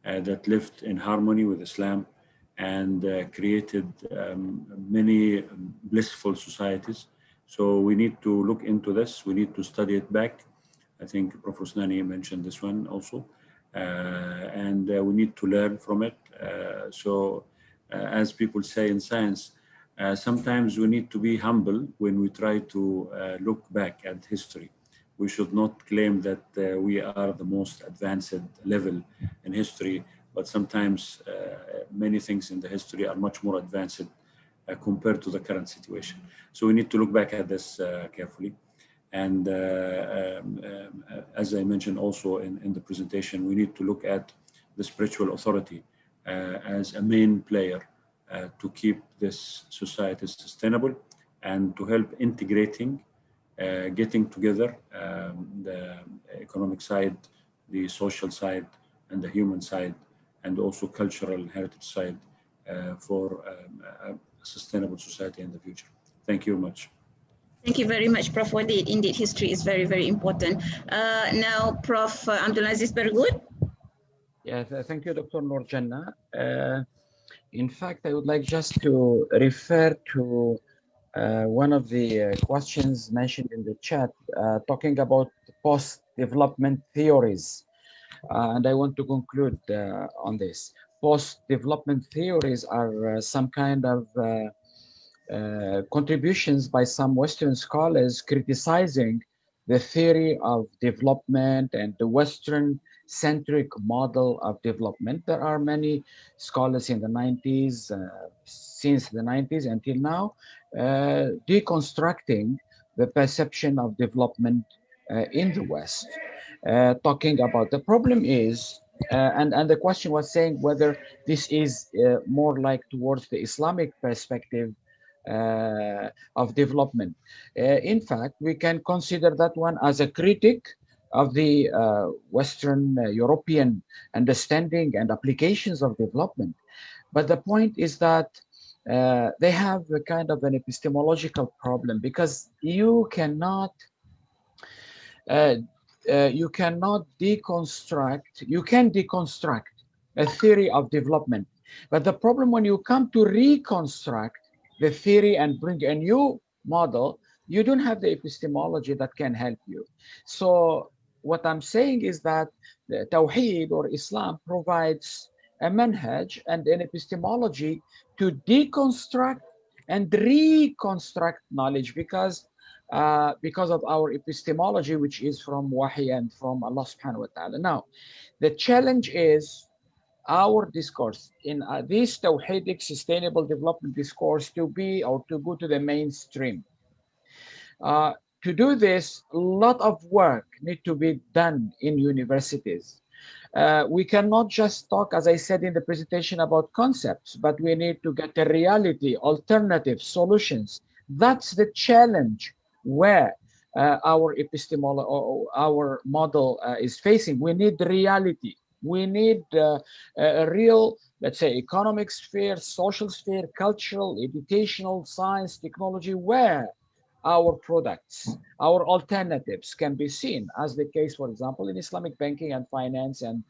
that lived in harmony with Islam, and created many blissful societies. So we need to look into this. We need to study it back. I think Prof. Rosnani mentioned this one also. And we need to learn from it. As people say in science, Sometimes we need to be humble when we try to look back at history. We should not claim that we are the most advanced level in history, but sometimes many things in the history are much more advanced compared to the current situation. So we need to look back at this carefully. And as I mentioned also in the presentation, we need to look at the spiritual authority as a main player to keep this society sustainable and to help integrating, getting together the economic side, the social side, and the human side, and also cultural heritage side for a sustainable society in the future. Thank you much. Thank you very much, Prof. Walid. Indeed, history is very, very important. Now, Prof. Abdulaziz Bergood. Yes, thank you, Dr. Noor Jannah. In fact, I would like just to refer to one of the questions mentioned in the chat, talking about post-development theories. And I want to conclude on this. Post-development theories are some kind of contributions by some Western scholars criticizing the theory of development and the Western-centric model of development. There are many scholars in the 90s, since the 90s until now, deconstructing the perception of development in the West, talking about the problem is, and the question was saying whether this is more like towards the Islamic perspective of development. In fact, we can consider that one as a critic of the Western European understanding and applications of development. But the point is that they have a kind of an epistemological problem, because you cannot deconstruct, you can deconstruct a theory of development. But the problem when you come to reconstruct the theory and bring a new model, you don't have the epistemology that can help you. So what I'm saying is that the Tawheed or Islam provides a manhaj and an epistemology to deconstruct and reconstruct knowledge, because of our epistemology, which is from Wahy and from Allah subhanahu wa ta'ala. Now, the challenge is our discourse in this Tawhidic sustainable development discourse to be, or to go to the mainstream. To do this, a lot of work need to be done in universities. We cannot just talk, as I said in the presentation, about concepts, but we need to get a reality, alternative solutions. That's the challenge where our epistemology or our model is facing. We need reality. We need a real, let's say, economic sphere, social sphere, cultural, educational, science, technology, where our products, our alternatives can be seen, as the case, for example, in Islamic banking and finance and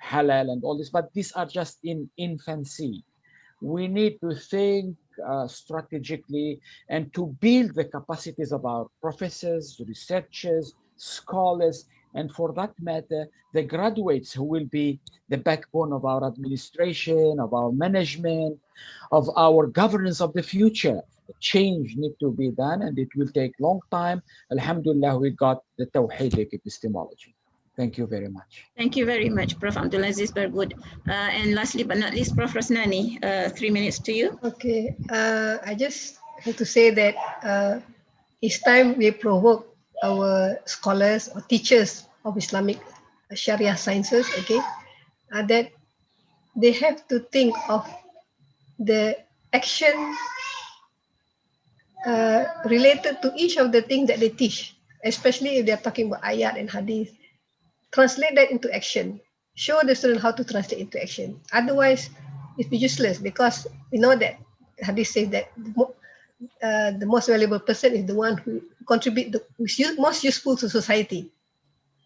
halal and all this. But these are just in infancy. We need to think strategically and to build the capacities of our professors, researchers, scholars, and for that matter, the graduates who will be the backbone of our administration, of our management, of our governance of the future. Change need to be done, and it will take long time. Alhamdulillah, we got the Tawhidic epistemology. Thank you very much. Thank you very much, Prof. Abdulaziz Bergood. And lastly but not least, Prof. Rosnani, 3 minutes to you. Okay, I just have to say that it's time we provoke our scholars or teachers of Islamic Sharia sciences, okay, that they have to think of the action related to each of the things that they teach, especially if they're talking about ayat and hadith. Translate that into action. Show the student how to translate into action. Otherwise, it's useless, because we know that hadith says that the most valuable person is the one who contributes who's most useful to society.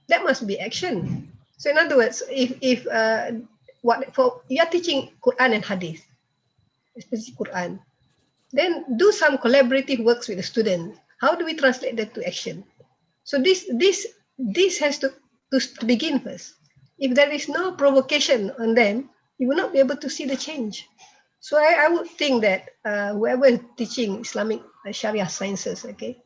That must be action. So in other words, if you are teaching Quran and hadith, especially Quran, then do some collaborative works with the student. How do we translate that to action? So this has to begin first. If there is no provocation on them, you will not be able to see the change. So I would think that whoever is teaching Islamic Sharia sciences, okay,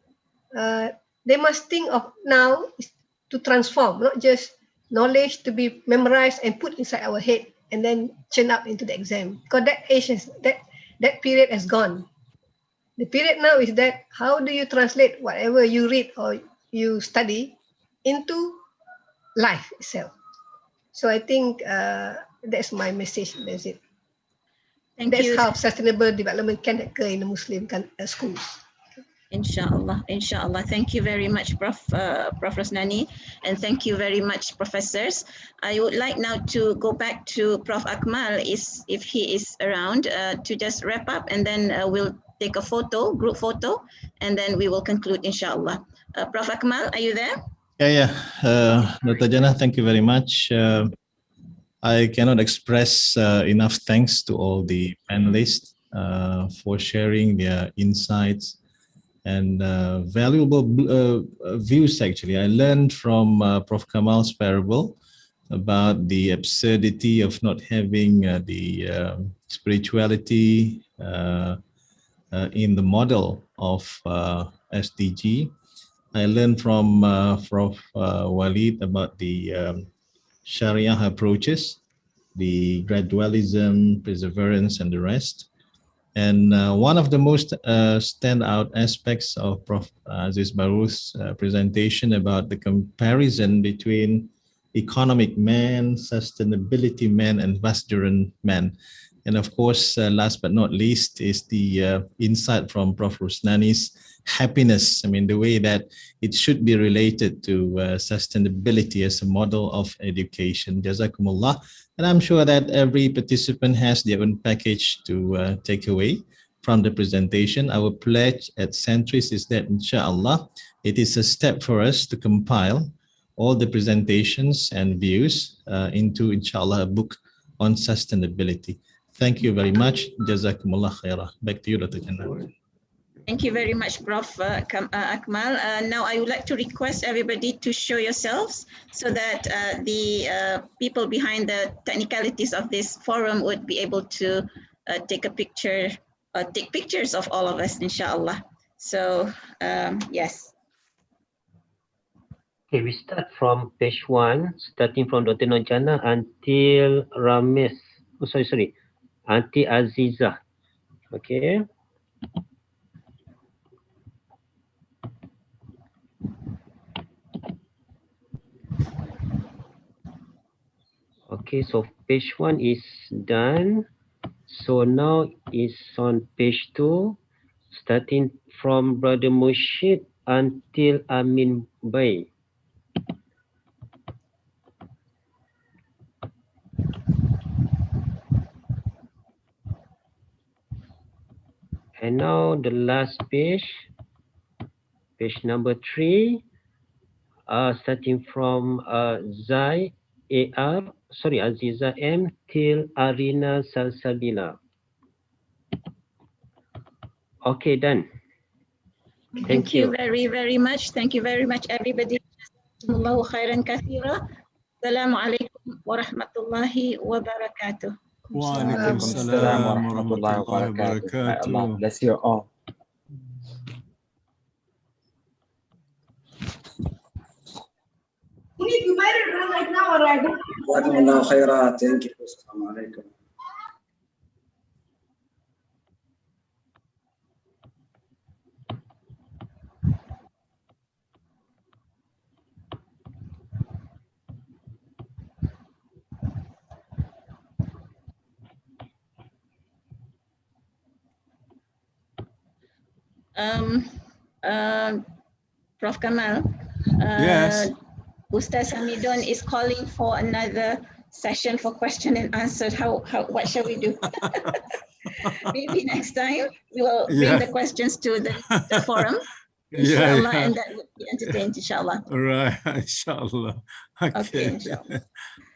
they must think of now is to transform, not just knowledge to be memorized and put inside our head and then churn up into the exam. Because that age is, that period has gone. The period now is that how do you translate whatever you read or you study into life itself. So I think that's my message. That's it. That's how sustainable development can occur in the Muslim schools. Inshallah, inshallah. Thank you very much, Prof. Rosnani, and thank you very much, professors. I would like now to go back to Prof. Akmal, if he is around, to just wrap up, and then we'll take a photo, group photo, and then we will conclude, inshallah. Prof. Akmal, are you there? Yeah. Dr. Jannah, thank you very much. I cannot express enough thanks to all the panelists for sharing their insights and valuable views. Actually, I learned from Prof. Kamal's parable about the absurdity of not having the spirituality in the model of SDG. I learned from Prof. Walid about the Sharia approaches, the gradualism, perseverance, and the rest. And one of the most standout aspects of Prof. Aziz Baru's presentation about the comparison between economic man, sustainability man, and vicegerent man. And of course, last but not least is the insight from Prof. Rosnani's happiness. I mean, the way that it should be related to sustainability as a model of education. Jazakumullah. And I'm sure that every participant has their own package to take away from the presentation. Our pledge at Centris is that, inshallah, it is a step for us to compile all the presentations and views into, inshallah, a book on sustainability. Thank you very much. Jazakumullah khairah. Back to you, Dr. Jannah. Thank you very much, Prof. Akmal. Now I would like to request everybody to show yourselves so that the people behind the technicalities of this forum would be able to take a picture, take pictures of all of us, inshallah. So, yes. Okay, we start from page 1, starting from Dr. Nurjana until Ramesh. Oh, sorry. Auntie Aziza. Okay. Okay, so page 1 is done. So now is on page 2, starting from Brother Mushid until Amin Bay. And now the last page, page number 3, starting from Zai AR, sorry, Aziza M till Arina Salsalila. Okay, done. Thank you very, very much. Thank you very much, everybody. Allahu khairan kathira. Assalamu alaikum wa rahmatullahi wa barakatuh. Wa alaikum assalam wa rahmatullahi wa barakatuh. May Allah bless you all. We need to better run right now, or I don't. Jazakumullahu khairan. Thank you. Assalamu alaikum. Prof. Kamal, Yes. Ustaz Hamidon is calling for another session for question and answer. What shall we do? Maybe next time we will bring the questions to the forum, inshallah, and that would be entertained, inshallah. Right, inshallah. Okay, inshallah.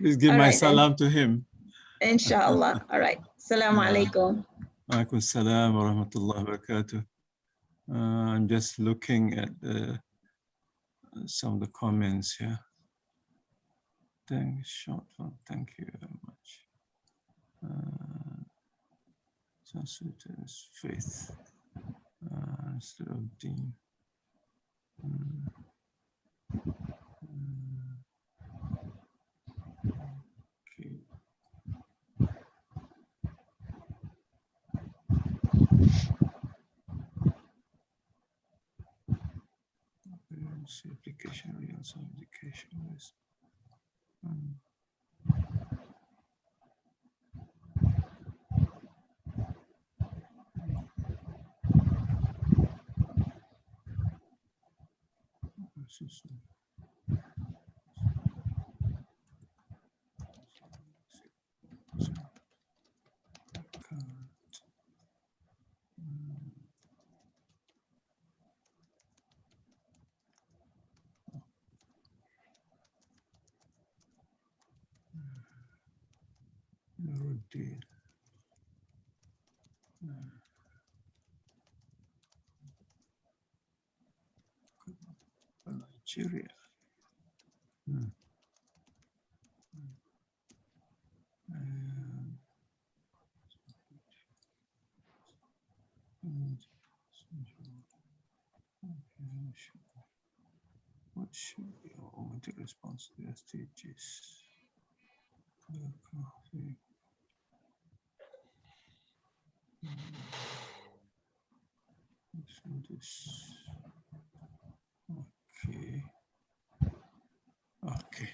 Please give my salam to him. Inshallah. All right. Assalamu alaikum. Alaikum salam wa rahmatullahi wa barakatuh. I'm just looking at some of the comments here. Thank you very much. translate as faith instead of deen. Okay. Application, real education is. Nigeria. What should be our automatic response to the stages? Okay. Okay.